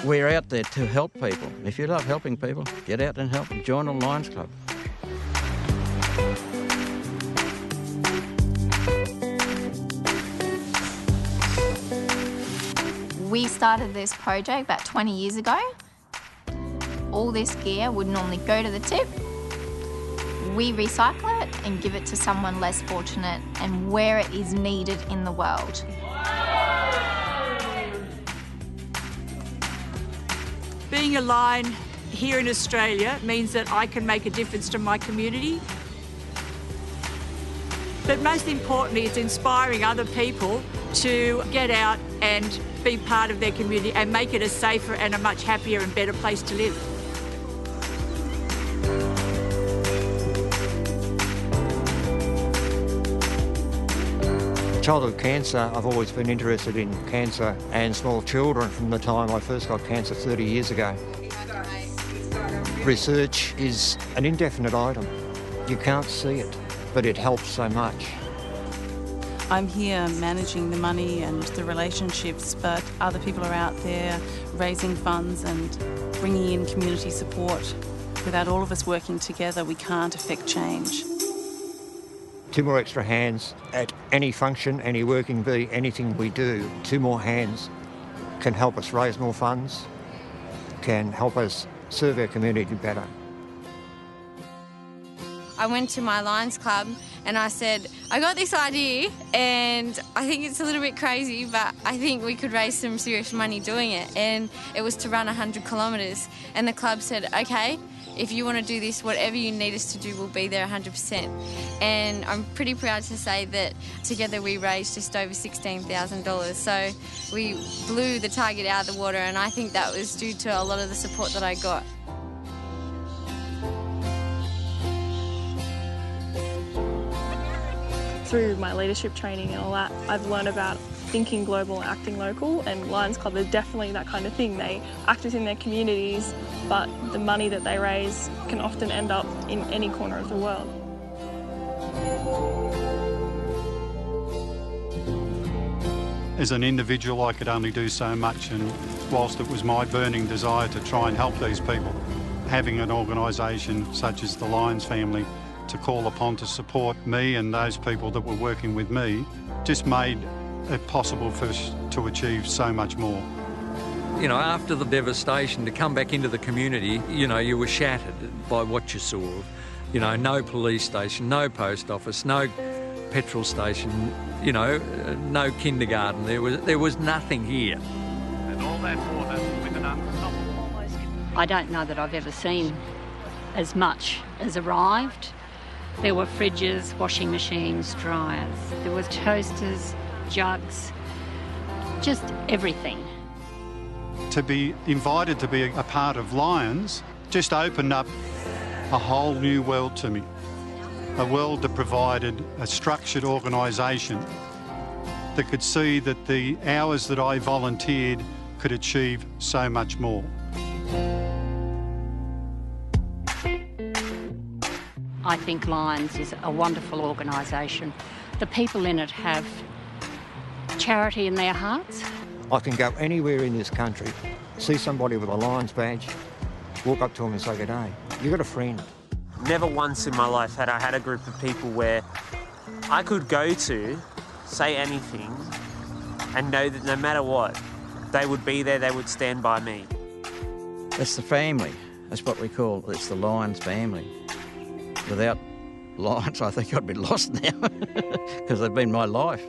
We're out there to help people. If you love helping people, get out and help them. Join a Lions Club. We started this project about 20 years ago all this gear would normally go to the tip. We recycle it and give it to someone less fortunate and where it is needed in the world. Being a Lion here in Australia means that I can make a difference to my community. But most importantly, it's inspiring other people to get out and be part of their community and make it a safer and a much happier and better place to live. Childhood cancer, I've always been interested in cancer and small children from the time I first got cancer 30 years ago. Research is an indefinite item. You can't see it, but it helps so much. I'm here managing the money and the relationships, but other people are out there raising funds and bringing in community support. Without all of us working together, we can't affect change. 2 more extra hands at any function, any working bee, anything we do, 2 more hands can help us raise more funds, can help us serve our community better. I went to my Lions Club and I said, I got this idea and I think it's a little bit crazy, but I think we could raise some serious money doing it. And it was to run 100 kilometres. And the club said, okay, if you want to do this, whatever you need us to do, we'll be there 100%. And I'm pretty proud to say that together we raised just over $16,000. So we blew the target out of the water, and I think that was due to a lot of the support that I got. Through my leadership training and all that, I've learned about thinking global and acting local, and Lions Club is definitely that kind of thing. They act within their communities, but the money that they raise can often end up in any corner of the world. As an individual, I could only do so much, and whilst it was my burning desire to try and help these people, having an organisation such as the Lions family to call upon to support me and those people that were working with me just made it possible for us to achieve so much more. You know, after the devastation, to come back into the community, you know, you were shattered by what you saw. You know, no police station, no post office, no petrol station, you know, no kindergarten. There was nothing here. And all that water with an unstoppable. I don't know that I've ever seen as much as arrived. There were fridges, washing machines, dryers. There was toasters, jugs, just everything. To be invited to be a part of Lions just opened up a whole new world to me. A world that provided a structured organisation that could see that the hours that I volunteered could achieve so much more. I think Lions is a wonderful organisation. The people in it have charity in their hearts. I can go anywhere in this country, see somebody with a Lions badge, walk up to them and say, good day, you got a friend. Never once in my life had I had a group of people where I could go to, say anything, and know that no matter what, they would be there, they would stand by me. It's the family. That's what we call it. It's the Lions family. Without Lions, I think I'd be lost now because they've been my life.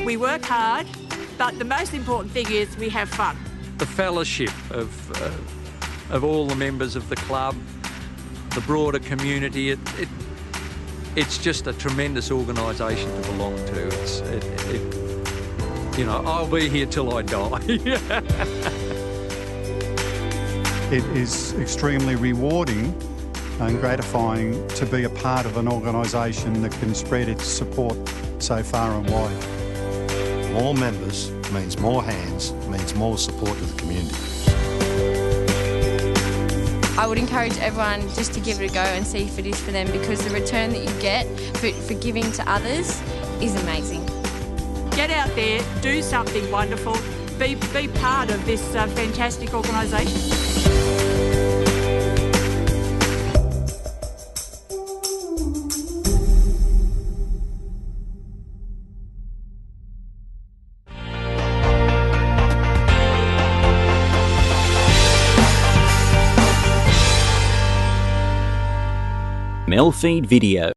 We work hard, but the most important thing is we have fun. The fellowship of all the members of the club, the broader community, it's just a tremendous organisation to belong to. You know, I'll be here till I die. It is extremely rewarding and gratifying to be a part of an organisation that can spread its support so far and wide. More members means more hands, means more support to the community. I would encourage everyone just to give it a go and see if it is for them, because the return that you get for giving to others is amazing. Get out there, do something wonderful, be part of this fantastic organisation. MELfeed.video.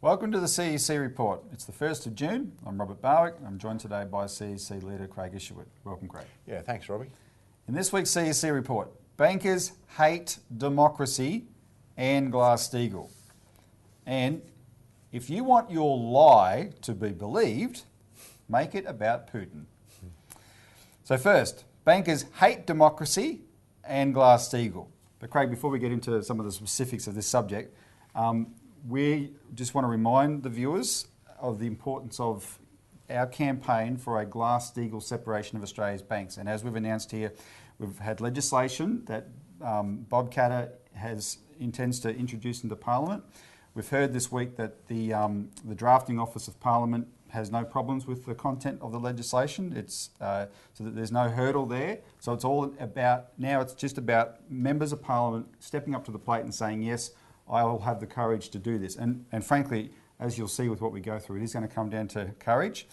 Welcome to the CEC Report. It's the 1st of June. I'm Robert Barwick. I'm joined today by CEC leader Craig Isherwood. Welcome, Craig. Yeah, thanks, Robbie. In this week's CEC Report, bankers hate democracy and Glass-Steagall. And if you want your lie to be believed, make it about Putin. So first, bankers hate democracy and Glass-Steagall. But Craig, before we get into some of the specifics of this subject, we just want to remind the viewers of the importance of our campaign for a Glass-Steagall separation of Australia's banks. And as we've announced here, we've had legislation that Bob Katter intends to introduce into Parliament. We've heard this week that the drafting office of Parliament has no problems with the content of the legislation. It's so that there's no hurdle there. So it's all about, now it's just about members of Parliament stepping up to the plate and saying, yes, I will have the courage to do this. And frankly, as you'll see with what we go through, it is going to come down to courage.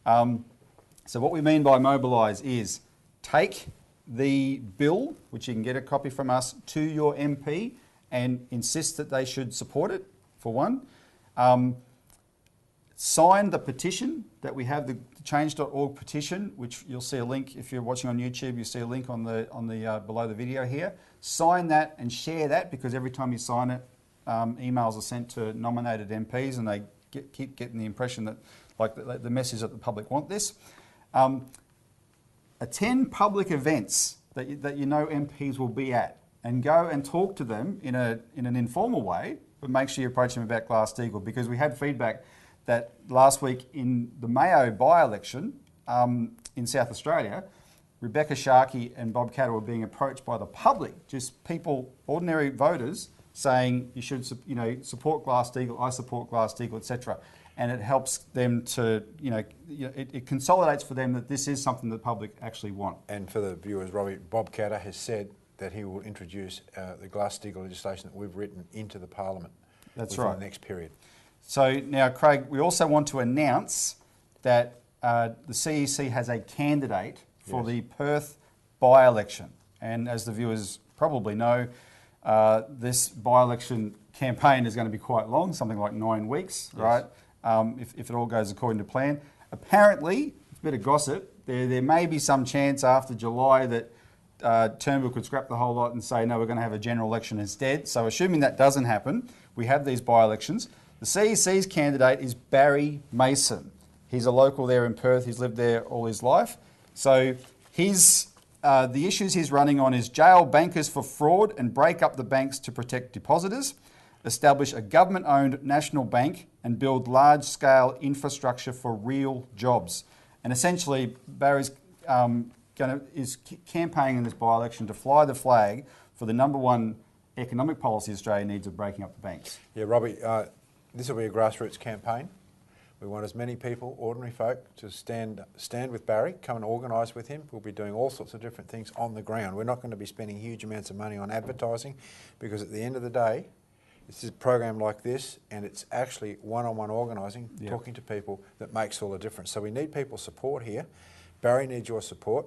So what we mean by mobilise is take the bill, which you can get a copy from us, to your MP and insist that they should support it, for one. Sign the petition that we have, the change.org petition, which you'll see a link, if you're watching on YouTube, you'll see a link on the below the video here. Sign that and share that, because every time you sign it, emails are sent to nominated MPs and they keep getting the impression that, like the message that the public want this. Attend public events that you know MPs will be at, and go and talk to them in an informal way, but make sure you approach them about Glass-Steagall, because we had feedback that last week in the Mayo by-election in South Australia, Rebecca Sharkey and Bob Katter were being approached by the public, just people, ordinary voters, saying you should, support Glass-Steagall, I support Glass-Steagall, etc. And it helps them to, it consolidates for them that this is something that the public actually want. And for the viewers, Robbie, Bob Katter has said that he will introduce the Glass-Steagall legislation that we've written into the Parliament. That's within right. the next period. So now, Craig, we also want to announce that the CEC has a candidate for the Perth by-election. And as the viewers probably know, this by-election campaign is going to be quite long, something like 9 weeks, right? If it all goes according to plan. Apparently, it's a bit of gossip, there may be some chance after July that Turnbull could scrap the whole lot and say, no, we're going to have a general election instead. So assuming that doesn't happen, we have these by-elections. The CEC's candidate is Barry Mason. He's a local there in Perth. He's lived there all his life. So the issues he's running on is jail bankers for fraud and break up the banks to protect depositors, establish a government-owned national bank and build large-scale infrastructure for real jobs. And essentially, Barry's is campaigning in this by-election to fly the flag for the #1 economic policy Australia needs of breaking up the banks. Yeah, Robbie, this will be a grassroots campaign. We want as many people, ordinary folk, to stand with Barry, come and organise with him. We'll be doing all sorts of different things on the ground. We're not going to be spending huge amounts of money on advertising, because at the end of the day, it's a program like this, and it's actually one-on-one organising, talking to people, that makes all the difference. So we need people's support here. Barry needs your support.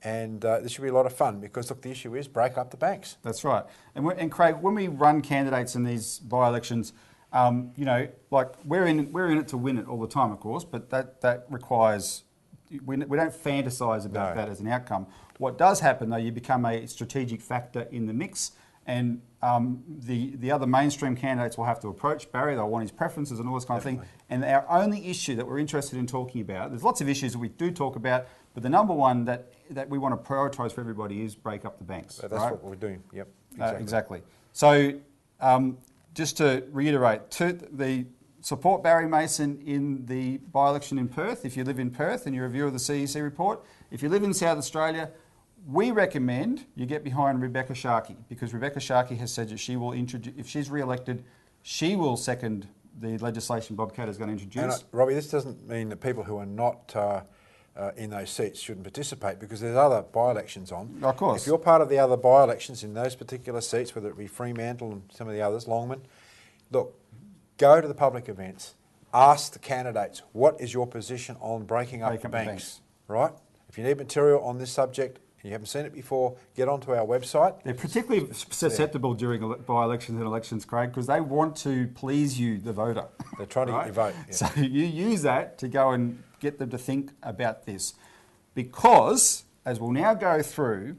And this should be a lot of fun, because, look, the issue is break up the banks. That's right. And Craig, when we run candidates in these by-elections, like we're in it to win it all the time, of course, but that requires, we don't fantasise about that as an outcome. What does happen, though, you become a strategic factor in the mix, and the other mainstream candidates will have to approach Barry. They'll want his preferences and all this kind of thing. And our only issue that we're interested in talking about, there's lots of issues that we do talk about, but the #1 that we want to prioritise for everybody is break up the banks. That's right? What we're doing, yep, exactly. So just to reiterate, support Barry Mason in the by-election in Perth, if you live in Perth and you're a viewer of the CEC report. If you live in South Australia, we recommend you get behind Rebecca Sharkey, because Rebecca Sharkey has said that she will introduce, if she's re-elected, she will second the legislation Bob Katter is going to introduce. And Robbie, this doesn't mean that people who are not in those seats shouldn't participate because there's other by-elections on. Of course. If you're part of the other by-elections in those particular seats, whether it be Fremantle and some of the others, Longman, look, go to the public events, ask the candidates, what is your position on breaking up the banks, right? If you need material on this subject, and you haven't seen it before, get onto our website. They're particularly susceptible during by-elections and elections, Craig, because they want to please you, the voter. They're trying to get your vote. Yeah. So you use that to go and get them to think about this. Because, as we'll now go through,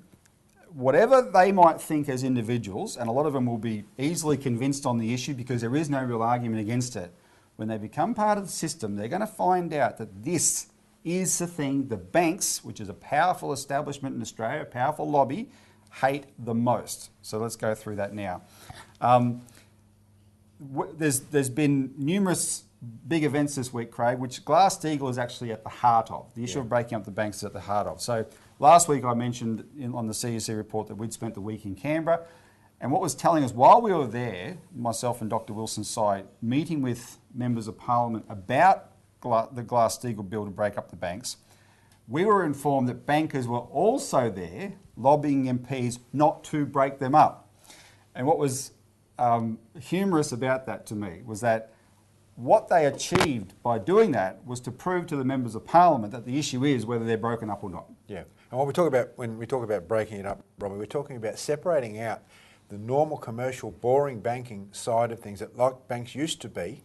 whatever they might think as individuals, and a lot of them will be easily convinced on the issue because there is no real argument against it, when they become part of the system, they're going to find out that this is the thing the banks, which is a powerful establishment in Australia, a powerful lobby, hate the most. So let's go through that now. There's been numerous big events this week, Craig, which Glass-Steagall is actually at the heart of. The issue of breaking up the banks is at the heart of. So last week I mentioned on the CEC report that we'd spent the week in Canberra, and what was telling us while we were there, myself and Dr Wilson's side, meeting with members of Parliament about the Glass-Steagall bill to break up the banks, we were informed that bankers were also there lobbying MPs not to break them up. And what was humorous about that to me was that what they achieved by doing that was to prove to the members of Parliament that the issue is whether they're broken up or not. Yeah, and what we talk about when we talk about breaking it up, Robbie, we're talking about separating out the normal commercial boring banking side of things that like banks used to be.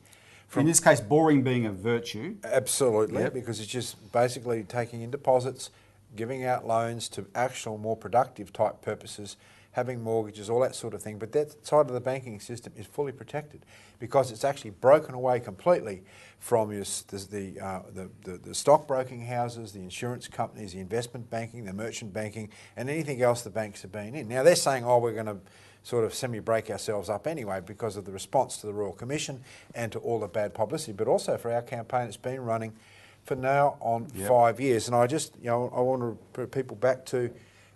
In this case, boring being a virtue. Absolutely, because it's just basically taking in deposits, giving out loans to actual more productive type purposes, having mortgages, all that sort of thing. But that side of the banking system is fully protected because it's actually broken away completely from the stockbroking houses, the insurance companies, the investment banking, the merchant banking, and anything else the banks have been in. Now they're saying, oh, we're going to sort of semi-break ourselves up anyway because of the response to the Royal Commission and to all the bad publicity, but also for our campaign it's been running for now on 5 years. And I just, I want to put people back to,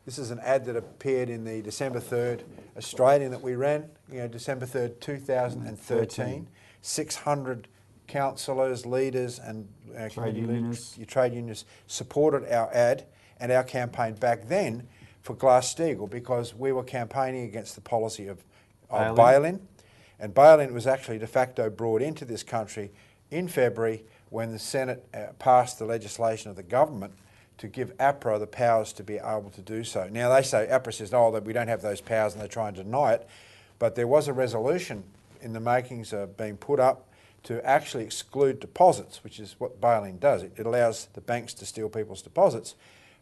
this is an ad that appeared in the December 3rd Australian that we ran, December 3rd, 2013. 600 councillors, leaders and trade unionists supported our ad and our campaign back then for Glass-Steagall because we were campaigning against the policy of bail-in. And bail-in was actually de facto brought into this country in February when the Senate passed the legislation of the government to give APRA the powers to be able to do so. Now they say, APRA says, oh, that we don't have those powers and they're trying to deny it, but there was a resolution in the makings being put up to actually exclude deposits, which is what bail-in does. It allows the banks to steal people's deposits,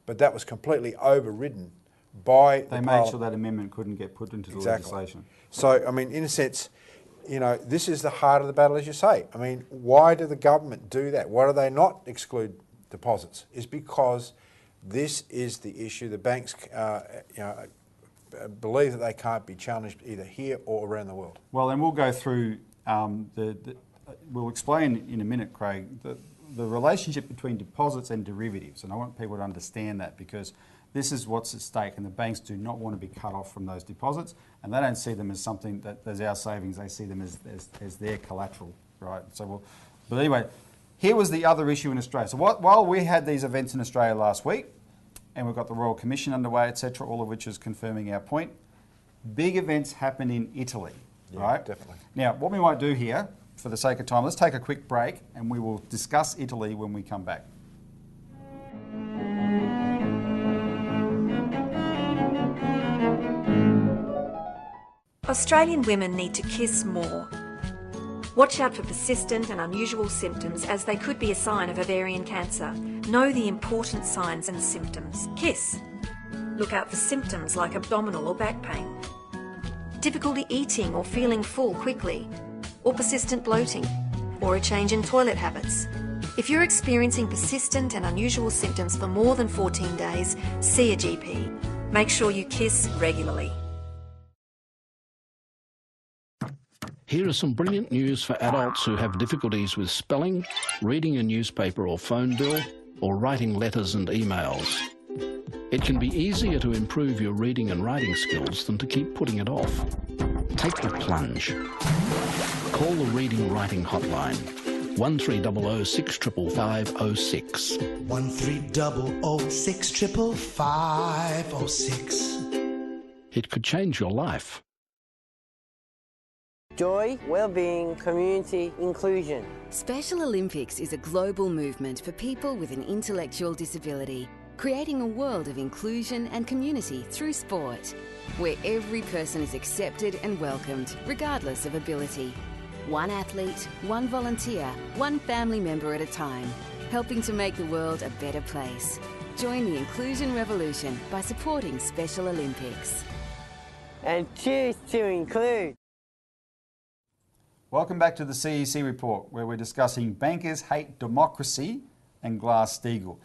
but that was completely overridden by They made sure that amendment couldn't get put into the legislation. So, I mean, in a sense, this is the heart of the battle, as you say. I mean, why do the government do that? Why do they not exclude deposits? Is because this is the issue. The banks, believe that they can't be challenged either here or around the world. Well, and we'll go through we'll explain in a minute, Craig, the relationship between deposits and derivatives, and I want people to understand that because this is what's at stake, and the banks do not want to be cut off from those deposits, and they don't see them as something that as our savings. They see them as their collateral, right? So, but anyway, here was the other issue in Australia. So while we had these events in Australia last week, and we've got the Royal Commission underway, etc., all of which is confirming our point, big events happen in Italy, right? Definitely. Now, what we might do here, for the sake of time, let's take a quick break, and we will discuss Italy when we come back. Australian women need to kiss more. Watch out for persistent and unusual symptoms as they could be a sign of ovarian cancer. Know the important signs and symptoms. Kiss. Look out for symptoms like abdominal or back pain, difficulty eating or feeling full quickly, or persistent bloating, or a change in toilet habits. If you're experiencing persistent and unusual symptoms for more than 14 days, see a GP. Make sure you kiss regularly. Here is some brilliant news for adults who have difficulties with spelling, reading a newspaper or phone bill, or writing letters and emails. It can be easier to improve your reading and writing skills than to keep putting it off. Take the plunge. Call the Reading Writing Hotline 1300 655506. 1300 655506. It could change your life. Joy, well-being, community, inclusion. Special Olympics is a global movement for people with an intellectual disability, creating a world of inclusion and community through sport, where every person is accepted and welcomed, regardless of ability. One athlete, one volunteer, one family member at a time, helping to make the world a better place. Join the inclusion revolution by supporting Special Olympics. And choose to include. Welcome back to the CEC Report, where we're discussing bankers hate democracy and Glass-Steagall.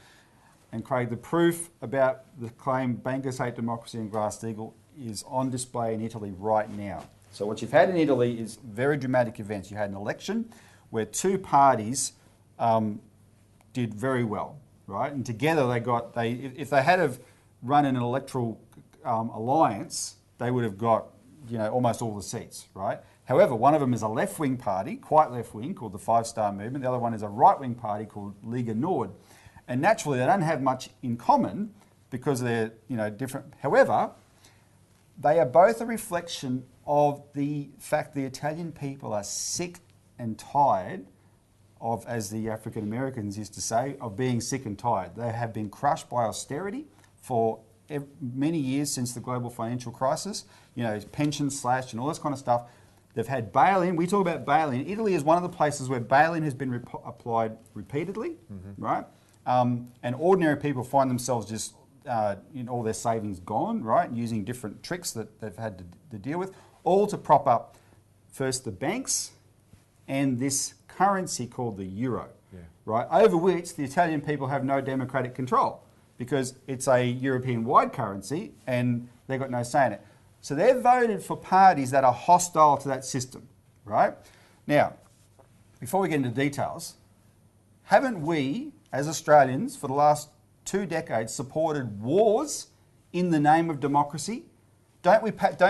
And Craig, the proof about the claim bankers hate democracy and Glass-Steagall is on display in Italy right now. So what you've had in Italy is very dramatic events. You had an election where two parties did very well, right? And together if they had have run an electoral alliance, they would have got, almost all the seats, right? However, one of them is a left-wing party, quite left-wing, called the Five Star Movement. The other one is a right-wing party called Lega Nord. And naturally, they don't have much in common because they're, different. However, they are both a reflection of the fact the Italian people are sick and tired of, as the African Americans used to say, of being sick and tired. They have been crushed by austerity for many years since the global financial crisis, pensions slashed and all this kind of stuff. They've had bail-in. We talk about bail-in. Italy is one of the places where bail-in has been applied repeatedly, right? And ordinary people find themselves just, all their savings gone, right? Using different tricks that they've had to deal with, all to prop up first the banks and this currency called the euro, right? Over which the Italian people have no democratic control because it's a European-wide currency and they've got no say in it. So they've voted for parties that are hostile to that system, right? Now, before we get into details, haven't we, as Australians, for the last 2 decades, supported wars in the name of democracy? Don't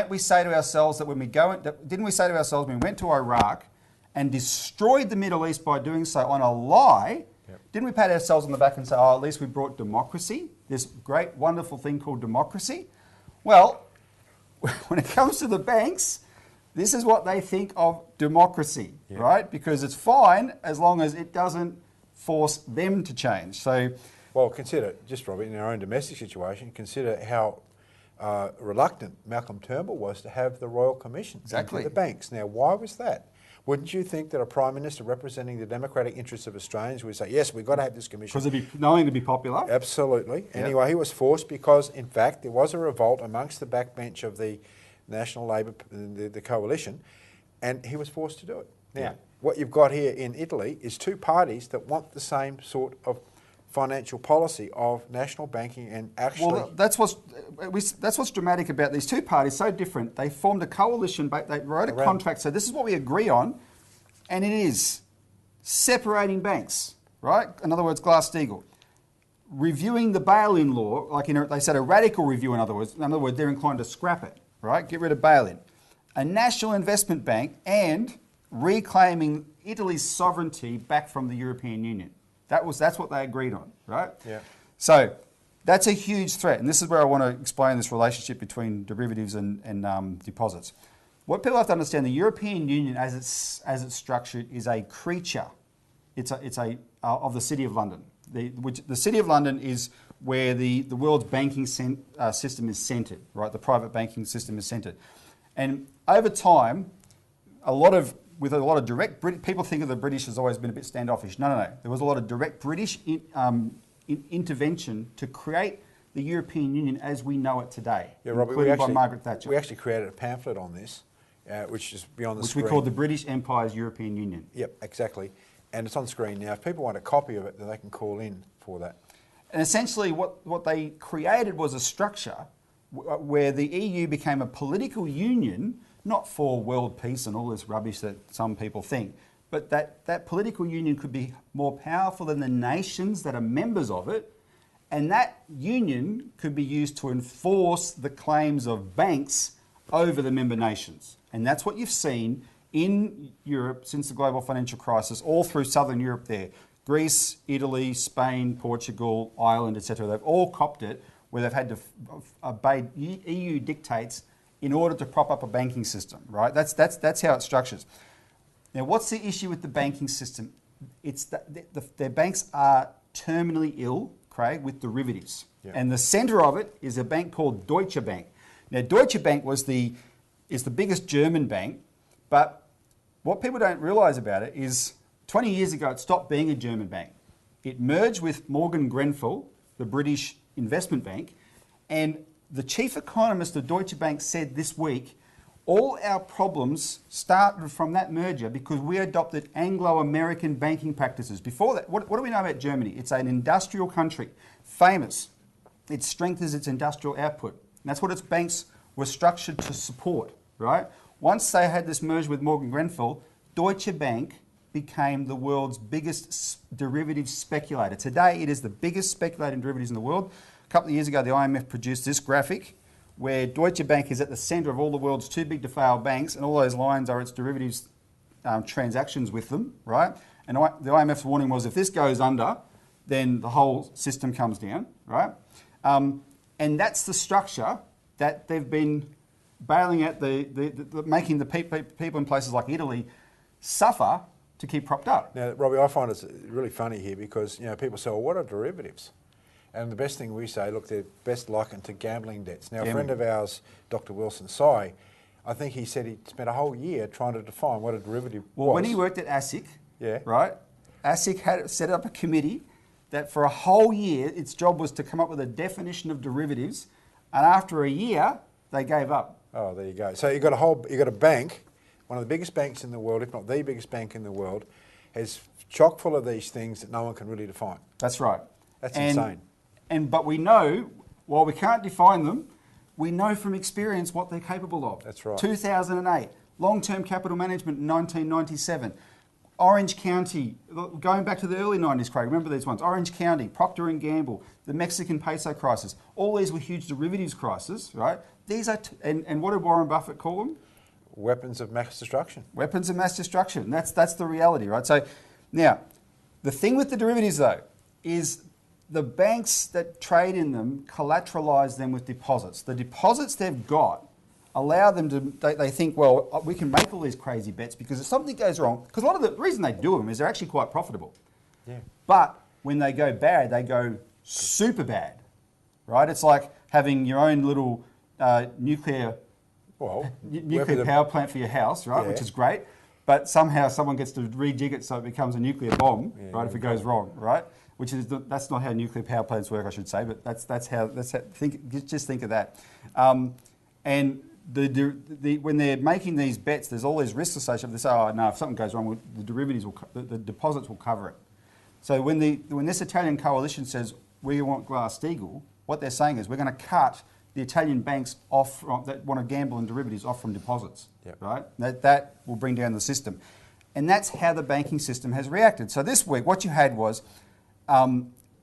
we say to ourselves that when we didn't we say to ourselves when we went to Iraq and destroyed the Middle East by doing so on a lie, didn't we pat ourselves on the back and say, at least we brought democracy, this great, wonderful thing called democracy? Well, when it comes to the banks, this is what they think of democracy, right? Because it's fine as long as it doesn't force them to change. So, well, consider, just Robert, in our own domestic situation, consider how reluctant Malcolm Turnbull was to have the Royal Commission into the banks. Now, why was that? Wouldn't you think that a Prime Minister representing the democratic interests of Australians would say, yes, we've got to have this commission? Because it'd be knowing to be popular? Absolutely. Anyway, he was forced because, in fact, there was a revolt amongst the backbench of the National Labour, the coalition, and he was forced to do it. Now, what you've got here in Italy is two parties that want the same sort of financial policy of national banking and actually... Well, that's what's dramatic about these two parties, so different. They formed a coalition, they wrote a contract, so this is what we agree on, and it is separating banks, right? In other words, Glass-Steagall. Reviewing the bail-in law, they said a radical review, in other words, they're inclined to scrap it, right? Get rid of bail-in. A national investment bank and reclaiming Italy's sovereignty back from the European Union. That's what they agreed on, right? Yeah. So that's a huge threat, and this is where I want to explain this relationship between derivatives and deposits. What people have to understand: the European Union, as it's structured, is a creature. It's of the City of London. The City of London is where the world's banking system is centred, right? The private banking system is centred, and over time, with a lot of direct people think of the British as always been a bit standoffish. No. There was a lot of direct British intervention to create the European Union as we know it today, including by Margaret Thatcher. We actually created a pamphlet on this, which is beyond the screen. Which we call the British Empire's European Union. Yep, exactly. And it's on screen now. If people want a copy of it, then they can call in for that. And essentially what they created was a structure where the EU became a political union, not for world peace and all this rubbish that some people think, but that political union could be more powerful than the nations that are members of it, and that union could be used to enforce the claims of banks over the member nations. And that's what you've seen in Europe since the global financial crisis, all through southern Europe there. Greece, Italy, Spain, Portugal, Ireland, etc. They've all copped it where they've had to obey EU dictates in order to prop up a banking system, right? That's how it structures. Now, what's the issue with the banking system? It's that their banks are terminally ill, Craig, with derivatives. Yep. And the centre of it is a bank called Deutsche Bank. Now, Deutsche Bank is the biggest German bank, but what people don't realise about it is 20 years ago it stopped being a German bank. It merged with Morgan Grenfell, the British investment bank, and the chief economist of Deutsche Bank said this week, all our problems started from that merger because we adopted Anglo-American banking practices. Before that, what do we know about Germany? It's an industrial country, famous. Its strength is its industrial output. And that's what its banks were structured to support, right? Once they had this merge with Morgan Grenfell, Deutsche Bank became the world's biggest derivatives speculator. Today, it is the biggest speculator in derivatives in the world. A couple of years ago, the IMF produced this graphic where Deutsche Bank is at the centre of all the world's too big to fail banks, and all those lines are its derivatives transactions with them, right? And the IMF's warning was if this goes under, then the whole system comes down, right? And that's the structure that they've been bailing out, making the people in places like Italy suffer to keep propped up. Now, Robbie, I find it's really funny here because people say, well, what are derivatives? And the best thing we say, look, they're best likened to gambling debts. Now, a friend of ours, Dr. Wilson Sy, I think he said he spent a whole year trying to define what a derivative was. Well, when he worked at ASIC, right, ASIC had set up a committee that for a whole year, its job was to come up with a definition of derivatives, and after a year, they gave up. Oh, there you go. So you've got a bank, one of the biggest banks in the world, if not the biggest bank in the world, has chock full of these things that no one can really define. That's right. That's insane. But we know, while we can't define them, we know from experience what they're capable of. That's right. 2008, long-term capital management in 1997. Orange County, going back to the early 90s, Craig, remember these ones? Orange County, Procter & Gamble, the Mexican peso crisis. All these were huge derivatives crises, right? These are, and what did Warren Buffett call them? Weapons of mass destruction. Weapons of mass destruction. That's the reality, right? So now, the thing with the derivatives, though, is the banks that trade in them collateralise them with deposits. The deposits they've got allow them to, they think, well, we can make all these crazy bets because if something goes wrong, because a lot of the reason they do them is they're actually quite profitable. Yeah. But when they go bad, they go super bad, right? It's like having your own little nuclear power plant for your house, right? Yeah. Which is great. But somehow someone gets to rejig it so it becomes a nuclear bomb, right? If it goes wrong, right? Which is that's not how nuclear power plants work, I should say. But just think of that. And when they're making these bets, there's all these risks associated. They say, oh no, if something goes wrong, the derivatives the deposits will cover it. So when this Italian coalition says we want Glass-Steagall, what they're saying is we're going to cut the Italian banks off that want to gamble in derivatives off from deposits, right? That will bring down the system. And that's how the banking system has reacted. So this week, what you had was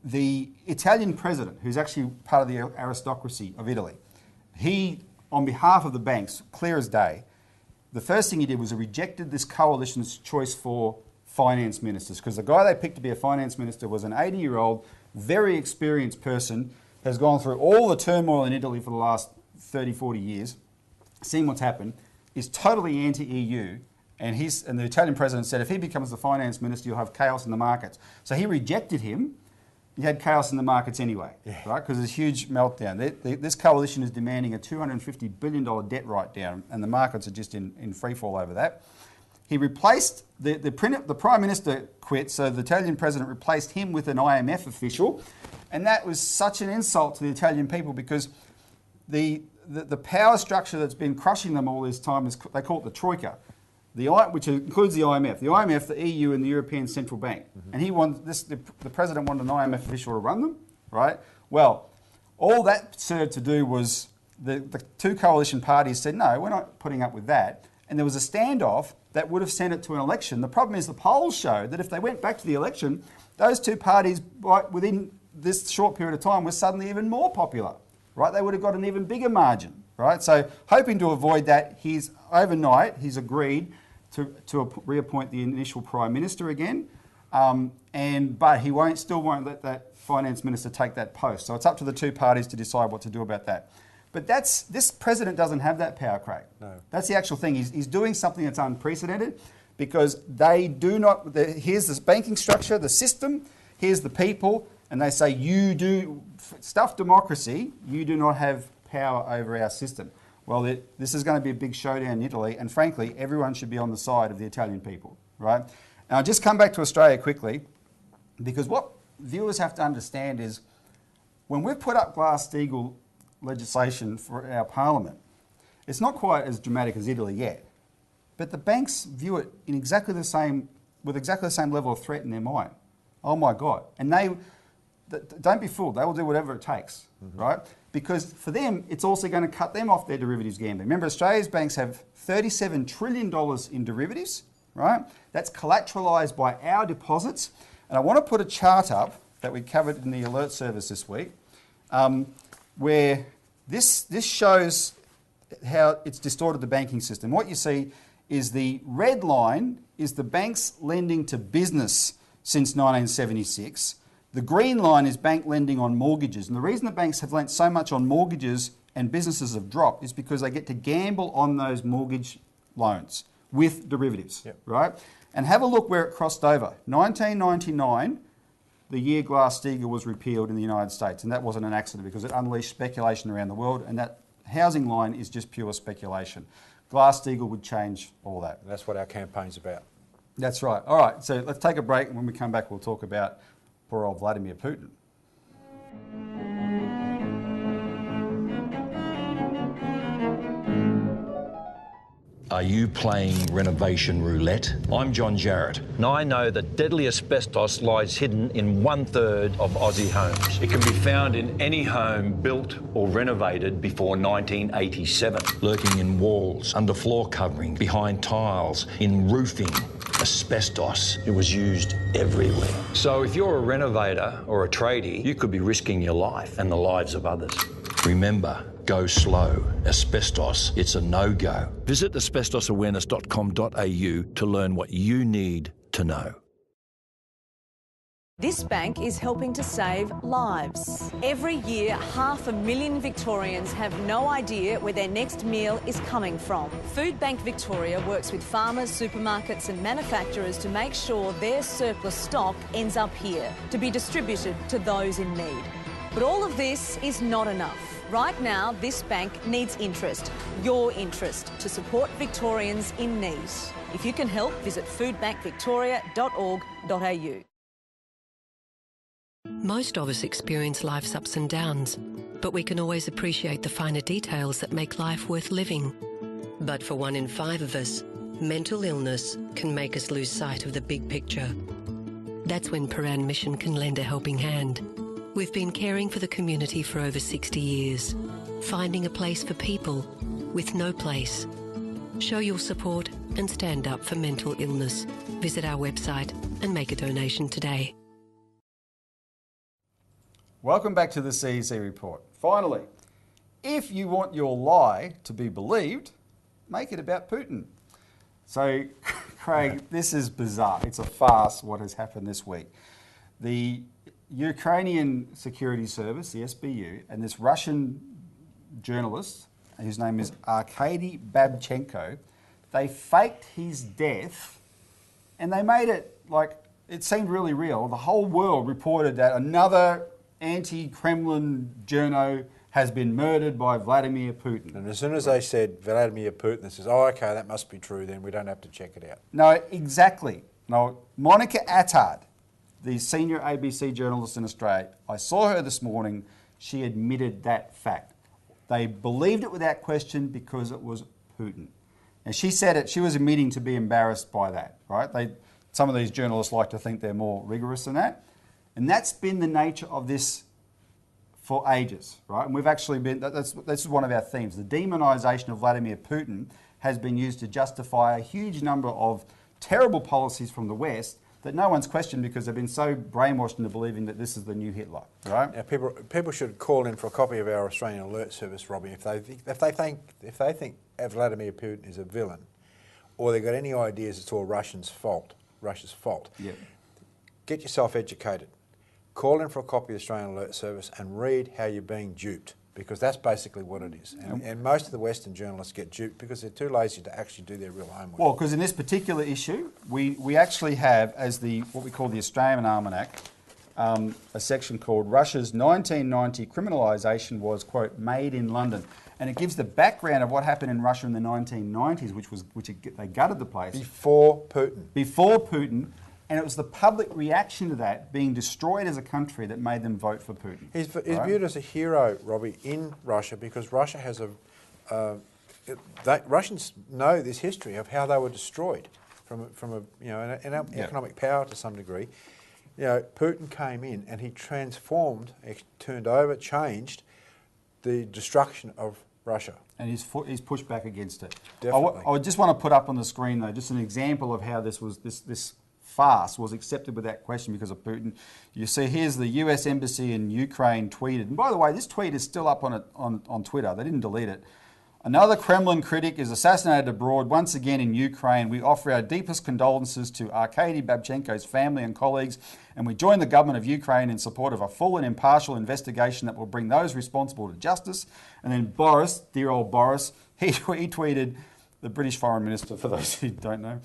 the Italian president, who's actually part of the aristocracy of Italy, he, on behalf of the banks, clear as day, the first thing he did was he rejected this coalition's choice for finance ministers, because the guy they picked to be a finance minister was an 80-year-old, very experienced person, has gone through all the turmoil in Italy for the last 30, 40 years, seen what's happened, is totally anti-EU, and the Italian president said if he becomes the finance minister, you'll have chaos in the markets. So he rejected him. You had chaos in the markets anyway, right? Because there's a huge meltdown. This coalition is demanding a $250 billion debt write-down, and the markets are just in free fall over that. He replaced, the Prime Minister quit, so the Italian President replaced him with an IMF official, and that was such an insult to the Italian people because the power structure that's been crushing them all this time, they call it the Troika, which includes the IMF. The IMF, the EU, and the European Central Bank. And the President wanted an IMF official to run them, right? Well, all that served to do was the two coalition parties said, no, we're not putting up with that. And there was a standoff that would have sent it to an election. The problem is the polls showed that if they went back to the election, those two parties, within this short period of time, were suddenly even more popular, right? They would have got an even bigger margin, right? So hoping to avoid that, overnight, he's agreed to reappoint the initial Prime Minister again, but he still won't let that Finance Minister take that post. So it's up to the two parties to decide what to do about that. But this president doesn't have that power, Craig. No. That's the actual thing. He's doing something that's unprecedented because they do not, here's this banking structure, the system, here's the people, and they say, you do, stuff democracy, you do not have power over our system. Well, this is going to be a big showdown in Italy, and frankly, everyone should be on the side of the Italian people, right? And I'll just come back to Australia quickly, because what viewers have to understand is when we've put up Glass-Steagall legislation for our parliament, it's not quite as dramatic as Italy yet, but the banks view it in with exactly the same level of threat in their mind. Oh my God. And don't be fooled, they will do whatever it takes, right? Because for them, it's also going to cut them off their derivatives gambling. Remember, Australia's banks have $37 trillion in derivatives, right? That's collateralised by our deposits. And I want to put a chart up that we covered in the alert service this week, where this shows how it's distorted the banking system. What you see is the red line is the banks lending to business since 1976. The green line is bank lending on mortgages. And the reason the banks have lent so much on mortgages and businesses have dropped is because they get to gamble on those mortgage loans with derivatives, right? And have a look where it crossed over. 1999, the year Glass-Steagall was repealed in the United States, and that wasn't an accident because it unleashed speculation around the world, and that housing line is just pure speculation. Glass-Steagall would change all that. And that's what our campaign's about. That's right. All right, so let's take a break, and when we come back, we'll talk about poor old Vladimir Putin. Are you playing renovation roulette? I'm John Jarrett, and I know that deadly asbestos lies hidden in 1/3 of Aussie homes. It can be found in any home built or renovated before 1987. Lurking in walls, under floor covering, behind tiles, in roofing. Asbestos, it was used everywhere. So if you're a renovator or a tradie, you could be risking your life and the lives of others. Remember, go slow. Asbestos, it's a no-go. Visit asbestosawareness.com.au to learn what you need to know. This bank is helping to save lives. Every year, 500,000 Victorians have no idea where their next meal is coming from. Food Bank Victoria works with farmers, supermarkets and manufacturers to make sure their surplus stock ends up here, to be distributed to those in need. But all of this is not enough. Right now, this bank needs interest, your interest, to support Victorians in need. If you can help, visit foodbankvictoria.org.au. Most of us experience life's ups and downs, but we can always appreciate the finer details that make life worth living. But for 1 in 5 of us, mental illness can make us lose sight of the big picture. That's when Paran Mission can lend a helping hand. We've been caring for the community for over 60 years, finding a place for people with no place. Show your support and stand up for mental illness. Visit our website and make a donation today. Welcome back to the CEC Report. Finally, if you want your lie to be believed, make it about Putin. So, Craig, this is bizarre. It's a farce what has happened this week. The Ukrainian Security Service, the SBU, and this Russian journalist, whose name is Arkady Babchenko, they faked his death and they made it like it seemed really real. The whole world reported that another anti-Kremlin journo has been murdered by Vladimir Putin. And as soon as they said Vladimir Putin, they says, oh, okay, that must be true, then we don't have to check it out. No, exactly. No, Monica Attard, the senior ABC journalist in Australia, I saw her this morning, she admitted that fact. They believed it without question because it was Putin. And she said it, she was admitting to be embarrassed by that, right? Some of these journalists like to think they're more rigorous than that. And that's been the nature of this for ages, right? And we've actually been, this is one of our themes. The demonisation of Vladimir Putin has been used to justify a huge number of terrible policies from the West that no one's questioned because they've been so brainwashed into believing that this is the new Hitler, right? Now, people should call in for a copy of our Australian Alert Service, Robbie, if they think Vladimir Putin is a villain, or they've got any ideas it's all Russia's fault. Yeah. Get yourself educated. Call in for a copy of the Australian Alert Service and read how you're being duped, because that's basically what it is. And most of the Western journalists get duped because they're too lazy to actually do their real homework. Well, because in this particular issue, we actually have, as what we call the Australian Almanac, a section called Russia's 1990 criminalisation was, quote, made in London. And it gives the background of what happened in Russia in the 1990s, they gutted the place. Before Putin. Before Putin. And it was the public reaction to that, being destroyed as a country, that made them vote for Putin. He's viewed as a hero, Robbie, in Russia, because Russia has Russians know this history of how they were destroyed from an economic power to some degree. You know, Putin came in and he transformed, changed the destruction of Russia. And he's pushed back against it. Definitely. I just want to put up on the screen, though, just an example of how this farce was accepted without question because of Putin. You see, here's the US Embassy in Ukraine tweeted. And by the way, this tweet is still up on Twitter. They didn't delete it. Another Kremlin critic is assassinated abroad, once again in Ukraine. We offer our deepest condolences to Arkady Babchenko's family and colleagues, and we join the government of Ukraine in support of a full and impartial investigation that will bring those responsible to justice. And then Boris, dear old Boris, he tweeted, the British Foreign Minister, for those who don't know,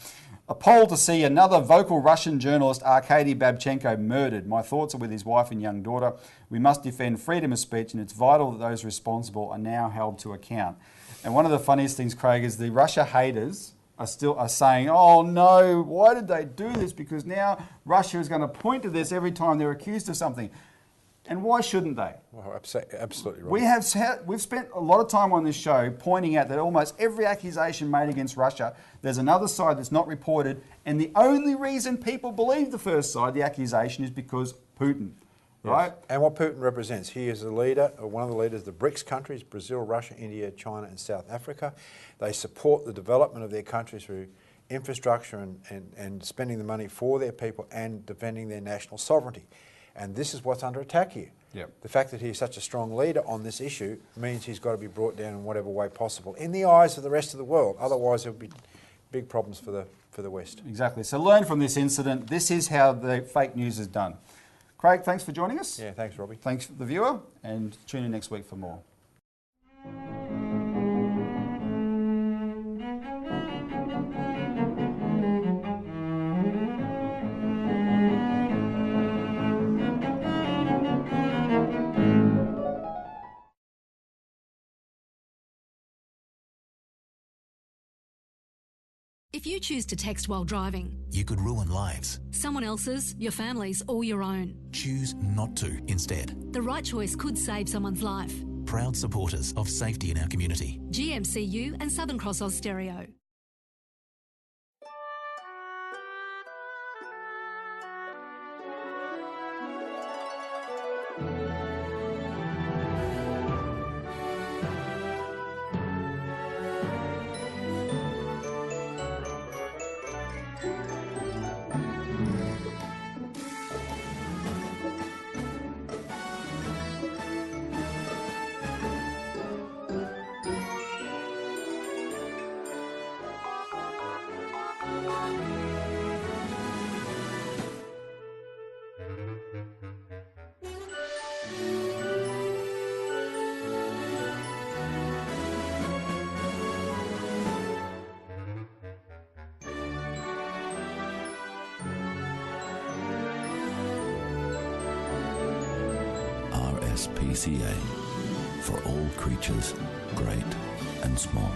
appalled to see another vocal Russian journalist, Arkady Babchenko, murdered. My thoughts are with his wife and young daughter. We must defend freedom of speech, and it's vital that those responsible are now held to account. And one of the funniest things, Craig, is the Russia haters are saying, oh no, why did they do this? Because now Russia is going to point to this every time they're accused of something. And why shouldn't they? Well, absolutely right. We've spent a lot of time on this show pointing out that almost every accusation made against Russia, there's another side that's not reported, and the only reason people believe the first side, the accusation, is because Putin, right? Yes. And what Putin represents, he is the leader, or one of the leaders of the BRICS countries, Brazil, Russia, India, China and South Africa. They support the development of their countries through infrastructure and spending the money for their people and defending their national sovereignty. And this is what's under attack here. Yep. The fact that he's such a strong leader on this issue means he's got to be brought down in whatever way possible in the eyes of the rest of the world. Otherwise, there will be big problems for the West. Exactly. So learn from this incident. This is how the fake news is done. Craig, thanks for joining us. Yeah, thanks, Robbie. Thanks for the viewer, and tune in next week for more. If you choose to text while driving, you could ruin lives. Someone else's, your family's, or your own. Choose not to instead. The right choice could save someone's life. Proud supporters of safety in our community. GMCU and Southern Cross Austereo. SPCA, for all creatures, great and small.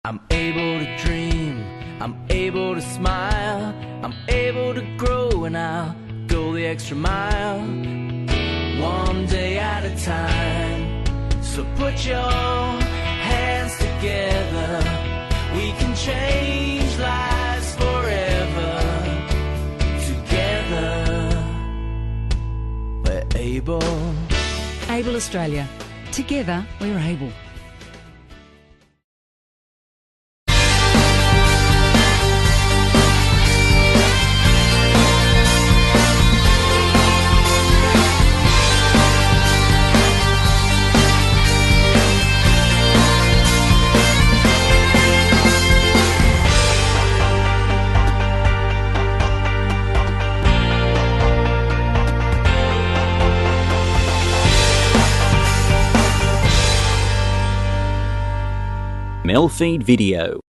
I'm able to dream, I'm able to smile, I'm able to grow, and I'll go the extra mile, one day at a time. So put your hands together, we can change lives forever. Together, we're able. Able Australia. Together, we're able. MELfeed.video.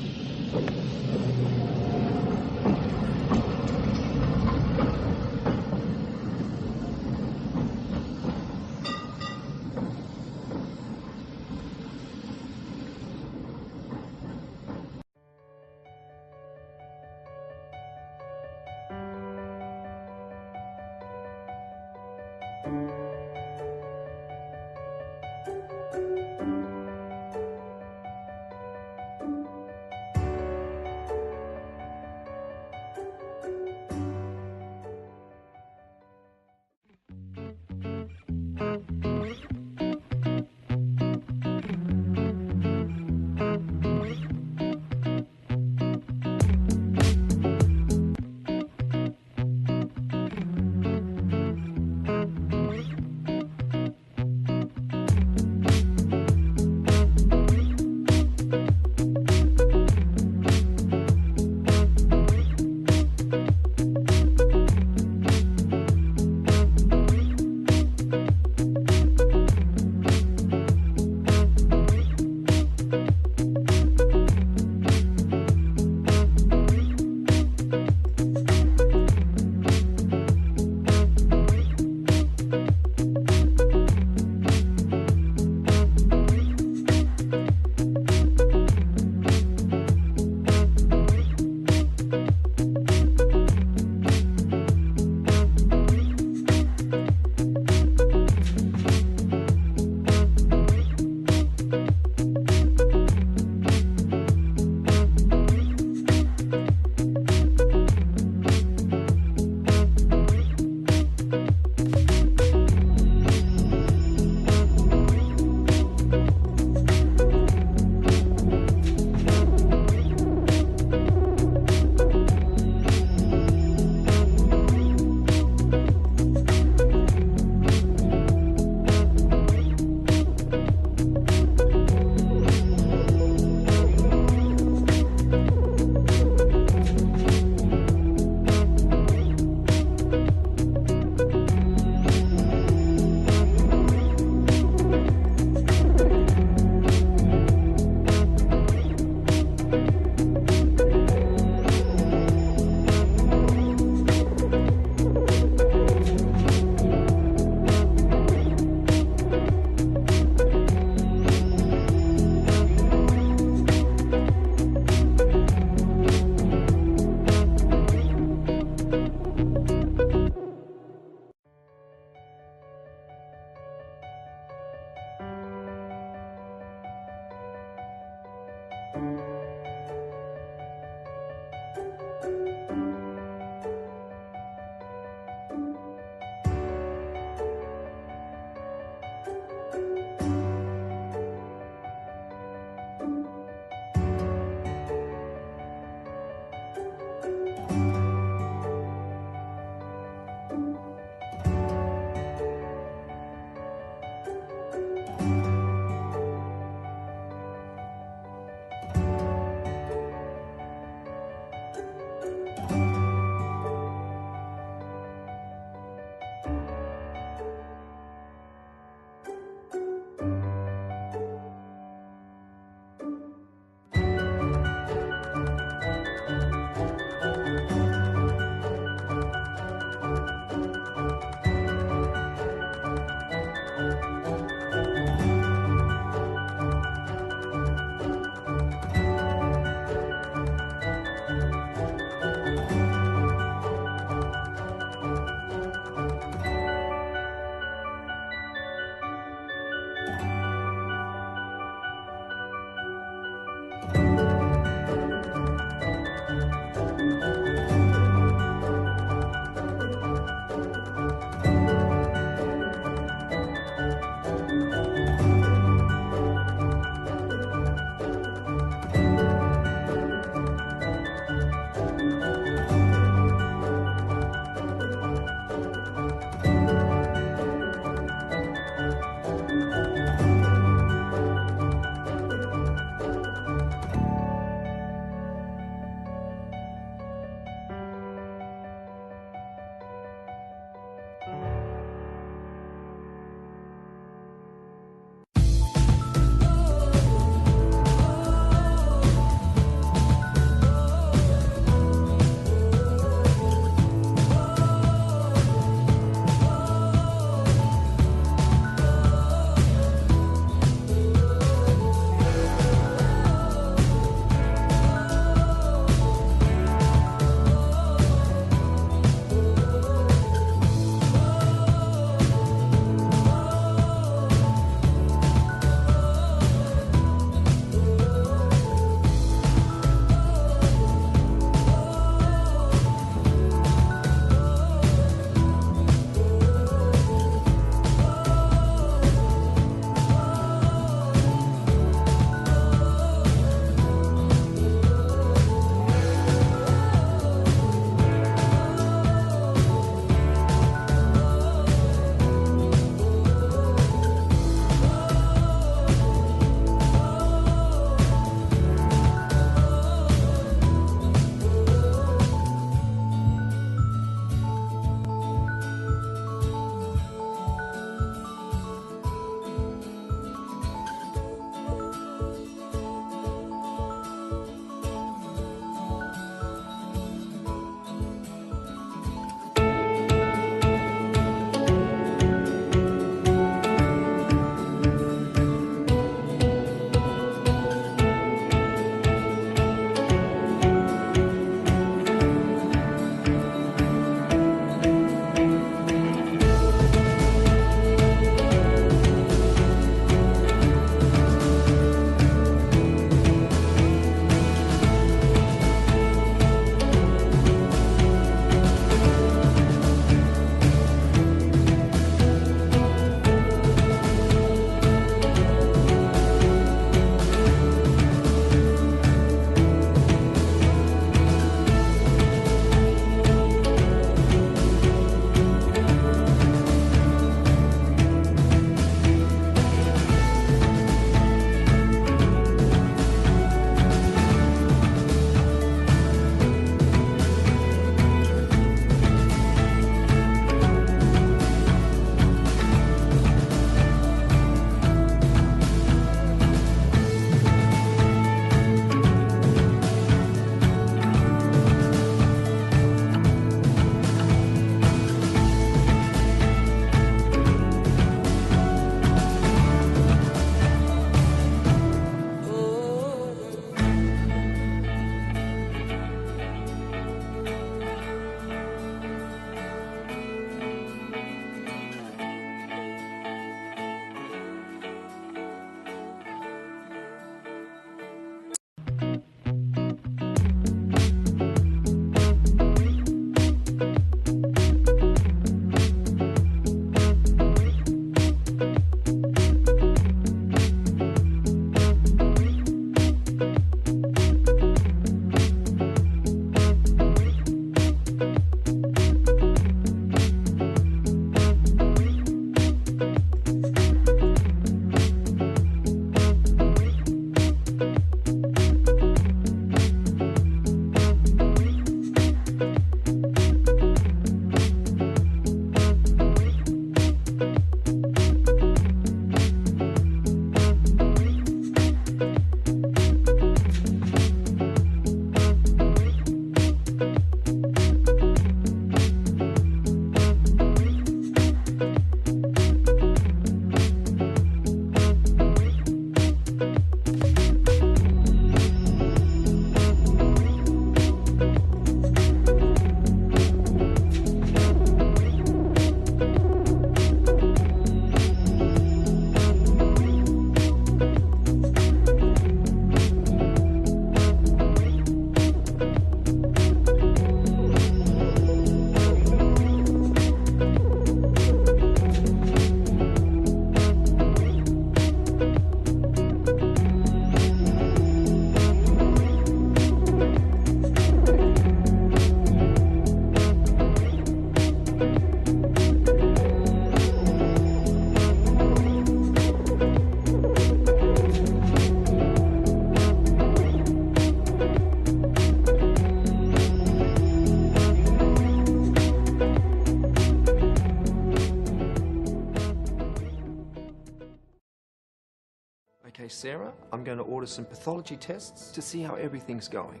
Okay, Sarah, I'm going to order some pathology tests to see how everything's going.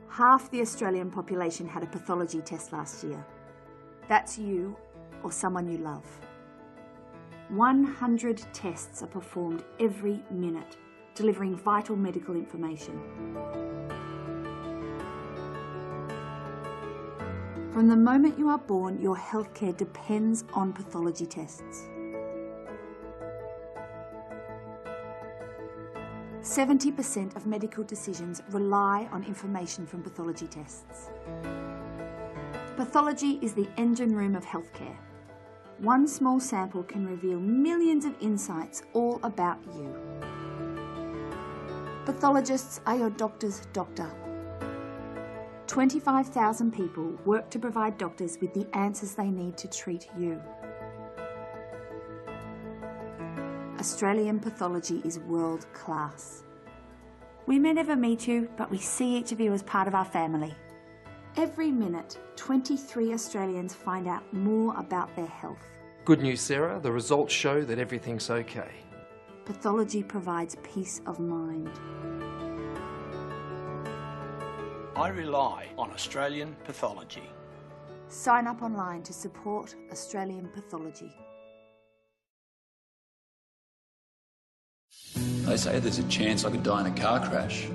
Half the Australian population had a pathology test last year. That's you or someone you love. 100 tests are performed every minute, delivering vital medical information. From the moment you are born, your healthcare depends on pathology tests. 70% of medical decisions rely on information from pathology tests. Pathology is the engine room of healthcare. One small sample can reveal millions of insights all about you. Pathologists are your doctor's doctor. 25,000 people work to provide doctors with the answers they need to treat you. Australian pathology is world class. We may never meet you, but we see each of you as part of our family. Every minute, 23 Australians find out more about their health. Good news, Sarah, the results show that everything's okay. Pathology provides peace of mind. I rely on Australian pathology. Sign up online to support Australian pathology. They say there's a chance I could die in a car crash,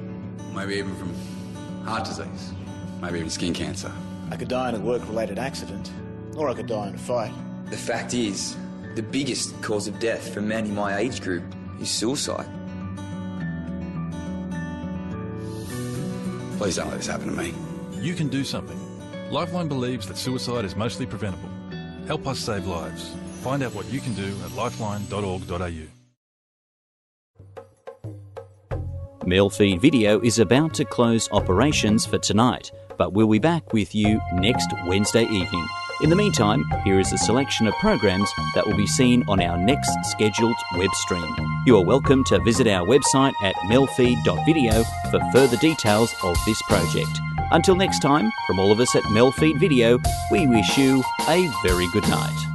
maybe even from heart disease, maybe even skin cancer. I could die in a work-related accident, or I could die in a fight. The fact is, the biggest cause of death for men in my age group is suicide. Please don't let this happen to me. You can do something. Lifeline believes that suicide is mostly preventable. Help us save lives. Find out what you can do at lifeline.org.au. MELfeed.video is about to close operations for tonight, but we'll be back with you next Wednesday evening. In the meantime, here is a selection of programs that will be seen on our next scheduled web stream. You are welcome to visit our website at MELfeed.video for further details of this project. Until next time, from all of us at MELfeed.video, we wish you a very good night.